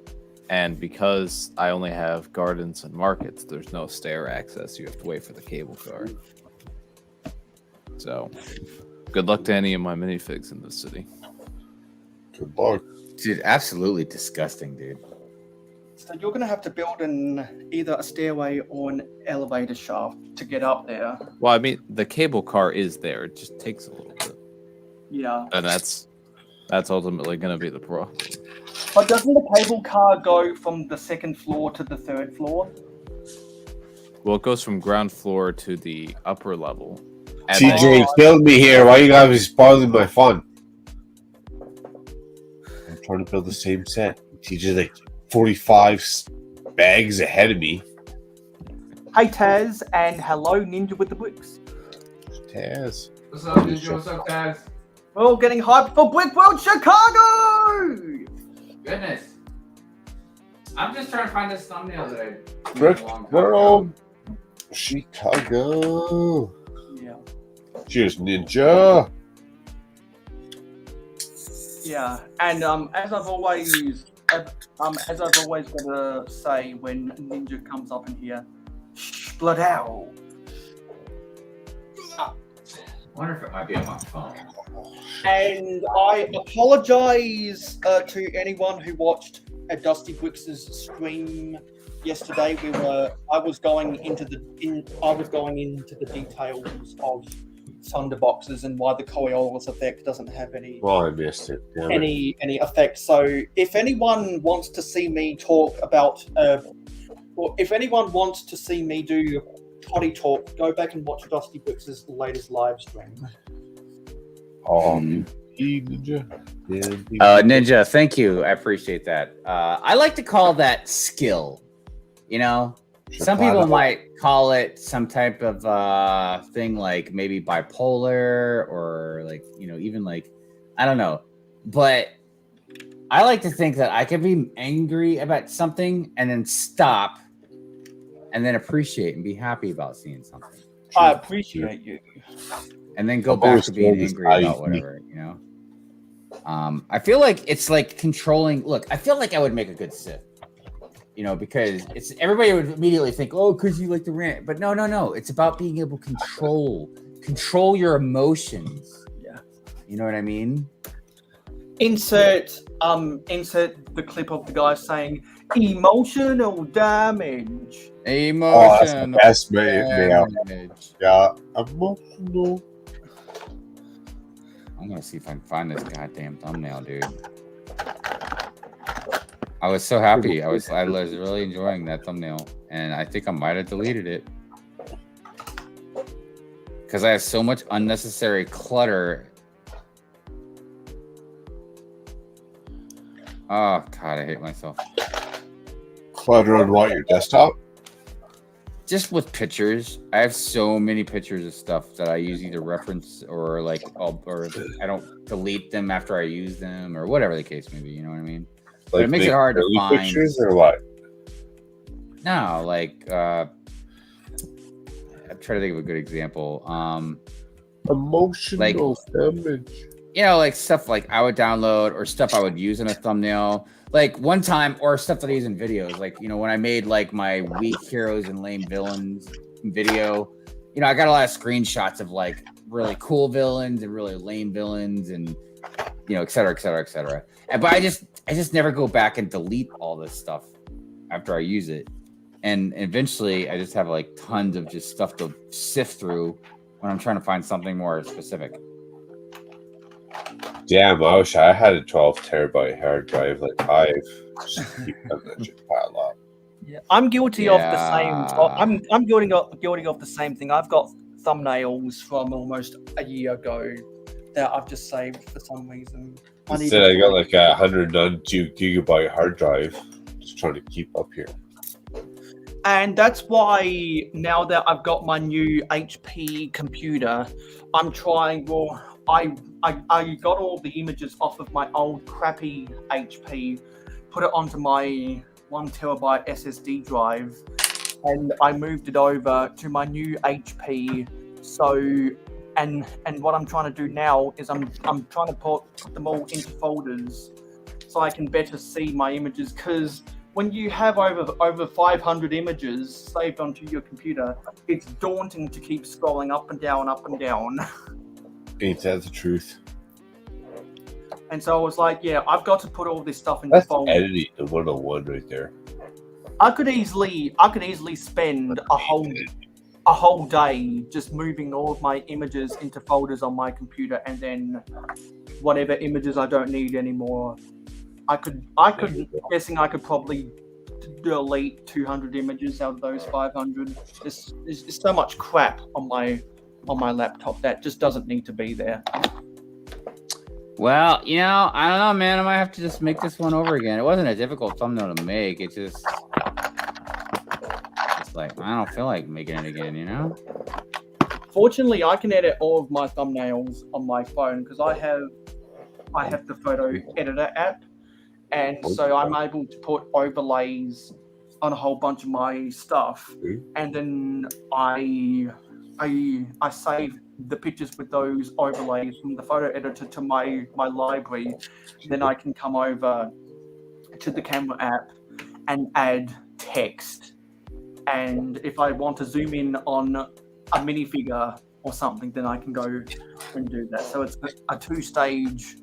And because I only have gardens and markets, there's no stair access. You have to wait for the cable car. So, good luck to any of my minifigs in this city. Good luck. Dude, absolutely disgusting, dude. So you're going to have to build either a stairway or an elevator shaft to get up there. Well, I mean, the cable car is there. It just takes a little bit. Yeah. And that's ultimately going to be the problem. But doesn't the cable car go from the second floor to the third floor? Well, it goes from ground floor to the upper level. And TJ killed me here. Why you guys be spoiling my fun? I'm trying to build the same set. TJ's like 45 bags ahead of me. Hey Taz, and hello Ninja with the bricks. Taz. What's up, Ninja? What's up, guys? We're all getting hyped for Brickworld Chicago! Goodness. I'm just trying to find this thumbnail that I Brickworld Chicago. Yeah. Cheers, Ninja. Yeah, and as I've always got to say when Ninja comes up in here, split out. I wonder if it might be on my phone. And I apologize to anyone who watched a Dusty Bricks' stream yesterday. I was going into the details of Thunderboxes and why the Coriolis effect doesn't have any Well, I missed it. Damn it. any effect. So if anyone wants to see me talk about, or if anyone wants to see me do Toddy Talk, go back and watch Dusty Bricks' latest live stream. Oh, Ninja. Ninja, thank you. I appreciate that. I like to call that skill. You know, some people might call it some type of thing like maybe bipolar or like, you know, even like, I don't know. But I like to think that I can be angry about something and then stop and then appreciate and be happy about seeing something. I appreciate you. And then go back to being angry about whatever, you know? I feel like it's like controlling. Look, I feel like I would make a good Sith. you know, because it's everybody would immediately think, oh, because you like to rant. But no. It's about being able to control your emotions. Yeah. You know what I mean? Insert the clip of the guy saying emotional damage. Emotional that's the best mail. damage. Yeah, emotional. I'm gonna see if I can find this goddamn thumbnail, dude. I was so happy. I was really enjoying that thumbnail, and I think I might have deleted it because I have so much unnecessary clutter. Oh God, I hate myself. Clutter on what, your desktop? Just with pictures. I have so many pictures of stuff that I use either reference or like, or I don't delete them after I use them or whatever the case may be. You know what I mean? But it makes it hard to find. Pictures or what? No, like I'm trying to think of a good example. Emotional damage. You know, like stuff like I would download or stuff I would use in a thumbnail. Like one time, or stuff that I use in videos. Like, you know, when I made like my weak heroes and lame villains video, you know, I got a lot of screenshots of like really cool villains and really lame villains and, you know, et cetera, et cetera, et cetera. But I just never go back and delete all this stuff after I use it. And eventually I just have like tons of just stuff to sift through when I'm trying to find something more specific. Damn, I wish I had a 12 terabyte hard drive like I've just keep that shit pile up. Yeah, I'm guilty of the same. I'm guilty of the same thing. I've got thumbnails from almost a year ago that I've just saved for some reason. I got like a 192 gigabyte hard drive. Just trying to keep up here. And that's why now that I've got my new HP computer, I'm trying. Well, I got all the images off of my old crappy HP, put it onto my 1 terabyte SSD drive, and I moved it over to my new HP. So, and what I'm trying to do now is I'm trying to put them all into folders so I can better see my images. Because when you have over 500 images saved onto your computer, it's daunting to keep scrolling up and down, up and down. Ain't that the truth? And so I was like, yeah, I've got to put all this stuff into folders. That's editing the 101 right there. I could easily spend a whole day just moving all of my images into folders on my computer, and then whatever images I don't need anymore, I could probably delete 200 images out of those 500. There's so much crap on my laptop that just doesn't need to be there. Well, you know, I don't know, man. I might have to just make this one over again. It wasn't a difficult thumbnail to make. It's like I don't feel like making it again, you know? Fortunately, I can edit all of my thumbnails on my phone because I have the photo editor app, and so I'm able to put overlays on a whole bunch of my stuff, and then I save the pictures with those overlays from the photo editor to my library. Then I can come over to the camera app and add text. And if I want to zoom in on a minifigure or something, then I can go and do that. So it's a two-stage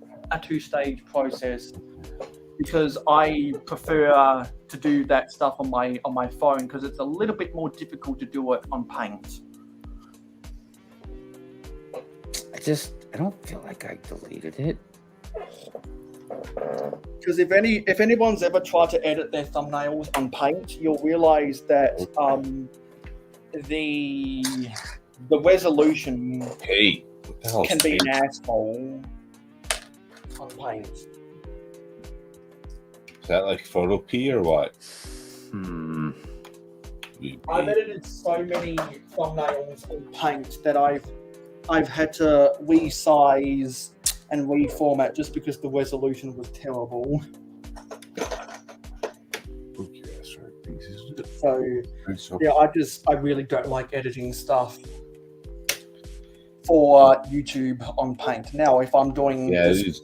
process, because I prefer to do that stuff on my phone because it's a little bit more difficult to do it on Paint. I don't feel like I deleted it. Because if anyone's ever tried to edit their thumbnails on Paint, you'll realize that the resolution can be an asshole on Paint. Is that like Photo P or what? I've edited so many thumbnails on Paint that I've had to resize and reformat just because the resolution was terrible. So yeah, I really don't like editing stuff for YouTube on Paint. Now, if I'm doing graphics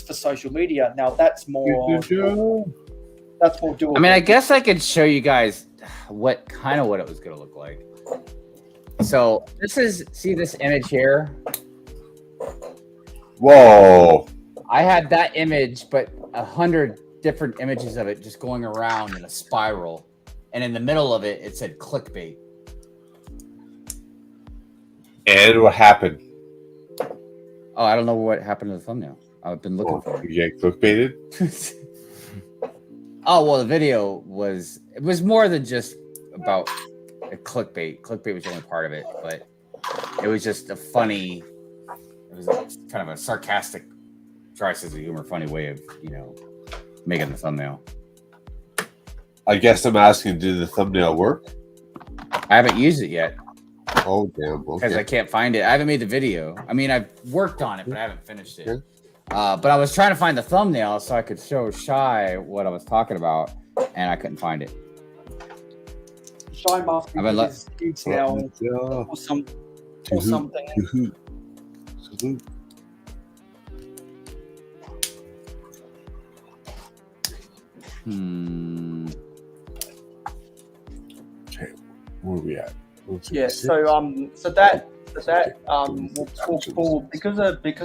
for social media, now that's more That's more doable. I mean, I guess I could show you guys what it was gonna look like. So see this image here? Whoa. I had that image, but 100 different images of it just going around in a spiral. And in the middle of it, it said clickbait. And what happened? Oh, I don't know what happened to the thumbnail. I've been looking for it. You get clickbaited? Oh, well, the video was more than just about a clickbait. Clickbait was the only part of it, but it was just it was kind of a sarcastic, dry sense of humor, funny way of, making the thumbnail. I guess I'm asking, did the thumbnail work? I haven't used it yet. Oh, damn. Because Okay. I can't find it. I haven't made the video. I mean, I've worked on it, but I haven't finished it. But I was trying to find the thumbnail so I could show Shy what I was talking about, and I couldn't find it. Shy must be his kids now or something. Salute. Okay, where are we at? Yeah, so that will talk for because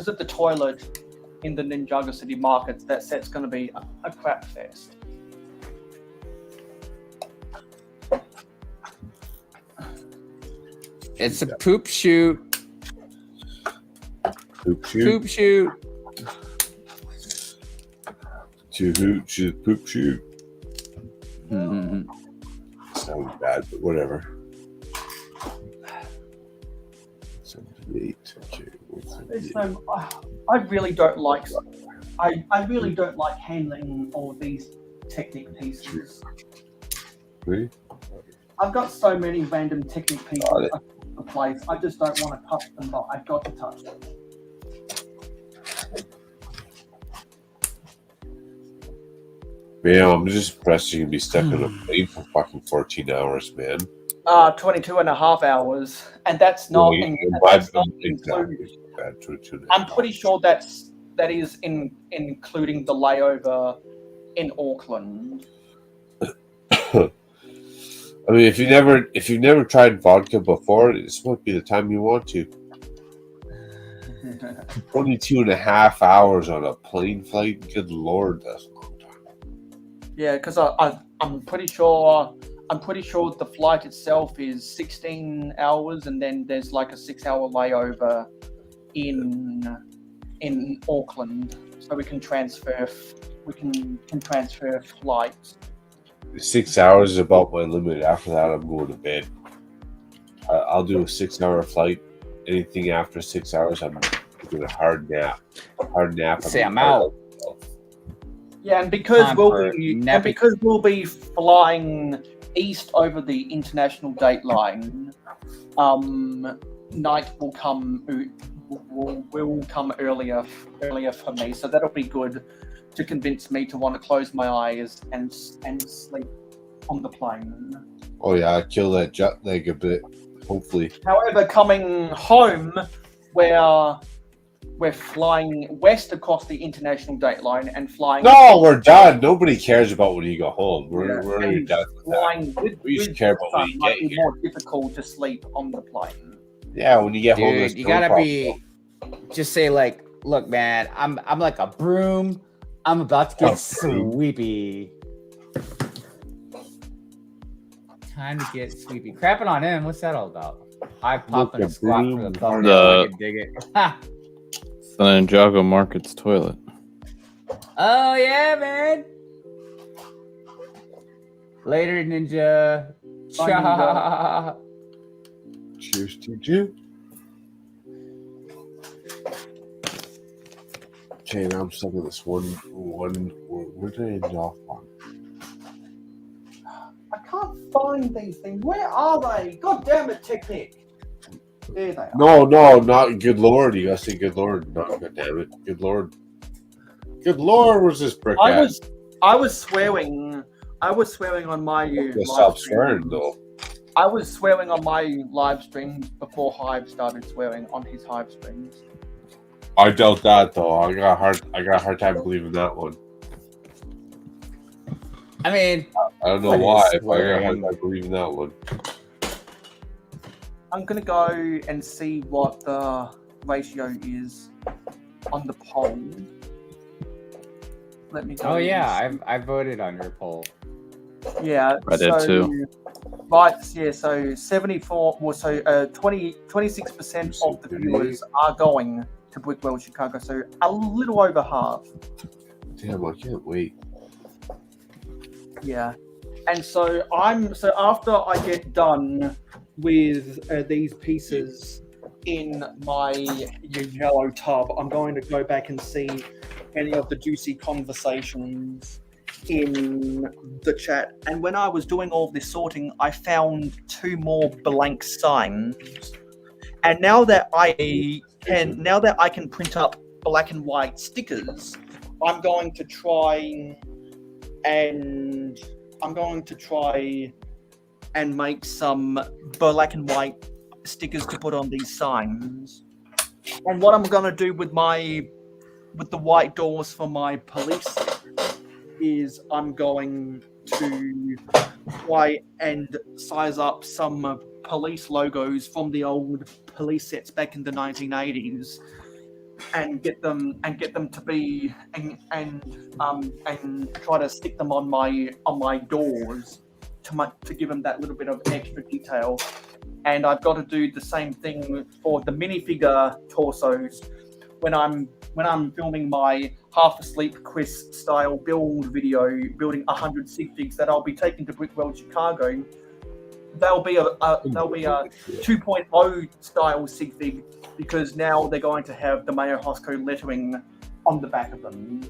of the toilet in the Ninjago City markets. That set's going to be a crap fest. It's a poop shoot. Poop shoot. Poop shoot. To hoot, shoot, poop shoot. Mm-hmm. Sounds bad, but whatever. 78. Okay. I really don't like. I really don't like handling all these Technic pieces. Really? I've got so many random Technic pieces across the place. I just don't want to touch them, but I've got to touch them. Man, I'm just impressed you can be stuck on a plane for fucking 14 hours, man. 22 and a half hours, and that's not, including. I'm pretty sure that is including the layover in Auckland. I mean, if you've never tried vodka before, this might be the time you want to. 22 and a half hours on a plane flight. Good Lord, that's a long time. Yeah, because I'm pretty sure the flight itself is 16 hours, and then there's like a 6-hour layover in Auckland, so we can transfer flights. 6 hours is about my limit. After that, I'm going to bed. I'll do a 6-hour flight. Anything after 6 hours, I'm doing a hard nap. Say I'm out. Yeah, and because we'll be flying east over the international date line, night will come earlier for me, so that'll be good to convince me to want to close my eyes and sleep on the plane. Oh yeah, kill that jet lag a bit. Hopefully. However, coming home, we're flying west across the international date line and flying. No, we're done. Nobody cares about when you go home. We're already done with that. We should care about when you get here. It's more difficult to sleep on the plane. Yeah, when you get home, Dude, you gotta just say like, look, man, I'm like a broom. I'm about to get sweepy. Time to get sweepy. Crapping on him. What's that all about? I pop and squat for the thumbnail. I can dig it. It's the Ninjago Market's toilet. Oh yeah, man. Later, Ninja. Cha. Cheers to you. Okay, now I'm stuck with this one. Where did I end off on? I can't find these things. Where are they? God damn it, Technic. There they are. No, not good Lord. You gotta say good Lord. Not god damn it. Good Lord. Good Lord, where's this brick at? I was swearing on my Stop swearing though. I was swearing on my live stream before Hive started swearing on his Hive streams. I doubt that though. I got a hard time believing that one. I mean, I don't know What why. is If I got swearing? I believe in that one. I'm gonna go and see what the ratio is on the poll. Let me go. oh yeah, and I voted on your poll. see. Yeah. I did too. Right. Yeah. So 74. Well, so 26% of the viewers are going to Brickworld Chicago. So a little over half. Damn, I can't wait. Yeah. And so after I get done with these pieces in my yellow tub, I'm going to go back and see any of the juicy conversations in the chat. And when I was doing all this sorting, I found 2 more blank signs. And now that I can print up black and white stickers, I'm going to try and make some black and white stickers to put on these signs. And what I'm going to do with the white doors for my police is I'm going to try and size up some police logos from the old police sets back in the 1980s and get them to be and try to stick them on my doors to give them that little bit of extra detail. And I've got to do the same thing for the minifigure torsos when I'm filming my half asleep Chris style build video, building 100 Sig Figs that I'll be taking to Brickworld Chicago. They'll be a 2.0 style Sig Fig, because now they're going to have the mayohosko lettering on the back of them.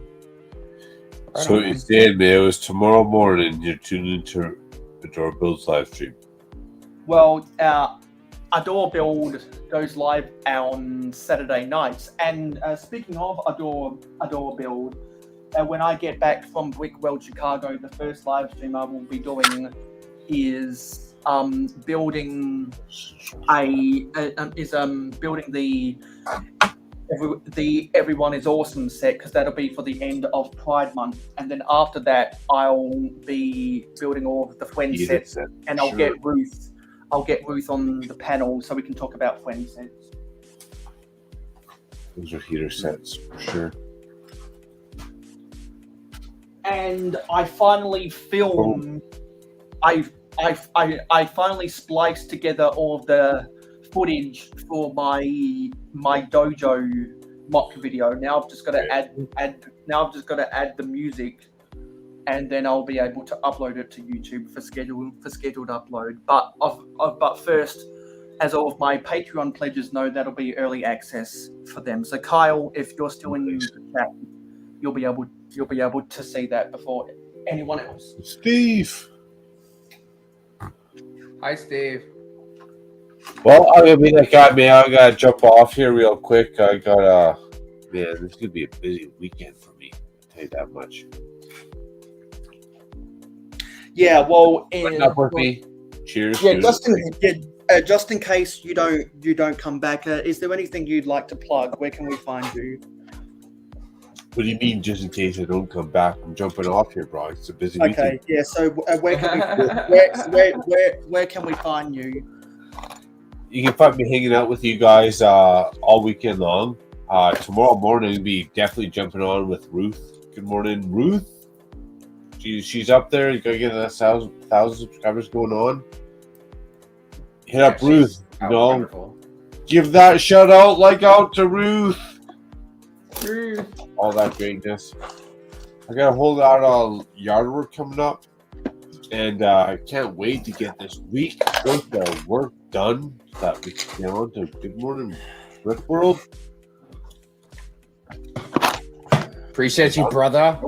So it's Dan Mayo. It's tomorrow morning. You're tuning into Adore Build's live stream. Well, Adore Build goes live on Saturday nights. And speaking of Adore Build, when I get back from Brickworld Chicago, the first live stream I will be doing is building the Everyone is Awesome set, because that'll be for the end of Pride Month. And then after that, I'll be building all of the Fwen sets, and I'll get Ruth on the panel so we can talk about Fwen sets. Those are heater sets for sure. And I finally filmed. I finally spliced together all of the footage for my dojo mock video. Now I've just got to add the music, and then I'll be able to upload it to YouTube for scheduled upload. But first, as all of my Patreon pledges know, that'll be early access for them. So Kyle, if you're still in the chat, you'll be able to see that before anyone else. Steve. Hi, Steve. Well, I'm gonna be that guy, man. I gotta jump off here real quick. I gotta, man. This could be a busy weekend for me. I'll tell you that much. Yeah, well, Putting up with me. Cheers. Yeah, just in case you don't come back, is there anything you'd like to plug? Where can we find you? What do you mean, just in case I don't come back? I'm jumping off here, bro. It's a busy Okay, weekend. yeah. So where can we find you? You can find me hanging out with you guys all weekend long. Tomorrow morning, we'll be definitely jumping on with Ruth. Good morning, Ruth. She's up there. You gotta get that 1,000 subscribers going on. Hit up Ruth. You know, wonderful. Give that shout out to Ruth. All that greatness. I got a whole lot of yard work coming up, and I can't wait to get this week worth of work done so that we can get on to Good Morning Brickworld. Appreciate you, brother.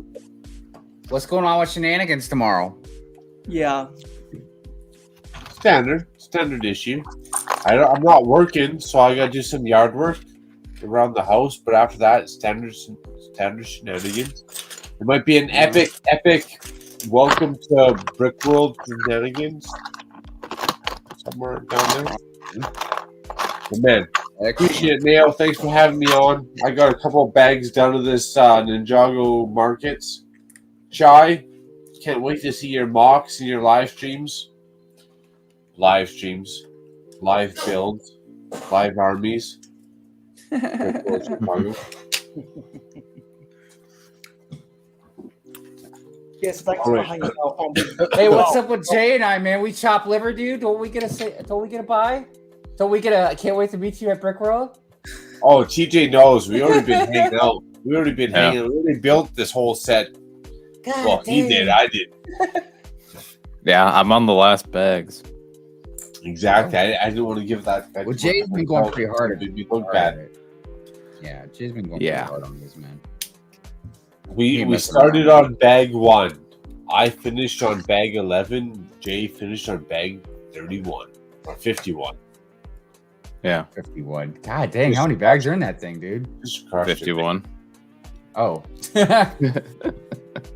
What's going on with shenanigans tomorrow? Yeah. Standard issue. I'm not working, so I gotta do some yard work around the house, but after that, it's standard shenanigans. It might be an epic welcome to Brickworld shenanigans somewhere down there. But man, I appreciate it, Mayo. Thanks for having me on. I got a couple of bags down to this Ninjago Markets. Chai, can't wait to see your mocks and your live streams. Live streams, live builds, live armies. Brickworld Chicago. Yes, thanks All for right. hanging out. Hey, what's up with Jay and I, man? We chop liver, dude. Don't we get a buy? Don't we get a? I can't wait to meet you at Brickworld. Oh, TJ knows. We already been hanging out. We already been hanging. We already built this whole set. God Well, he did. I did. Yeah, I'm on the last bags. Exactly. I didn't want to give that. Well, Jay's been going pretty hard. It look bad. Yeah, Jay's been going Yeah. pretty hard on this, man. We started on bag 1. I finished on bag 11. Jay finished on bag 31 or 51. Yeah, 51. God dang, how many bags are in that thing, dude? Just crushed it, 51. Oh.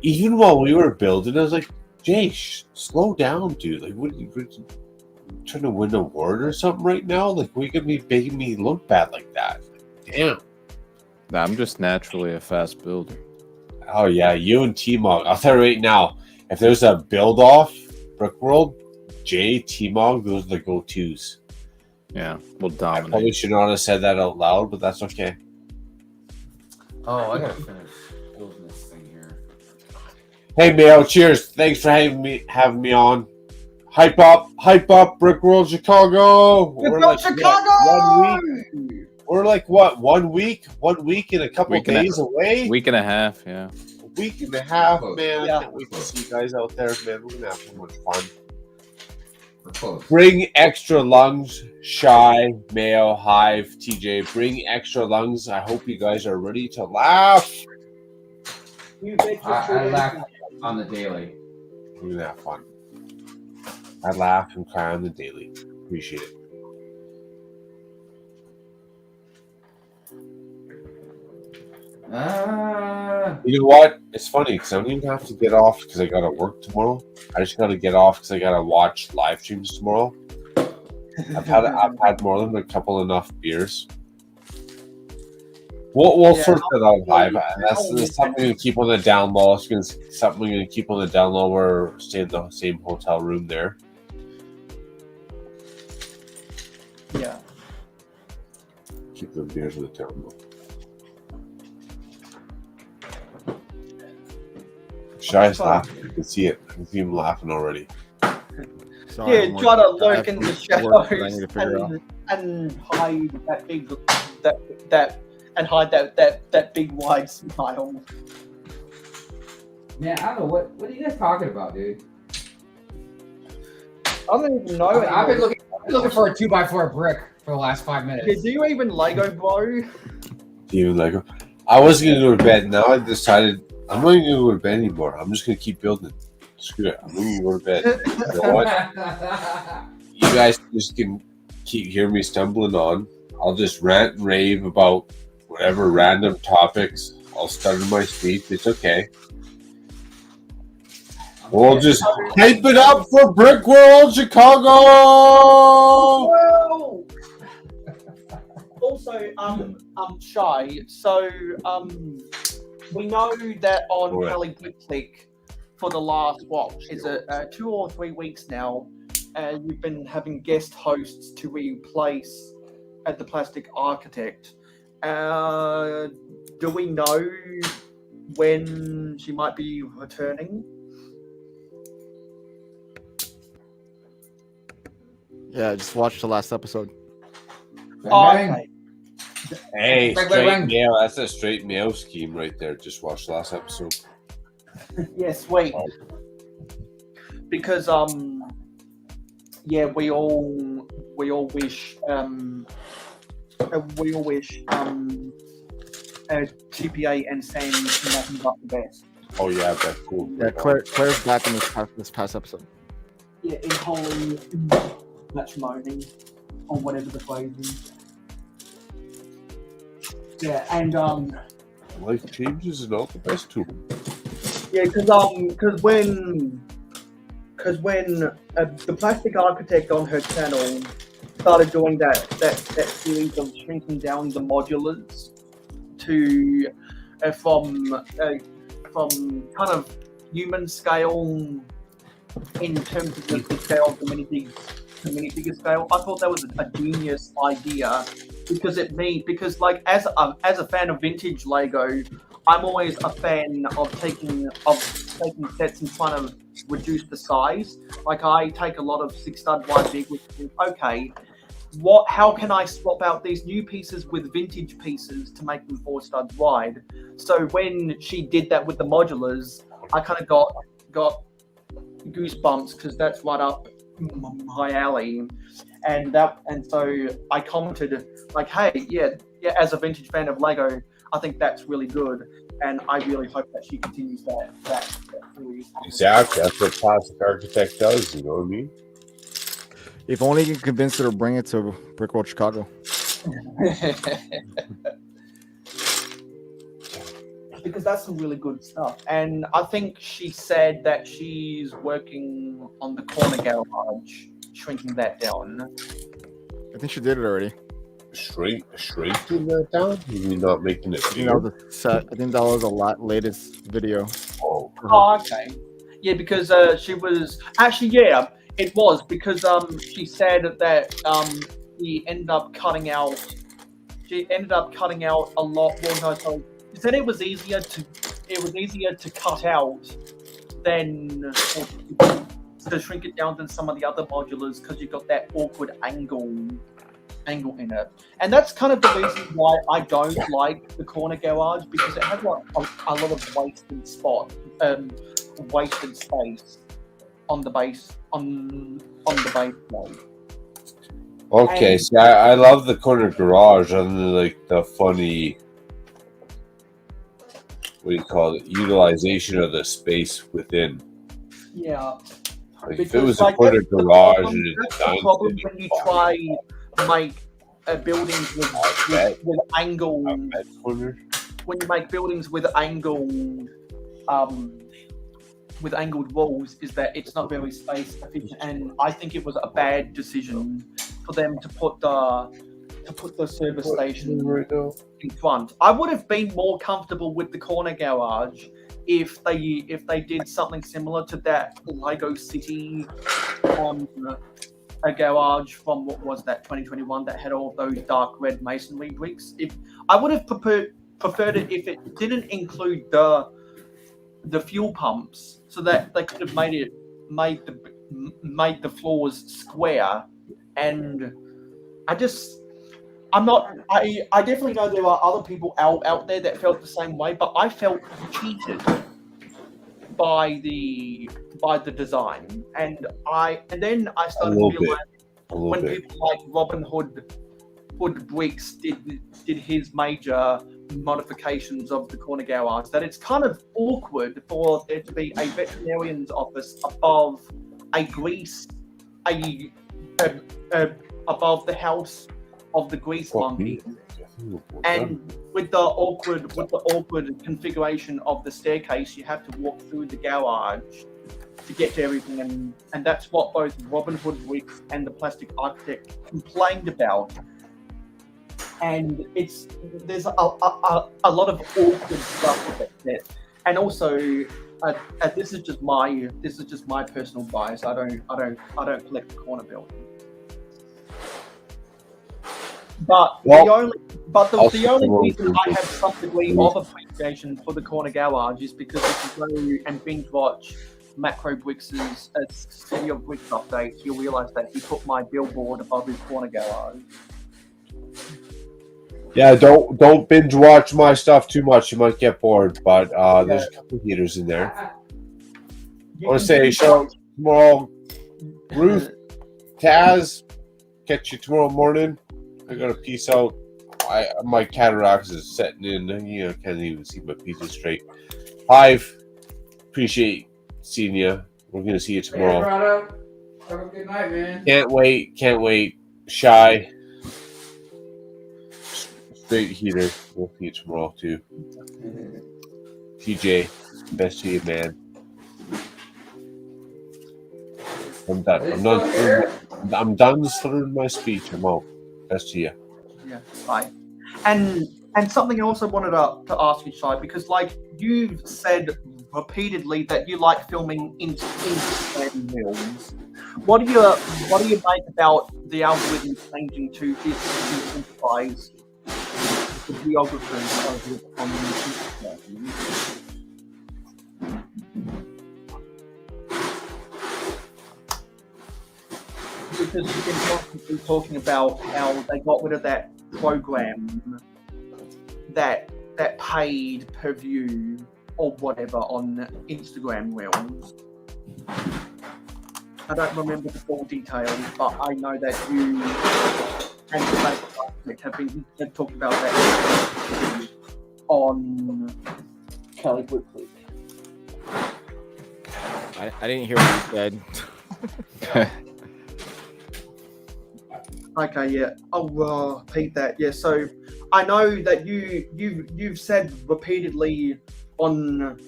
Even while we were building, I was like, Jay, slow down, dude. Like, what you trying to win an award or something right now? Like, we could be making me look bad like that. Damn. Nah, I'm just naturally a fast builder. Oh yeah, you and T-Mog. I'll tell you right now, if there's a build off Brickworld, Jay, T-Mog, those are the go-tos. Yeah, we'll I probably dominate. should not have said that out loud, but that's okay. Oh, I gotta finish building this thing here. Hey Mayo, cheers. Thanks for having me on. Hype up, Brickworld Chicago. We're like, what, 1 week. We're like what? 1 week? 1 week and a couple Week and a- days away? Week and a half, yeah. A week and a half, man. Yeah. I can't wait to see you guys out there, man. We're gonna have so much fun. We're close. Bring extra lungs, Shy, Mayo, Hive, TJ. Bring extra lungs. I hope you guys are ready to laugh. I laugh on the daily. We're gonna have fun. I laugh and cry on the daily. Appreciate it. You know what? It's funny because I don't even have to get off because I gotta work tomorrow. I just gotta get off because I gotta watch live streams tomorrow. I've had more than a couple enough beers. We'll sort that out live. That's something we're gonna keep on the down low. It's something we're gonna keep on the down low. We're staying in the same hotel room there. Yeah. Keep the beers on the down low. Shy's laughing. You can see it. I can see him laughing already. Sorry, Yeah, try to lurk in the work shadows that I need to figure out. and hide that big that big wide smile. Man, I don't know what are you guys talking about, dude? I don't even know. I've been looking for a 2x4 brick for the last 5 minutes. Yeah, do you even Lego, bro? Even like, I wasn't gonna go to bed. Now I decided I'm not even gonna go to bed anymore. I'm just gonna keep building. Screw it. I'm gonna go to bed. You know what? You guys just can keep hearing me stumbling on. I'll just rant and rave about whatever random topics. I'll stutter my speech. It's okay. We'll just hype it up for Brickworld Chicago. Well, also, Shy. So, we know that on Right. Kelly Click for the last is it 2 or 3 weeks now, you've been having guest hosts to replace at the Plastic Architect. Do we know when she might be returning? Yeah, I just watched the last episode. Oh, okay. Hey, Bang, bang, straight bang. mail. That's a straight mail scheme right there. Just watch the last episode. Yeah, sweet. Because yeah, we all wish TPA and Sam nothing but the best. Oh yeah, that's cool. Yeah, Claire's back in this past episode. Yeah, in holy matrimony or whatever the phrase is. Yeah, and Life changes is not the best tool. yeah, because when the Plastic Architect on her channel started doing that series of shrinking down the modulars to from kind of human scale in terms of the scale of the minifigure scale. I thought that was a genius idea because like as a fan of vintage Lego, I'm always a fan of taking sets and trying to reduce the size. Like I take a lot of 6 stud wide big, which is okay. How can I swap out these new pieces with vintage pieces to make them 4 studs wide? So when she did that with the modulars, I kind of got goosebumps because that's right up my alley. And so I commented like, hey, yeah, as a vintage fan of Lego, I think that's really good, and I really hope that she continues that series. Exactly, that's what Plastic Architect does. You know what I mean? If only you can convince her to bring it to Brickworld Chicago. Because that's some really good stuff. And I think she said that she's working on the corner garage, shrinking that down. I think she did it already. Shrinking that down? You mean not making it I think bigger? that was a set. I think that was a latest video. Oh, Okay. Yeah, because she was actually it was because she said that she ended up cutting out a lot more. So she said it was easier to cut out than to shrink it down than some of the other modulars because you've got that awkward angle in it. And that's kind of the reason why I don't like the corner garage, because it has like a lot of wasted space on the base plate. okay. And- See, I love the corner garage and like the funny, what do you call it? Utilization of the space within. Yeah. Like if it was a corner garage and it's that's the designed problem to when you be try make buildings with angled corner. when you make buildings with angled walls, is that it's not very space efficient, and I think it was a bad decision for them to put the service station in front. I would have been more comfortable with the corner garage if they did something similar to that Lego City a garage from what was that 2021 that had all those dark red masonry bricks. If I would have preferred it if it didn't include the fuel pumps, so that they could have made the floors square. And I definitely know there are other people out there that felt the same way, but I felt cheated by the design, and then I started realizing when people like Robin Hood Bricks did his major modifications of the corner garage, that it's kind of awkward for there to be a veterinarian's office above above the house of the grease monkey. And with the awkward configuration of the staircase, you have to walk through the garage to get to everything, and that's what both Robin Hood Bricks and the Plastic Architect complained about. And there's a lot of awkward stuff with it, and also this is just my personal bias. I don't collect the corner building. But the only reason I have some degree of appreciation for the corner garage is because if you go and binge watch Macro Bricks' City of Bricks updates, you'll realise that he put my billboard above his corner garage. Yeah, don't binge watch my stuff too much. You might get bored, but there's a couple heaters in there. I want to say shout out tomorrow, Ruth, Taz. Catch you tomorrow morning. I gotta peace out. My cataracts is setting in. I can't even see my pieces straight. Hive, appreciate seeing you. We're gonna see you tomorrow. Hey, have a good night, man. Can't wait. Shy. Straight heater. We'll see you tomorrow too. TJ, best to you, man. I'm done. I'm done slurring my speech. I'm out. Best to you. Yeah, bye. And something else I wanted to ask you, Shai, because like you've said repeatedly that you like filming Instagram reels. What do you make about the algorithm changing to incentivize the videographers on Instagram? Because you've been constantly talking about how they got rid of that program that paid per view or whatever on Instagram Reels. I don't remember the full details, but I know that you and the Facebook have talked about that on Kelly Brickworld. I didn't hear what you said. Okay, yeah, I'll repeat that. Yeah, so I know that you've said repeatedly on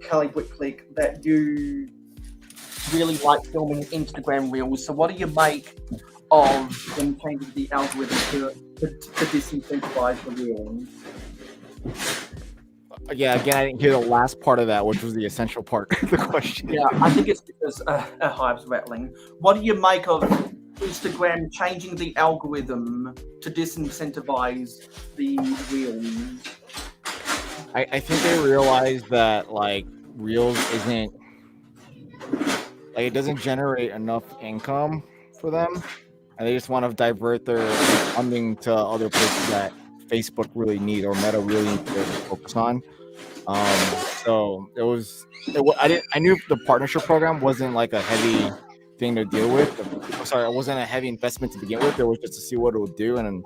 Kelly Brickworld that you really like filming Instagram reels. So what do you make of them changing the algorithm to disincentivize the reels? Yeah, again, I didn't hear the last part of that, which was the essential part of the question. Yeah, I think it's because a hive's rattling. What do you make of Instagram changing the algorithm to disincentivize the reels? I think they realized that like Reels isn't like it doesn't generate enough income for them, and they just want to divert their funding to other places that Facebook really need or Meta really needs to focus on. So I knew the partnership program wasn't like a heavy thing to deal with. It wasn't a heavy investment to begin with. It was just to see what it would do, and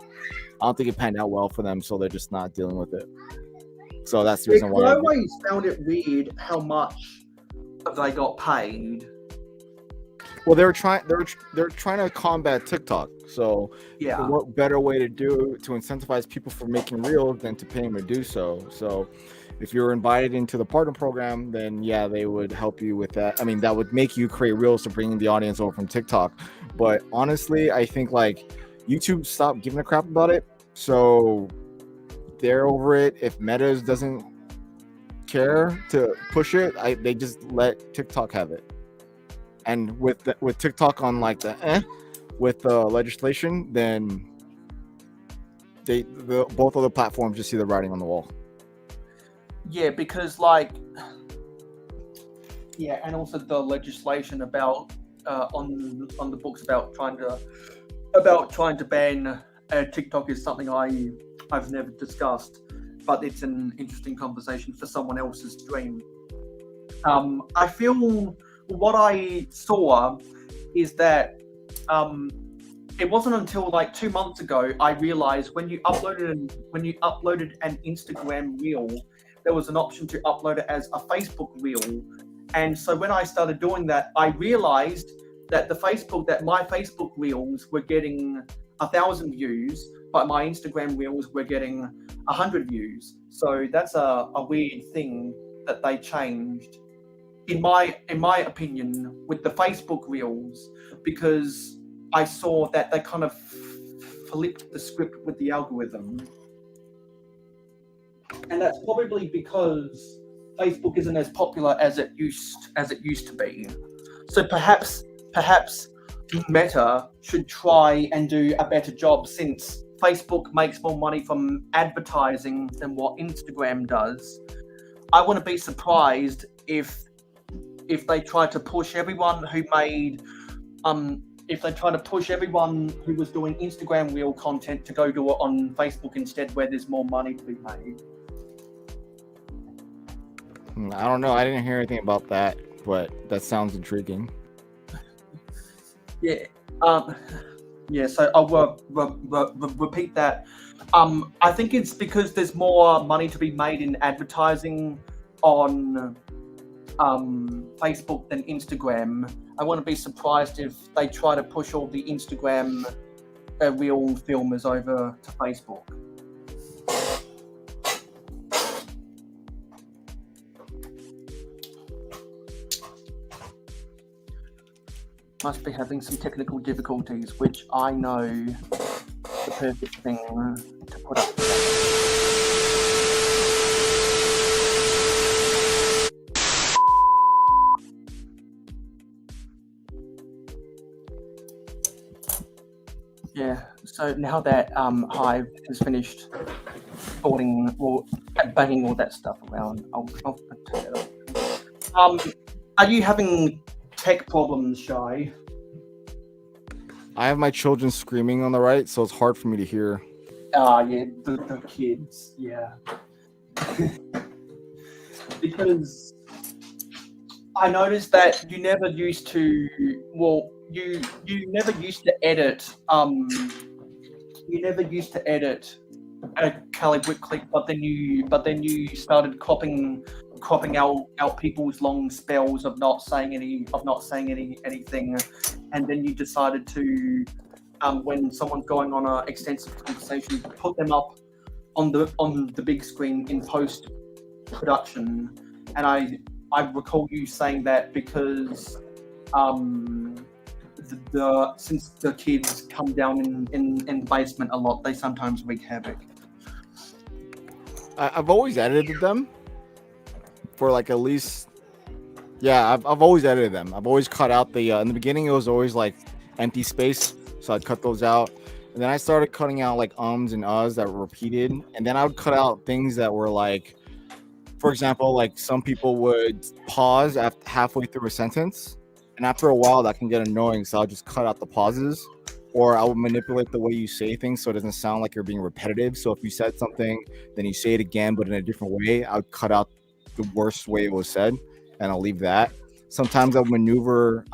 I don't think it panned out well for them, so they're just not dealing with it. So that's the reason why. I always found it weird how much they got paid. Well, they're trying to combat TikTok. So yeah, what better way to incentivize people for making reels than to pay them to do so? So if you're invited into the partner program, then yeah, they would help you with that. I mean, that would make you create reels to bring the audience over from TikTok. But honestly, I think like YouTube stopped giving a crap about it. So they're over it. If Meta doesn't care to push it, they just let TikTok have it. And with TikTok on like with the legislation, then both other platforms just see the writing on the wall. Yeah, because and also the legislation about on the books about trying to ban TikTok is something I've never discussed, but it's an interesting conversation for someone else's stream. I feel what I saw is that it wasn't until like 2 months ago I realized when you uploaded an Instagram reel, there was an option to upload it as a Facebook reel. And so when I started doing that, I realized that my Facebook reels were getting 1,000 views, but my Instagram reels were getting 100 views. So that's a weird thing that they changed, in my opinion, with the Facebook reels, because I saw that they kind of flipped the script with the algorithm. And that's probably because Facebook isn't as popular as it used to be. So perhaps Meta should try and do a better job, since Facebook makes more money from advertising than what Instagram does. I wouldn't be surprised if they try to push everyone who was doing Instagram reel content to go do it on Facebook instead, where there's more money to be made. I don't know. I didn't hear anything about that, but that sounds intriguing. Yeah. So I'll repeat that. I think it's because there's more money to be made in advertising on Facebook than Instagram. I wouldn't be surprised if they try to push all the Instagram reel filmers over to Facebook. Must be having some technical difficulties, which I know the perfect thing to put up. So now that Hive has finished sorting or banging all that stuff around, I'll turn it off. Are you having tech problems, Shy? I have my children screaming on the right, so it's hard for me to hear. Yeah, the kids, yeah. Because I noticed that you never used to. Well, you never used to edit. You never used to edit a Cali Brickclick, but then you started cropping out people's long spells of not saying anything, and then you decided to, when someone's going on an extensive conversation, put them up on the big screen in post production. And I recall you saying that because since the kids come down in the basement a lot, they sometimes wreak havoc. I've always edited them for like at least, yeah, I've always edited them. I've always cut out the in the beginning it was always like empty space, so I'd cut those out, and then I started cutting out like ums and uhs that were repeated, and then I would cut out things that were like, for example, like some people would pause after halfway through a sentence, and after a while that can get annoying, so I'll just cut out the pauses, or I would manipulate the way you say things so it doesn't sound like you're being repetitive. So if you said something, then you say it again, but in a different way, I would cut out the worst way it was said, and I'll leave that. Sometimes I would maneuver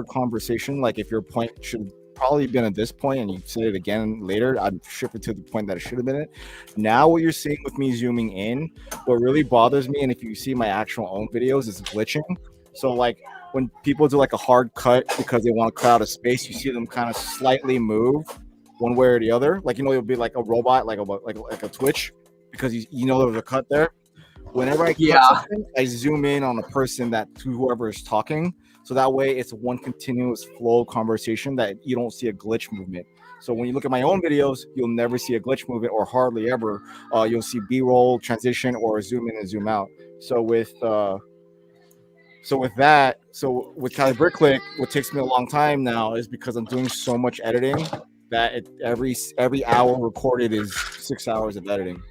conversation. Like if your point should have probably been at this point and you say it again later, I'd shift it to the point that it should have been at. Now what you're seeing with me zooming in, what really bothers me, and if you see my actual own videos, is glitching. So like when people do like a hard cut because they want to cut out a space, you see them kind of slightly move one way or the other. Like, you know, it'll be like a robot, like a twitch, because you know there was a cut there. Whenever I cut something, I zoom in on the person to whoever is talking, so that way it's one continuous flow of conversation that you don't see a glitch movement. So when you look at my own videos, you'll never see a glitch movement, or hardly ever. You'll see B-roll, transition, or zoom in and zoom out. So with Cali Brickclick, what takes me a long time now is because I'm doing so much editing that every hour recorded is 6 hours of editing.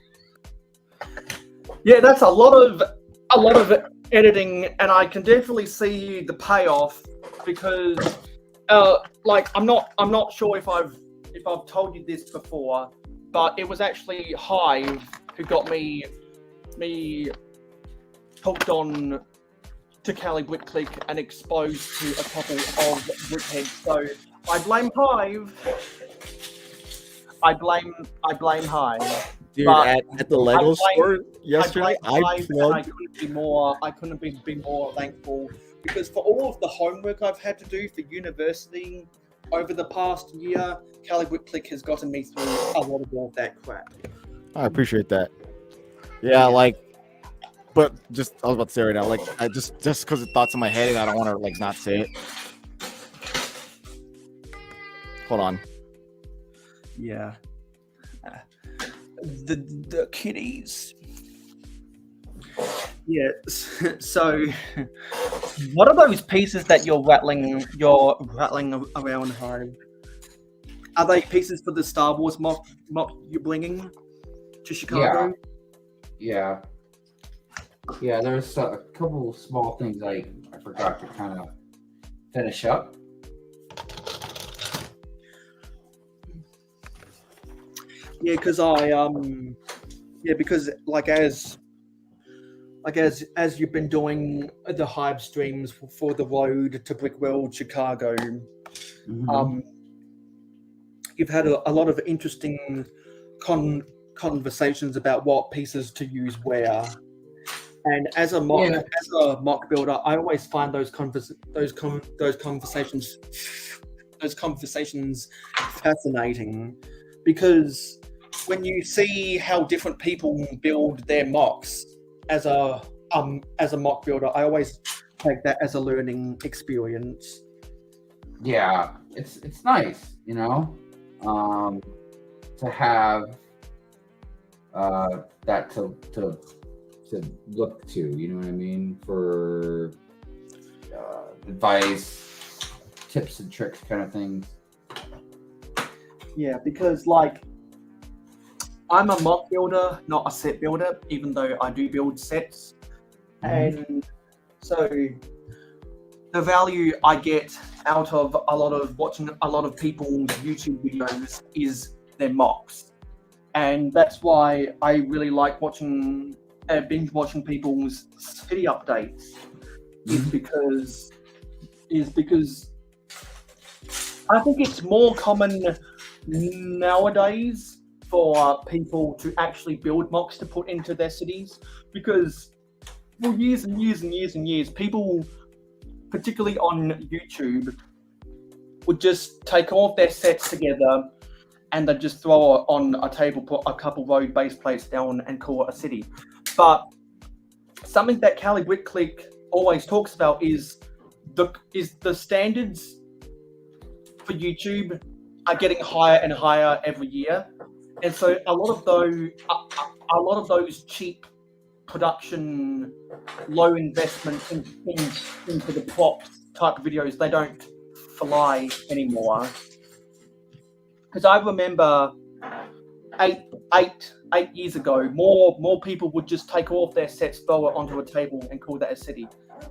Yeah, that's a lot of editing, and I can definitely see the payoff because, like, I'm not sure if I've told you this before, but it was actually Hive who got me hooked on to Cali Brickclick and exposed to a couple of brickheads. So I blame Hive. I blame Hive. Dude, at the Lego store yesterday, I couldn't be more thankful, because for all of the homework I've had to do for university over the past year, Cali Brickclick has gotten me through a lot of all that crap. I appreciate that. Yeah, like, but just I was about to say right now, like, I just because the thoughts in my head and I don't want to like not say it. Hold on. Yeah. The kitties. Yeah. So, what are those pieces that you're rattling around, Hive? Are they pieces for the Star Wars mock you're blinging to Chicago? Yeah. There's a couple small things I forgot to kind of finish up. Yeah, because because as you've been doing the Hive streams for the road to Brickworld Chicago, you've had a lot of interesting conversations about what pieces to use where. And as a mock builder, I always find those conversations fascinating, because when you see how different people build their mocks as a mock builder, I always take that as a learning experience. Yeah, it's nice, you know, to have that to look to, you know what I mean, for advice, tips and tricks kind of things. Yeah, because like I'm a mock builder, not a set builder, even though I do build sets. And so the value I get out of watching a lot of people's YouTube videos is their mocks. And that's why I really like binge watching people's city updates is because I think it's more common nowadays for people to actually build mocks to put into their cities, because for years and years and years and years, people, particularly on YouTube, would just take all of their sets together and they'd just throw it on a table, put a couple road base plates down and call it a city. But something that Callie Whitclick always talks about is the standards for YouTube are getting higher and higher every year, and so a lot of those cheap production, low investment into the props type of videos, they don't fly anymore. Because I remember eight years ago, more people would just take all of their sets, throw it onto a table, and call that a city.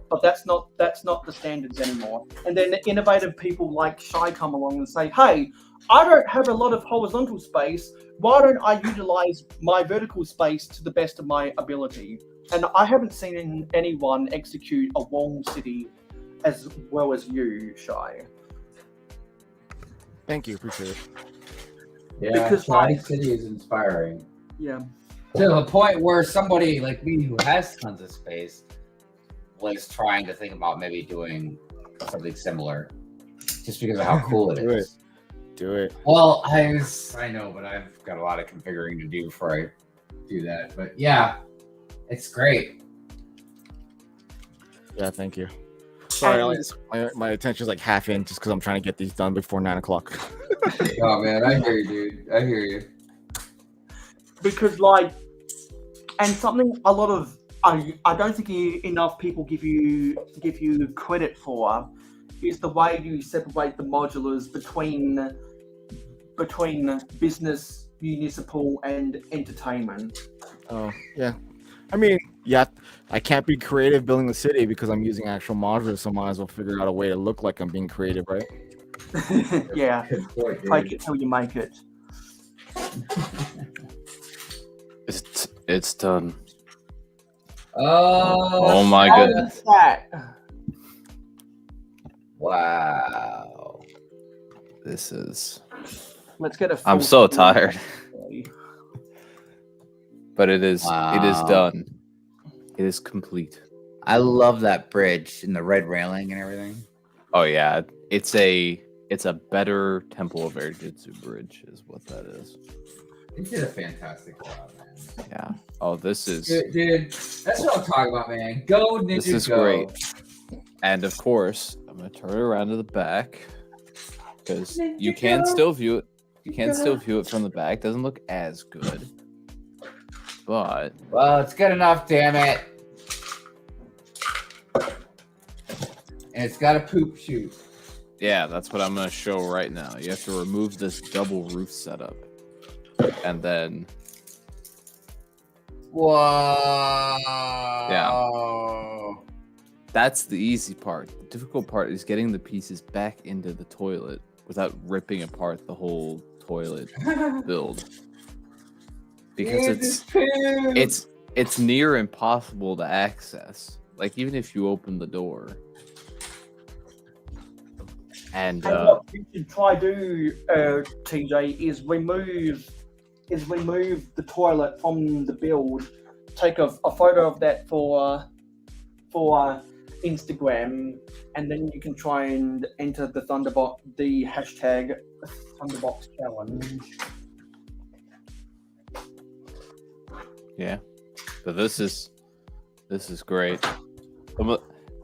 But that's not the standards anymore. And then innovative people like Shy come along and say, "Hey, I don't have a lot of horizontal space. Why don't I utilize my vertical space to the best of my ability?" And I haven't seen anyone execute a wall city as well as you, Shy. Thank you, appreciate it. Yeah, Because Shy City is inspiring. Yeah. To the point where somebody like me who has tons of space was trying to think about maybe doing something similar, just because of how cool it is. Do it. Well, I know, but I've got a lot of configuring to do before I do that. But yeah, it's great. Yeah, thank you. Sorry, my attention's like half in just because I'm trying to get these done before 9 o'clock. Oh man, I hear you, dude. I hear you. Because and something a lot of I don't think enough people give you credit for is the way you separate the modulars between business, municipal, and entertainment. Oh yeah, I mean, yeah, I can't be creative building the city because I'm using actual modulars, so I might as well figure out a way to look like I'm being creative, right? Yeah, fake it till you make it. It's done. Oh my goodness! Wow, This is. Let's get a. I'm so tired. But it is. Wow. It is done. It is complete. I love that bridge and the red railing and everything. Oh yeah, it's a better Temple of Air Jitsu bridge, is what that is. You did a fantastic job, man. Yeah. Oh, this is. Dude, that's what I'm talking about, man. Go, Ninja, This is go. great. And of course, I'm gonna turn it around to the back because you can still view it. You can still view it from the back. Doesn't look as good, but Well, it's good enough, damn it. And it's got a poop chute. yeah, that's what I'm gonna show right now. You have to remove this double roof setup, and then Whoa. Yeah. That's the easy part. The difficult part is getting the pieces back into the toilet without ripping apart the whole toilet build. Because it's near impossible to access. Like even if you open the door. And what you should try do, TJ, is remove the toilet from the build. Take a photo of that for Instagram, and then you can try and enter the hashtag Thunderbox challenge. yeah, but this is great.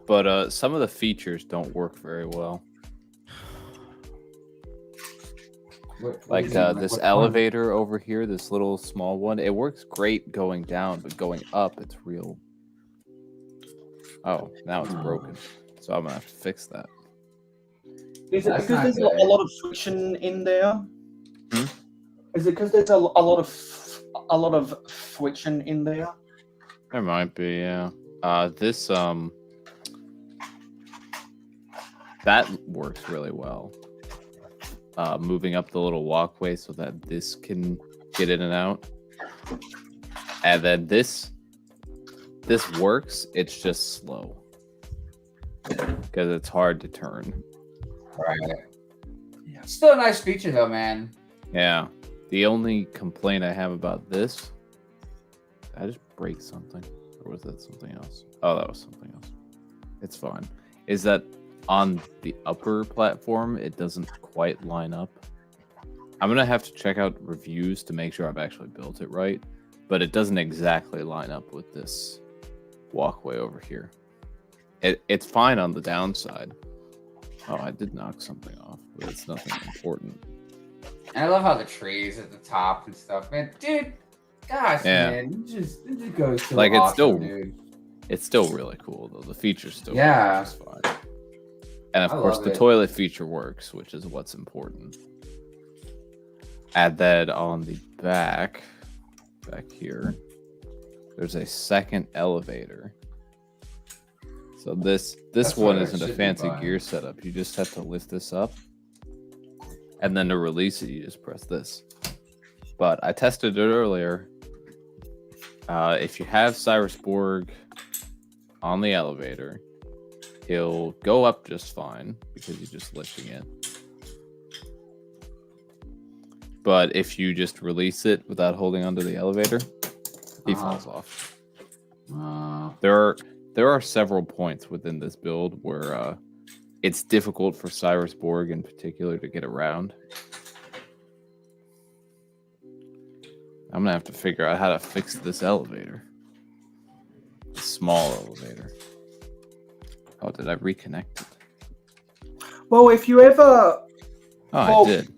But some of the features don't work very well. Like this elevator over here, this little small one, it works great going down, but going up, it's real. Oh, now it's broken. So I'm gonna have to fix that. Is it because there's a lot of friction in there? Is it because there's a lot of friction in there? There might be, yeah. This that works really well. Moving up the little walkway so that this can get in and out. And then this works, it's just slow. Because it's hard to turn. Right. Yeah. Still a nice feature though, man. Yeah. The only complaint I have about this, did I just break something? Or was that something else? Oh, that was something else. It's fine. Is that on the upper platform, it doesn't quite line up. I'm going to have to check out reviews to make sure I've actually built it right, but it doesn't exactly line up with this walkway over here. It's fine on the downside. Oh, I did knock something off, but it's nothing important. And I love how the trees at the top and stuff, man. Dude, gosh, man, it just goes so like awesome, dude. It's still really cool though. The feature's still just fine. And of course, the toilet feature works, which is what's important. Add that on the back here. There's a second elevator. So this one isn't a fancy gear setup. You just have to lift this up. And then to release it, you just press this. But I tested it earlier. If you have Cyrusborg on the elevator, he'll go up just fine because you're just lifting it. But if you just release it without holding onto the elevator, he falls off. There are several points within this build where it's difficult for Cyrusborg in particular to get around. I'm gonna have to figure out how to fix this elevator. The small elevator. Oh, did I reconnect it? Well, if you ever... I did.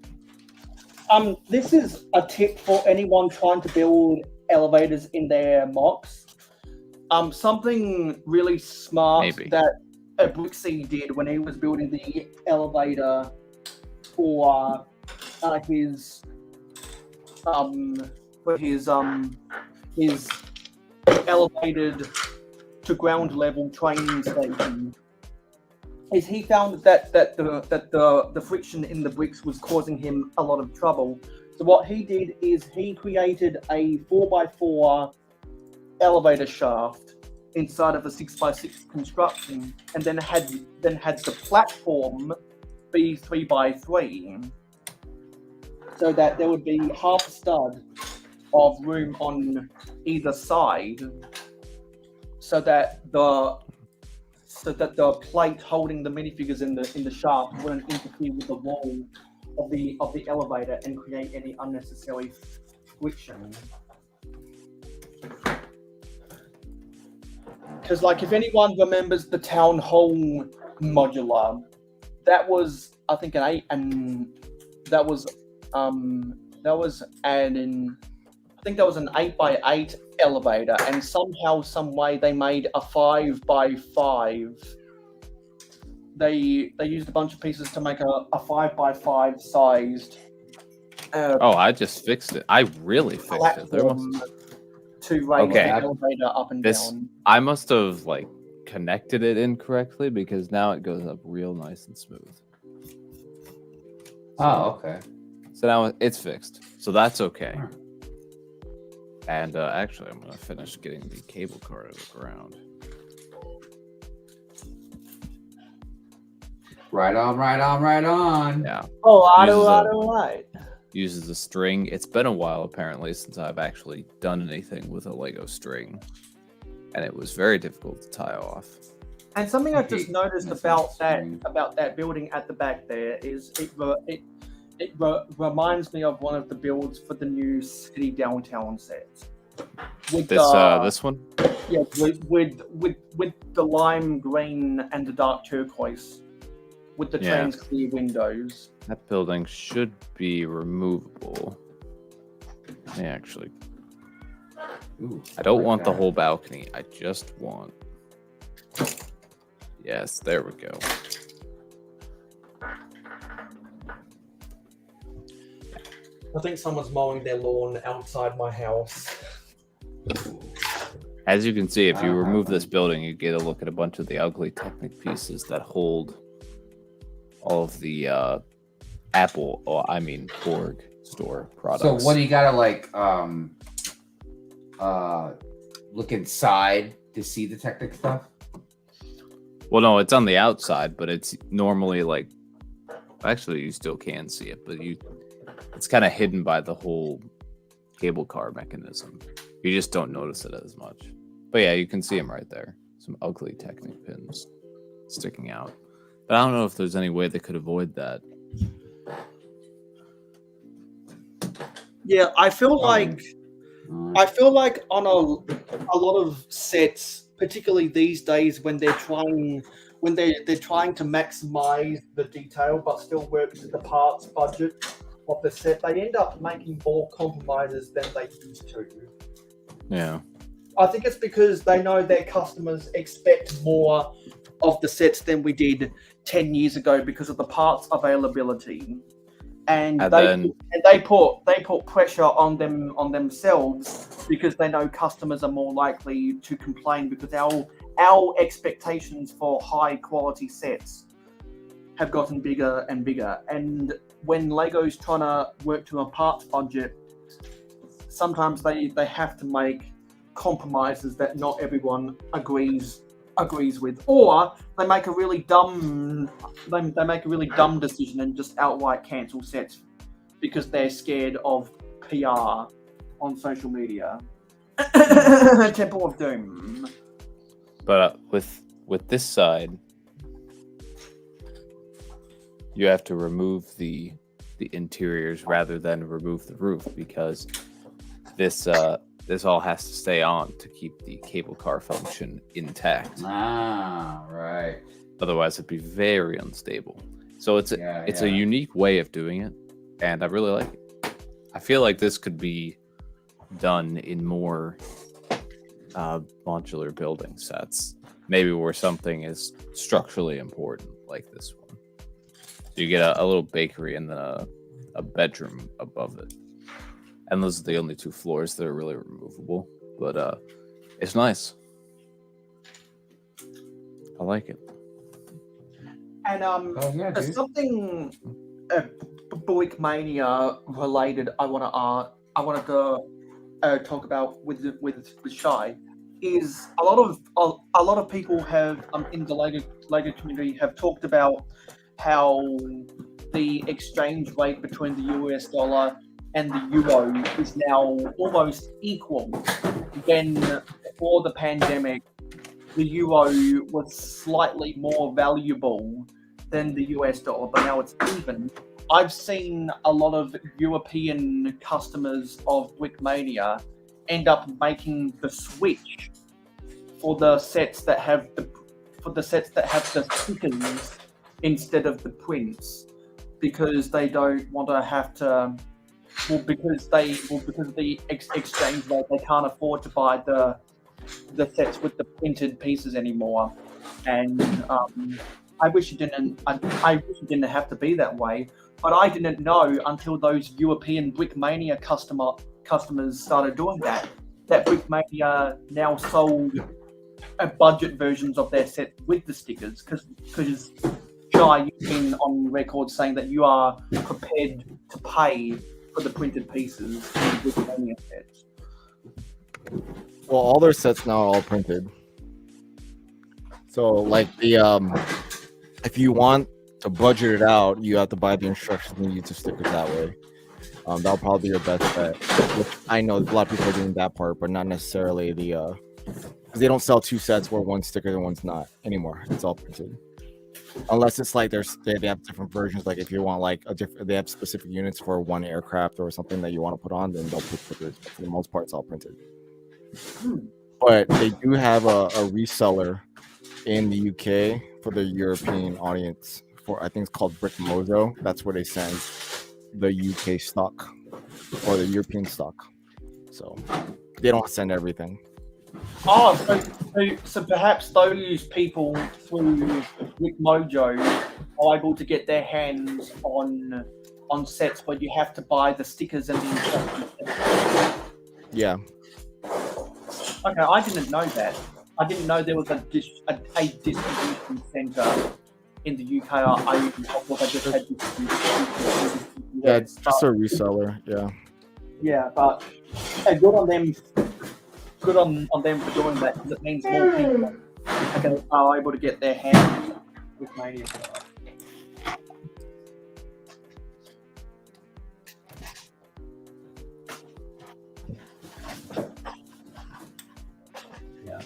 This is a tip for anyone trying to build elevators in their mocks. Something really smart that Brixie did when he was building the elevator for his elevated to ground level training station, is he found that the friction in the bricks was causing him a lot of trouble. So what he did is he created a 4x4 elevator shaft inside of a 6x6 construction, and then had the platform be 3x3, so that there would be half a stud of room on either side, so that the plate holding the minifigures in the shaft wouldn't interfere with the wall of the elevator and create any unnecessary friction. Because, like, if anyone remembers the town hall modular, that was, I think, an 8, and that was an 8x8 elevator, and somehow, some way, they made a 5x5. They used a bunch of pieces to make a 5x5 sized. I just fixed it. I really fixed it. To raise the elevator up and down. I must have connected it incorrectly, because now it goes up real nice and smooth. Okay. So now it's fixed. So that's okay. And actually, I'm going to finish getting the cable car out of the ground. Right on. Yeah. Right. Uses a string. It's been a while, apparently, since I've actually done anything with a Lego string. And it was very difficult to tie off. And something I've just noticed about that building at the back there is it reminds me of one of the builds for the new City Downtown set. With this one? Yeah, with the lime green and the dark turquoise, with the trans clear windows. That building should be removable. Let me actually. I don't want the whole balcony. I just want. Yes, there we go. I think someone's mowing their lawn outside my house. As you can see, if you remove this building, you get a look at a bunch of the ugly Technic pieces that hold all of the Borg store products. So what do you gotta like look inside to see the Technic stuff? Well, no, it's on the outside, but it's normally like, actually you still can see it, but it's kind of hidden by the whole cable car mechanism. You just don't notice it as much. But yeah, you can see them right there. Some ugly Technic pins sticking out. But I don't know if there's any way they could avoid that. Yeah, I feel like on a lot of sets, particularly these days, when they're trying to maximize the detail but still work to the parts budget of the set, they end up making more compromises than they used to. Yeah. I think it's because they know their customers expect more of the sets than we did 10 years ago because of the parts availability. And they put pressure on themselves because they know customers are more likely to complain because our expectations for high quality sets have gotten bigger and bigger. And when Lego's trying to work to a parts budget, sometimes they have to make compromises that not everyone agrees with, or they make a really dumb decision and just outright cancel sets because they're scared of PR on social media. Temple of Doom. But with this side, you have to remove the interiors rather than remove the roof because this all has to stay on to keep the cable car function intact. Ah, right. Otherwise, it'd be very unstable. So it's a unique way of doing it, and I really like it. I feel like this could be done in more modular building sets, maybe where something is structurally important, like this one. So you get a little bakery and then a bedroom above it. And those are the only two floors that are really removable. But it's nice. I like it. And something Brickmania related I wanted to talk about with Shy is a lot of people have in the Lego community have talked about how the exchange rate between the US dollar and the euro is now almost equal. When before the pandemic, the euro was slightly more valuable than the US dollar, but now it's even. I've seen a lot of European customers of Brickmania end up making the switch for the sets that have the stickers instead of the prints because they don't want to have to. Because of the exchange rate, they can't afford to buy the sets with the printed pieces anymore. And I wish it didn't. I wish it didn't have to be that way. But I didn't know until those European Brickmania customers started doing that. That Brickmania now sold budget versions of their set with the stickers because Shy, you've been on record saying that you are prepared to pay for the printed pieces with Brickmania sets. Well, all their sets now are all printed. So, like if you want to budget it out, you have to buy the instructions and use the stickers that way. That'll probably be your best bet. Which I know a lot of people are doing that part, but not necessarily because they don't sell two sets where one's sticker and one's not anymore. It's all printed. Unless it's like they have different versions. Like if you want like they have specific units for one aircraft or something that you want to put on, then they'll put stickers. But for the most part, it's all printed. But they do have a reseller in the UK for the European audience. For I think it's called Brickmojo. That's where they send the UK stock or the European stock. So they don't send everything. Oh, so perhaps those people through Brickmojo are able to get their hands on on sets where you have to buy the stickers and the instructions. Yeah. Okay, I didn't know that. I didn't know there was a distribution center in the UK. I thought they just had distribution. Yeah, it's just a reseller. Yeah. Yeah, but good on them. Good on them for doing that, because it means more people are able to get their hands with Mania. Yeah.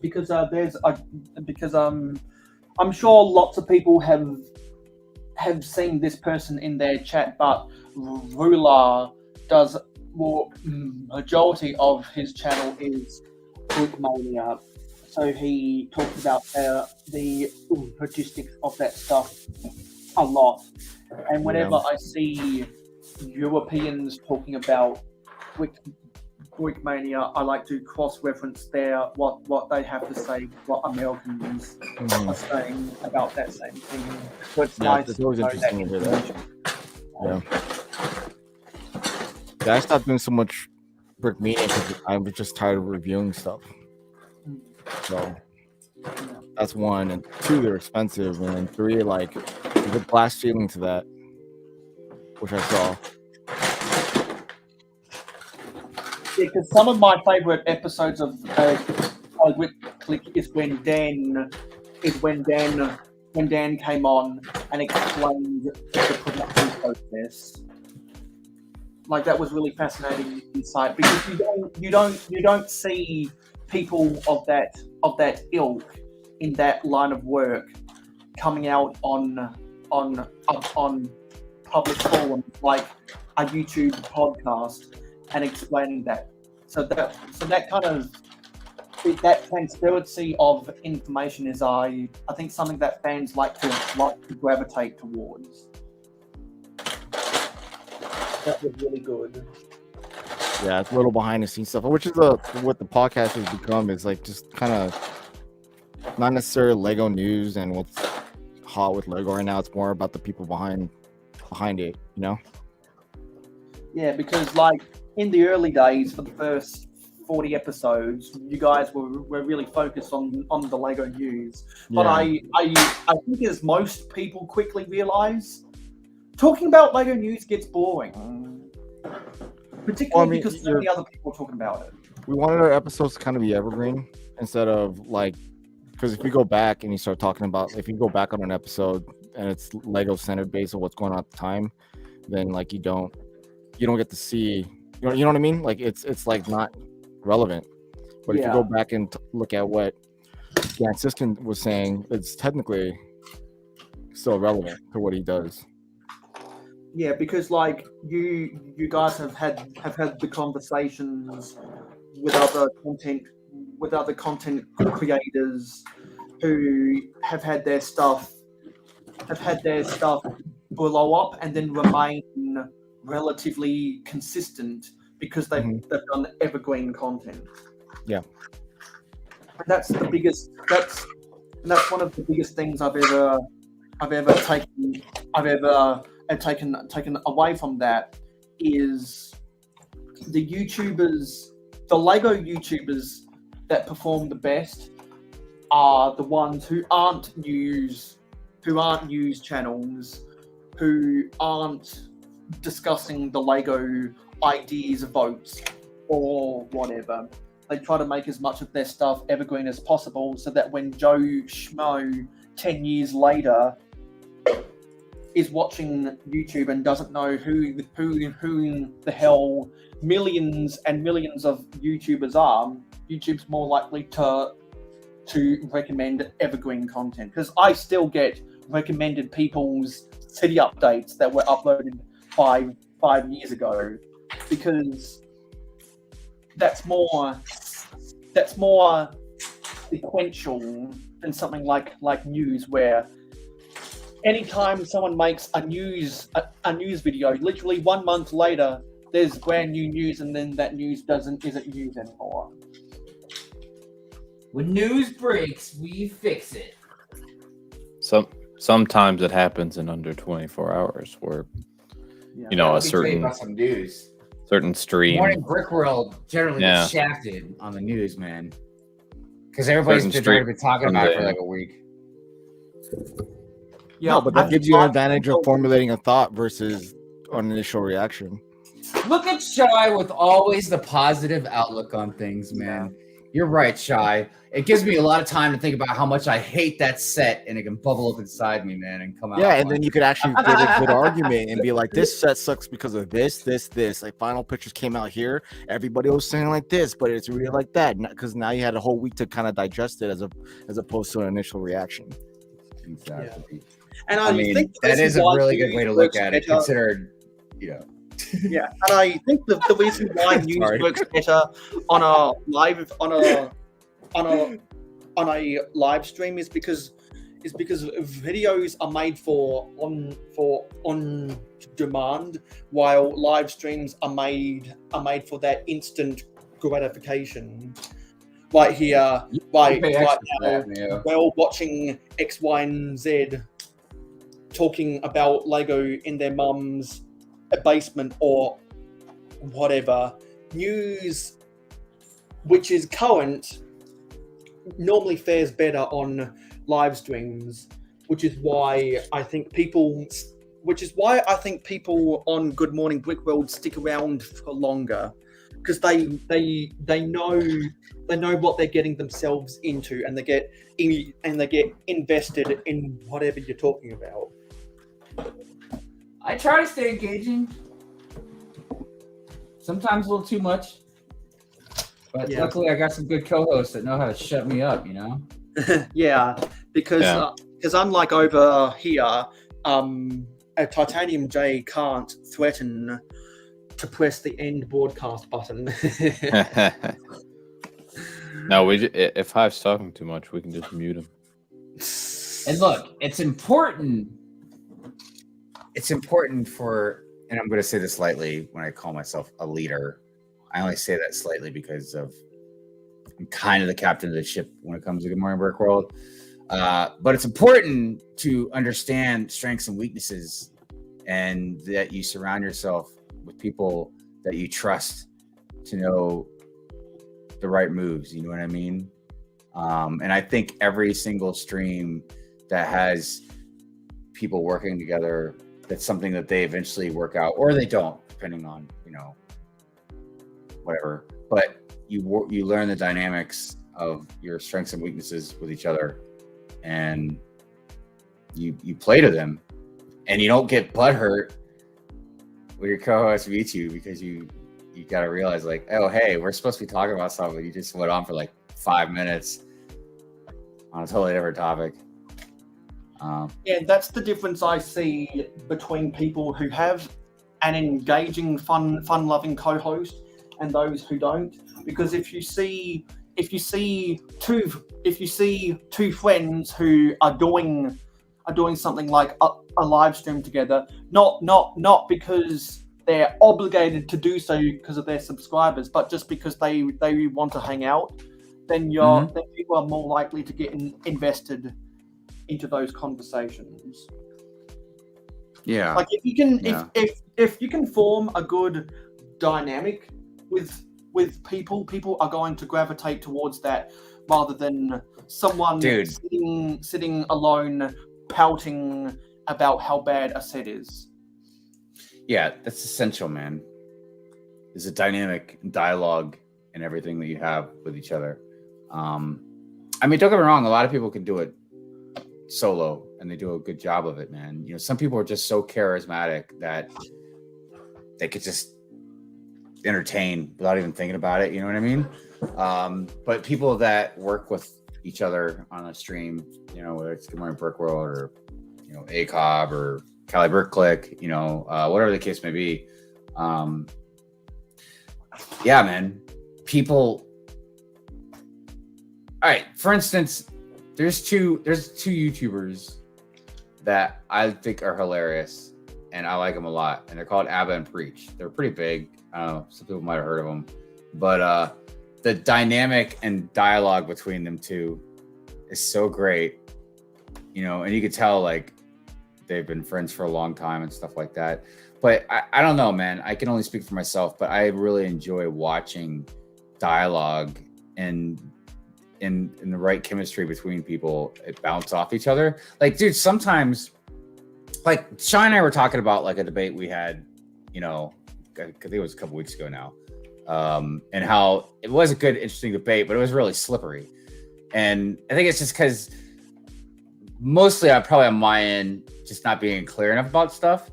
Because I'm sure lots of people have seen this person in their chat, but Rula does more. Majority of his channel is Brickmania, so he talks about the logistics of that stuff a lot. And whenever I see Europeans talking about Brickmania, I like to cross-reference what they have to say, what Americans are saying about that same thing. So it's nice. It's always interesting to hear that. Yeah. I stopped doing so much Brickmania because I'm just tired of reviewing stuff. So that's one, and two, they're expensive, and then three, like, there's a glass ceiling to that, which I saw. Because some of my favorite episodes of Click is when Dan came on and explained the production process. Like, that was really fascinating insight, because you don't see people of that ilk in that line of work coming out on public forums like a YouTube podcast and explaining that. So that kind of that transparency of information is I think something that fans like to gravitate towards. That was really good. Yeah, it's a little behind the scenes stuff, which is what the podcast has become, is like just kind of not necessarily Lego news and what's hot with Lego right now. It's more about the people behind it, you know? Yeah, because like in the early days, for the first 40 episodes, you guys were really focused on the Lego news. Yeah. But I think, as most people quickly realize, talking about Lego news gets boring. Particularly because so many other people are talking about it. We wanted our episodes to kind of be evergreen instead of like, because if you go back and you start talking about, if you go back on an episode and it's Lego centered based on what's going on at the time, then like you don't get to see, you know what I mean? Like it's like not relevant. But if you go back and look at what Dan Siskin was saying, it's technically still relevant to what he does. Yeah, because like you guys have had the conversations with other content creators who have had their stuff blow up and then remain relatively consistent because they've done evergreen content. Yeah, and that's one of the biggest things I've ever taken away from that is the Lego YouTubers that perform the best are the ones who aren't news channels, who aren't discussing the Lego ideas votes or whatever. They try to make as much of their stuff evergreen as possible, so that when Joe Schmo 10 years later is watching YouTube and doesn't know who the hell millions and millions of YouTubers are, YouTube's more likely to recommend evergreen content. Because I still get recommended people's city updates that were uploaded 5 years ago, because that's more sequential than something like news, where anytime someone makes a news video, literally 1 month later, there's brand new news, and then that news isn't news anymore. When news breaks, we fix it. Sometimes it happens in under 24 hours where a certain stream. Morning Brickworld generally gets shafted on the news, man. Because everybody's been talking about it for like a week. Yeah, no, but that gives you an advantage of formulating a thought versus an initial reaction. Look at Shy with always the positive outlook on things, man. Yeah. You're right, Shy. It gives me a lot of time to think about how much I hate that set, and it can bubble up inside me, man, and come out. Yeah, and then you could actually give a good argument and be like, this set sucks because of this. Like, Final Pictures came out here. Everybody was saying like this, but it's really like that. Because now you had a whole week to kind of digest it as opposed to an initial reaction. Exactly. Yeah. And I mean, that is a really good way to look at it, considered, Yeah, and I think the reason why news works better on a live stream is because videos are made for on demand, while live streams are made for that instant gratification. Right here, right now, we're all watching X, Y, and Z talking about Lego in their mum's basement or whatever. News which is current normally fares better on live streams, which is why I think people on Good Morning Brickworld stick around for longer, because they know what they're getting themselves into, and they get invested in whatever you're talking about. I try to stay engaging. Sometimes a little too much. But luckily I got some good co-hosts that know how to shut me up, Yeah, because unlike over here, a Titanium J can't threaten to press the end broadcast button. No, if Hive's talking too much, we can just mute him. And look, it's important. It's important for, and I'm going to say this lightly when I call myself a leader. I only say that slightly because I'm kind of the captain of the ship when it comes to Good Morning Brickworld. But it's important to understand strengths and weaknesses, and that you surround yourself with people that you trust to know the right moves. You know what I mean? And I think every single stream that has people working together, that's something that they eventually work out, or they don't, depending on, whatever. But you learn the dynamics of your strengths and weaknesses with each other, and you play to them, and you don't get butthurt when your co-host beats you, because you got to realize, like, oh, hey, we're supposed to be talking about something. You just went on for like 5 minutes on a totally different topic. Yeah, that's the difference I see between people who have an engaging, fun-loving co-host and those who don't. Because if you see two friends who are doing something like a live stream together, not because they're obligated to do so because of their subscribers, but just because they want to hang out, then then people are more likely to get invested into those conversations. Yeah, like if you can form a good dynamic with people are going to gravitate towards that, rather than someone sitting alone pouting about how bad a set is. Yeah, that's essential, man. There's a dynamic dialogue in everything that you have with each other. I mean, don't get me wrong, a lot of people can do it solo and they do a good job of it, man. Some people are just so charismatic that they could just entertain without even thinking about it, you know what I mean? But people that work with each other on a stream, whether it's Good Morning Brickworld or ACOB or Cali Brick Click, whatever the case may be, yeah, man, people. All right, for instance, there's two YouTubers that I think are hilarious, and I like them a lot, and they're called Abba and Preach. They're pretty big. Some people might have heard of them, but the dynamic and dialogue between them two is so great, you know, and you could tell like they've been friends for a long time and stuff like that. But I don't know, man. I can only speak for myself, but I really enjoy watching dialogue and in the right chemistry between people, it bounce off each other. Like, dude, sometimes, like Sean and I were talking about like a debate we had, you know, I think it was a couple weeks ago now, and how it was a good, interesting debate, but it was really slippery. And I think it's just because mostly I'm probably on my end just not being clear enough about stuff,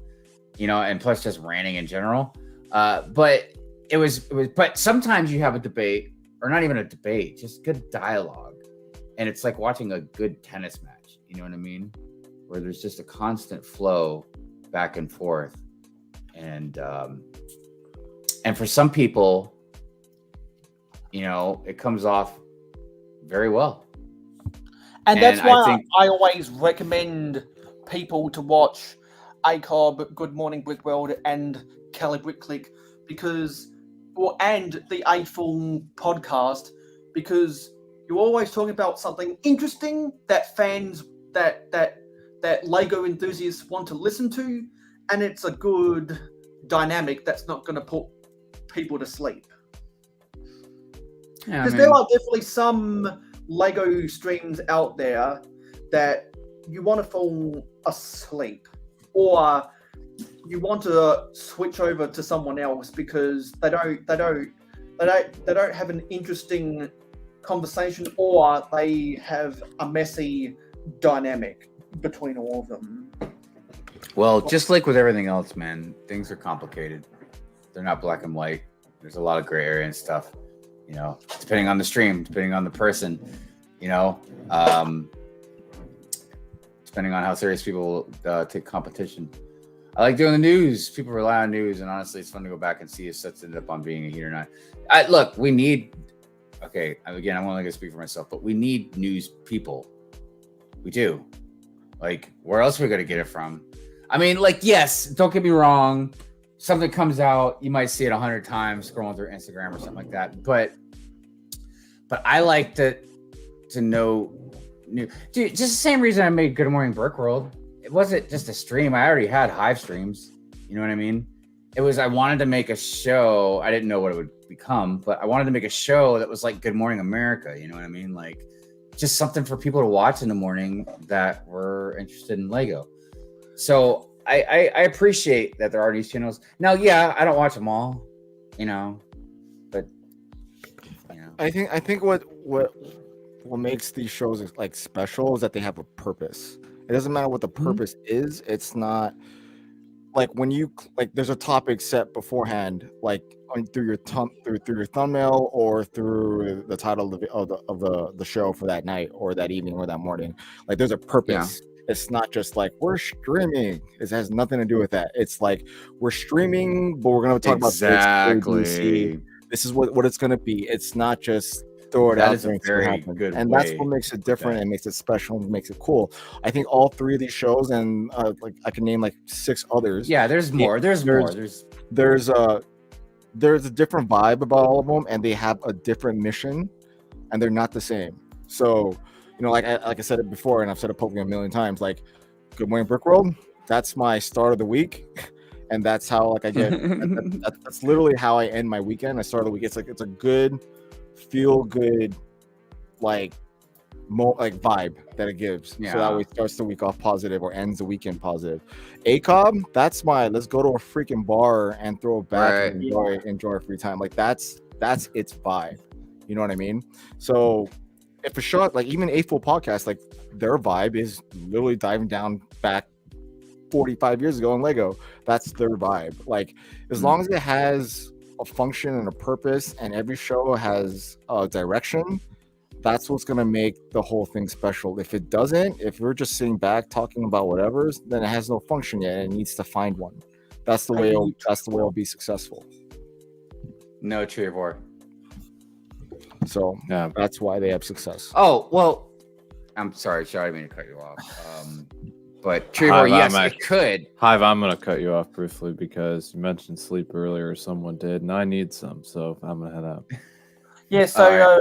you know, and plus just ranting in general. But it was, but sometimes you have a debate, or not even a debate, just good dialogue. And it's like watching a good tennis match, you know what I mean? Where there's just a constant flow back and forth. And for some people, you know, it comes off very well. And that's why I always recommend people to watch ACOB, Good Morning Brickworld, and Kelly Brickclick, and the A-Full podcast, because you're always talking about something interesting that fans, that Lego enthusiasts want to listen to, and it's a good dynamic that's not going to put people to sleep. Because there are definitely some Lego streams out there that you want to fall asleep, or you want to switch over to someone else because they don't have an interesting conversation, or they have a messy dynamic between all of them. Well, just like with everything else, man, things are complicated. They're not black and white. There's a lot of gray area and stuff, you know, depending on the stream, depending on the person, you know, depending on how serious people take competition. I like doing the news. People rely on news, and honestly, it's fun to go back and see if sets ended up on being a heat or not. Look, we need. Okay, again, I'm only going to speak for myself, but we need news people. We do. Like, where else are we going to get it from? I mean, like, yes, don't get me wrong. Something comes out, you might see it 100 times scrolling through Instagram or something like that. But I like to know new. Dude, just the same reason I made Good Morning Brickworld. It wasn't just a stream. I already had Hive streams. You know what I mean? It was, I wanted to make a show. I didn't know what it would become, but I wanted to make a show that was like Good Morning America. You know what I mean? Like just something for people to watch in the morning that were interested in Lego. So I appreciate that there are these channels. Now, yeah, I don't watch them all, you know, but you know. I think what makes these shows like special is that they have a purpose. It doesn't matter what the purpose is. It's not like when you like there's a topic set beforehand, like through your thumbnail or through the title of the show for that night or that evening or that morning. Like there's a purpose. Yeah. It's not just like we're streaming. It has nothing to do with that. It's like we're streaming, but we're going to talk about exactly. This is what it's going to be. It's not just throw it out there and very good, and that's what makes it different and makes it special and makes it cool. I think all three of these shows, and like I can name like 6 others. Yeah, there's more. There's a different vibe about all of them, and they have a different mission, and they're not the same. So, you know, like I said it before, and I've said it probably a million times. Like, Good Morning Brickworld, that's my start of the week, and that's how like I get. That's literally how I end my weekend. I start the week. It's like it's a good, feel good, like vibe that it gives. Yeah. So that way it starts the week off positive or ends the weekend positive. ACOB, that's my let's go to a freaking bar and throw it back and enjoy free time. Like that's its vibe. You know what I mean? So if a show like even a full podcast, like their vibe is literally diving down back 45 years ago in Lego. That's their vibe. Like as long as it has a function and a purpose, and every show has a direction, that's what's going to make the whole thing special. If it doesn't, if we're just sitting back talking about whatever, then it has no function yet, and it needs to find one. That's the way it'll be successful. No Trevor. So yeah, that's why they have success. Oh well, I'm sorry, I didn't mean to cut you off. But Trevor, yes, it could. Hive, I'm going to cut you off briefly because you mentioned sleep earlier, or someone did, and I need some, so I'm going to head out. Yeah. So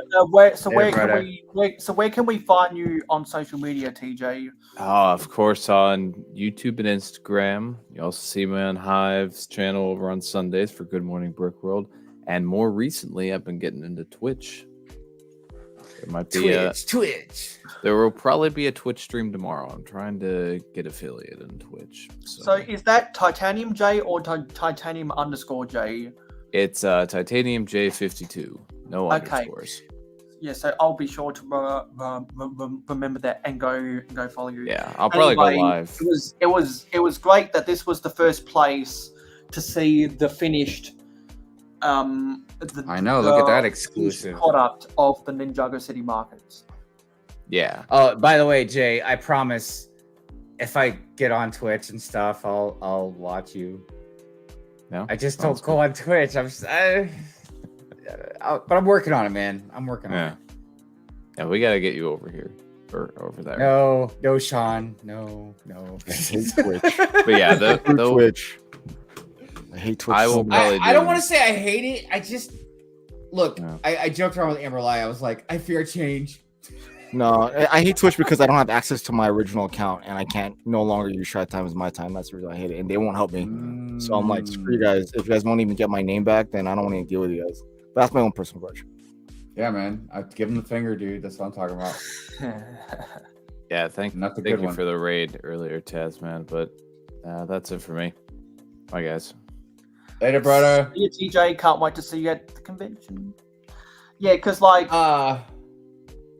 where can we find you on social media, TJ? Of course, on YouTube and Instagram. You also see me on Hive's channel over on Sundays for Good Morning Brickworld. And more recently, I've been getting into Twitch. There might be Twitch. There will probably be a Twitch stream tomorrow. I'm trying to get affiliated in Twitch. So is that Titanium J or Titanium_J? It's Titanium J52. No underscores. Yeah, so I'll be sure to remember that and go follow you. Yeah, I'll probably go live. It was great that this was the first place to see the finished. I know. Look at that exclusive product of the Ninjago City markets. Yeah. Oh, by the way, Jay, I promise, if I get on Twitch and stuff, I'll watch you. No, I just don't go on Twitch. But I'm working on it, man. I'm working on it. Yeah, we gotta get you over here or over there. No, Sean. No. I hate Twitch. But yeah, the Twitch. I hate Twitch. I don't want to say I hate it. I just look. No. I joked around with Amber Lai. I was like, I fear change. No, I hate Twitch because I don't have access to my original account and I can't no longer use Shot Time as my time. That's the reason I hate it, and they won't help me. So I'm like, screw you guys. If you guys won't even get my name back, then I don't want to deal with you guys. But that's my own personal grudge. Yeah, man. I give him the finger, dude. That's what I'm talking about. Yeah, thank you for the raid earlier, Taz, man. But that's it for me. Bye, guys. Later, brother. See you, TJ. Can't wait to see you at the convention. Yeah, because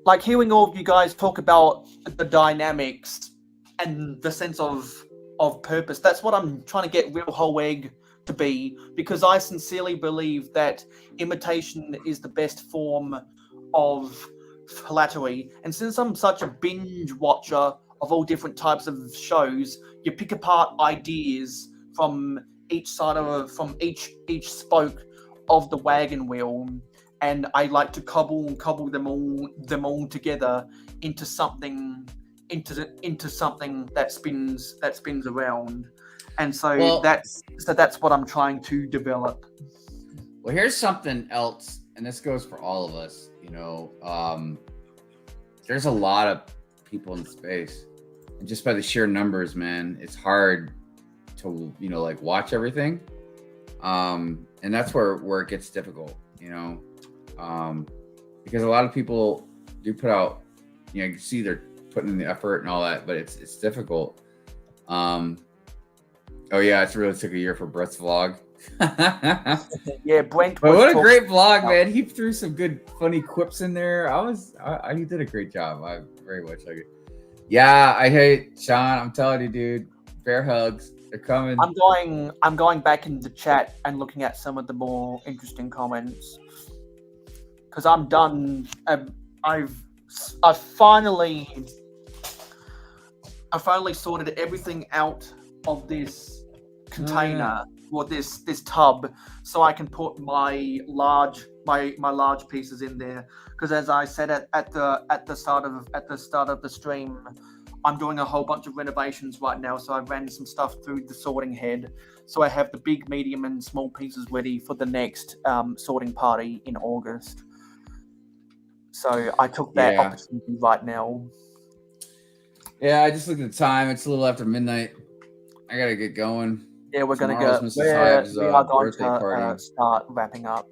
like hearing all of you guys talk about the dynamics and the sense of purpose, that's what I'm trying to get Real Whole Egg to be, because I sincerely believe that imitation is the best form of flattery. And since I'm such a binge watcher of all different types of shows, you pick apart ideas from each spoke of the wagon wheel, and I like to cobble them all together into something that spins around. And so that's what I'm trying to develop. Well, here's something else, and this goes for all of us. You know, there's a lot of people in space, and just by the sheer numbers, man, it's hard to watch everything. And that's where it gets difficult, because a lot of people do put out, you can see they're putting in the effort and all that, but it's difficult. Oh yeah, it's really took a year for Brett's vlog. Yeah, Brent. But what a great vlog, man! He threw some good, funny quips in there. He did a great job. I very much like it. Yeah, I hate Sean. I'm telling you, dude. Bear hugs. They're coming. I'm going back in the chat and looking at some of the more interesting comments because I'm done. I've finally sorted everything out of this container or this tub, so I can put my large pieces in there. Because as I said at the start of the stream, I'm doing a whole bunch of renovations right now, so I ran some stuff through the sorting head. So I have the big, medium, and small pieces ready for the next sorting party in August. So I took that opportunity right now. Yeah, I just looked at the time. It's a little after midnight. I gotta get going. Yeah, we're going to go. We are going to start wrapping up.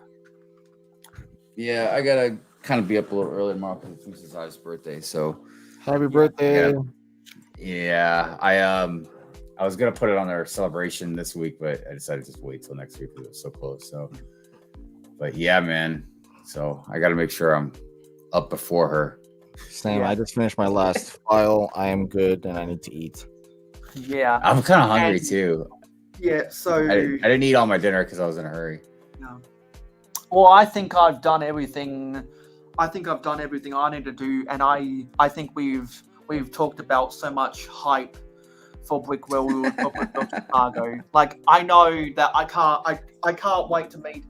Yeah, I gotta kind of be up a little early tomorrow because it's Mrs. Hive's birthday. So happy birthday! Yeah, I was gonna put it on their celebration this week, but I decided to just wait till next week because it was so close. So, but yeah, man. So I got to make sure I'm up before her. Same. Yeah. I just finished my last file. I am good, and I need to eat. Yeah, I'm kind of hungry too. Yeah, so I didn't eat all my dinner because I was in a hurry. No. Well, I think I've done everything. I think I've done everything I need to do, and I think we've talked about so much hype for Brickworld Chicago. Like, I know that I can't wait to meet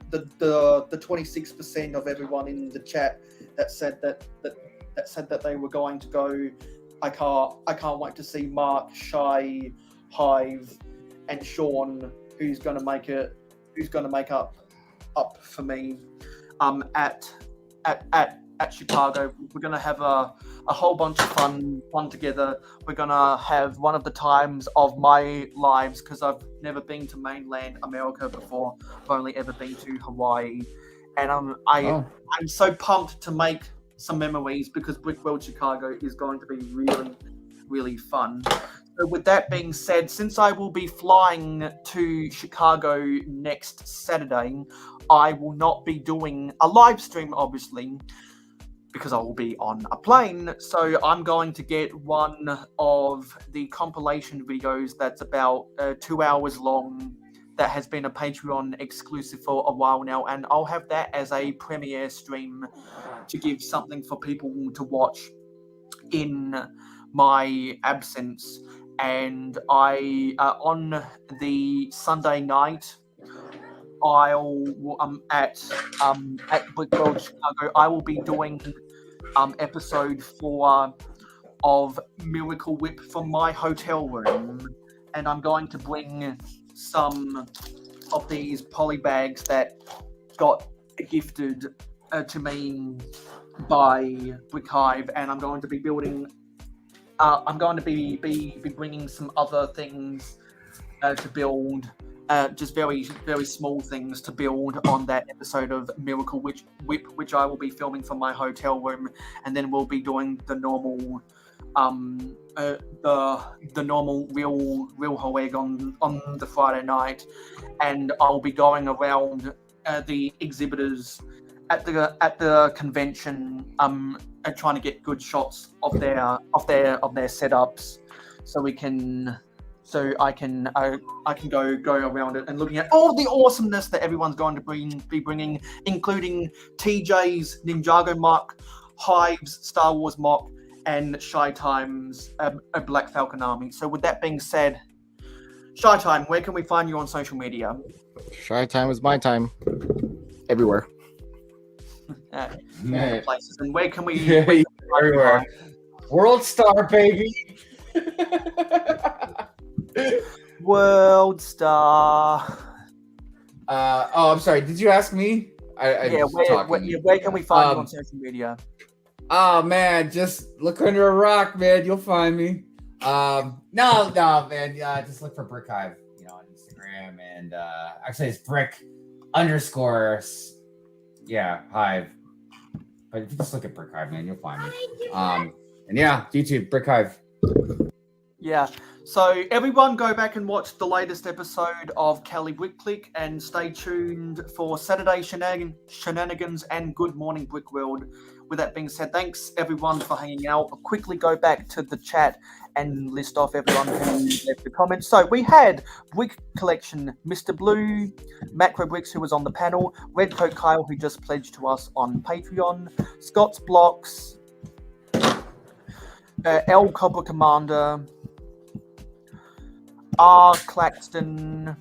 the 26% of everyone in the chat that said that they were going to go. I can't wait to see Mark, Shy, Hive, and Sean, who's going to make up for me. at Chicago. We're gonna have a whole bunch of fun together. We're gonna have one of the times of my lives because I've never been to mainland America before. I've only ever been to Hawaii, and I'm so pumped to make some memories because Brickworld Chicago is going to be really, really fun. So with that being said, since I will be flying to Chicago next Saturday, I will not be doing a live stream, obviously, because I will be on a plane. So I'm going to get one of the compilation videos that's about 2 hours long that has been a Patreon exclusive for a while now, and I'll have that as a premiere stream to give something for people to watch in my absence. And on the Sunday night, at Brickworld Chicago, I will be doing episode 4 of Miracle Whip from my hotel room, and I'm going to bring some of these poly bags that got gifted to me by Brick Hive, and I'm going to be building. I'm going to be bringing some other things to build, just very, very small things to build on that episode of Miracle Whip, which I will be filming from my hotel room, and then we'll be doing the normal, the normal real Hoeg on the Friday night, and I'll be going around the exhibitors at the convention, trying to get good shots of their setups, so I can go around it and looking at all the awesomeness that everyone's going to be bringing, including TJ's Ninjago mock, Hive's Star Wars mock, and Shy Time's a Black Falcon Army. So with that being said, Shy Time, where can we find you on social media? Shy Time is my time. Everywhere. Places. And where can we everywhere? World Star, baby. World Star. I'm sorry. Did you ask me? Where can we find you on social media? Oh man, just look under a rock, man. You'll find me. No, man. Just look for Brick Hive, on Instagram, and actually it's Brick _ Hive. But if you just look at Brick Hive, man, you'll find me. And yeah, YouTube Brick Hive. Yeah. So everyone go back and watch the latest episode of Kelly Brick Click, and stay tuned for Saturday shenanigans and Good Morning Brickworld. With that being said, thanks everyone for hanging out. I'll quickly go back to the chat and list off everyone who left the comments. So we had Brick Collection, Mr. Blue, Macro Bricks, who was on the panel, Red Coat Kyle, who just pledged to us on Patreon, Scott's Blocks, L Cobra Commander, R. Claxton,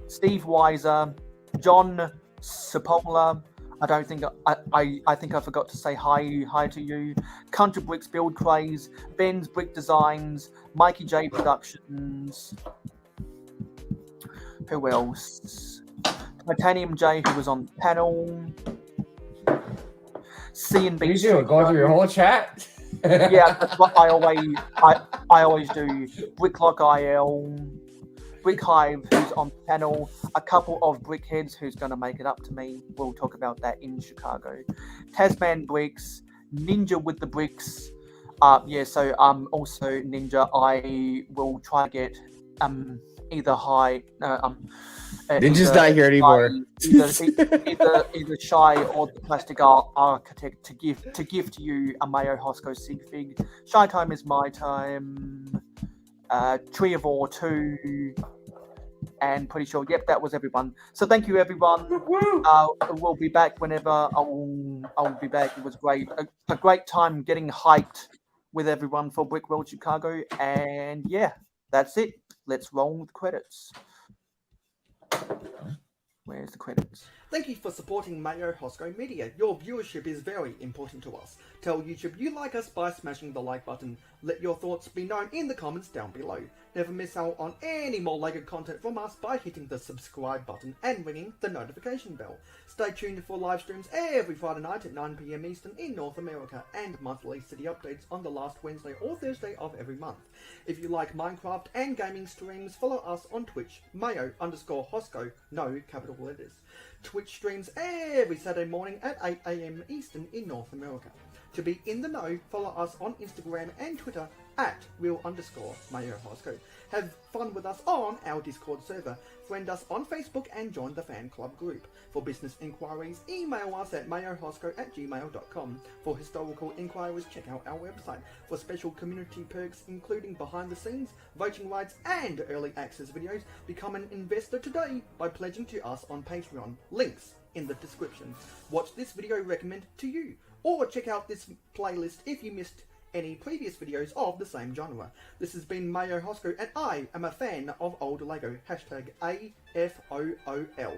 Steve Weiser, John Sapola. I think I forgot to say hi to you. Country Bricks Build Craze, Ben's Brick Designs, Mikey J Productions. Who else? Titanium J, who was on the panel. C&B. You do going through your whole chat. Yeah, that's what I always do. Bricklock IL, Brick Hive, who's on the panel, a couple of Brickheads who's going to make it up to me. We'll talk about that in Chicago. Tasman Bricks, Ninja with the Bricks. Also Ninja. I will try to get either high. Ninjas not here anymore. Either Shy or the Plastic Architect to give to you a mayohosko Sig Fig. Shy Time is my time. Tree of Ore 2, and pretty sure, yep, that was everyone. So thank you, everyone. We'll be back whenever I will be back. It was great, a great time getting hyped with everyone for Brickworld Chicago, and yeah, that's it. Let's roll with credits. Where's the credits? Thank you for supporting mayohosko Media. Your viewership is very important to us. Tell YouTube you like us by smashing the like button. Let your thoughts be known in the comments down below. Never miss out on any more LEGO content from us by hitting the subscribe button and ringing the notification bell. Stay tuned for live streams every Friday night at 9 PM Eastern in North America and monthly city updates on the last Wednesday or Thursday of every month. If you like Minecraft and gaming streams, follow us on Twitch, mayo_hosko, no capital letters. Twitch streams every Saturday morning at 8 AM Eastern in North America. To be in the know, follow us on Instagram and Twitter at real_mayohosko. Have fun with us on our Discord server. Friend us on Facebook and join the fan club group. For business inquiries, email us at mayohosko@gmail.com. For historical inquiries, check out our website. For special community perks, including behind the scenes, voting rights, and early access videos, become an investor today by pledging to us on Patreon. Links in the description. Watch this video recommended to you, or check out this playlist if you missed any previous videos of the same genre. This has been mayohosko, and I am a fan of old LEGO. #AFOOL.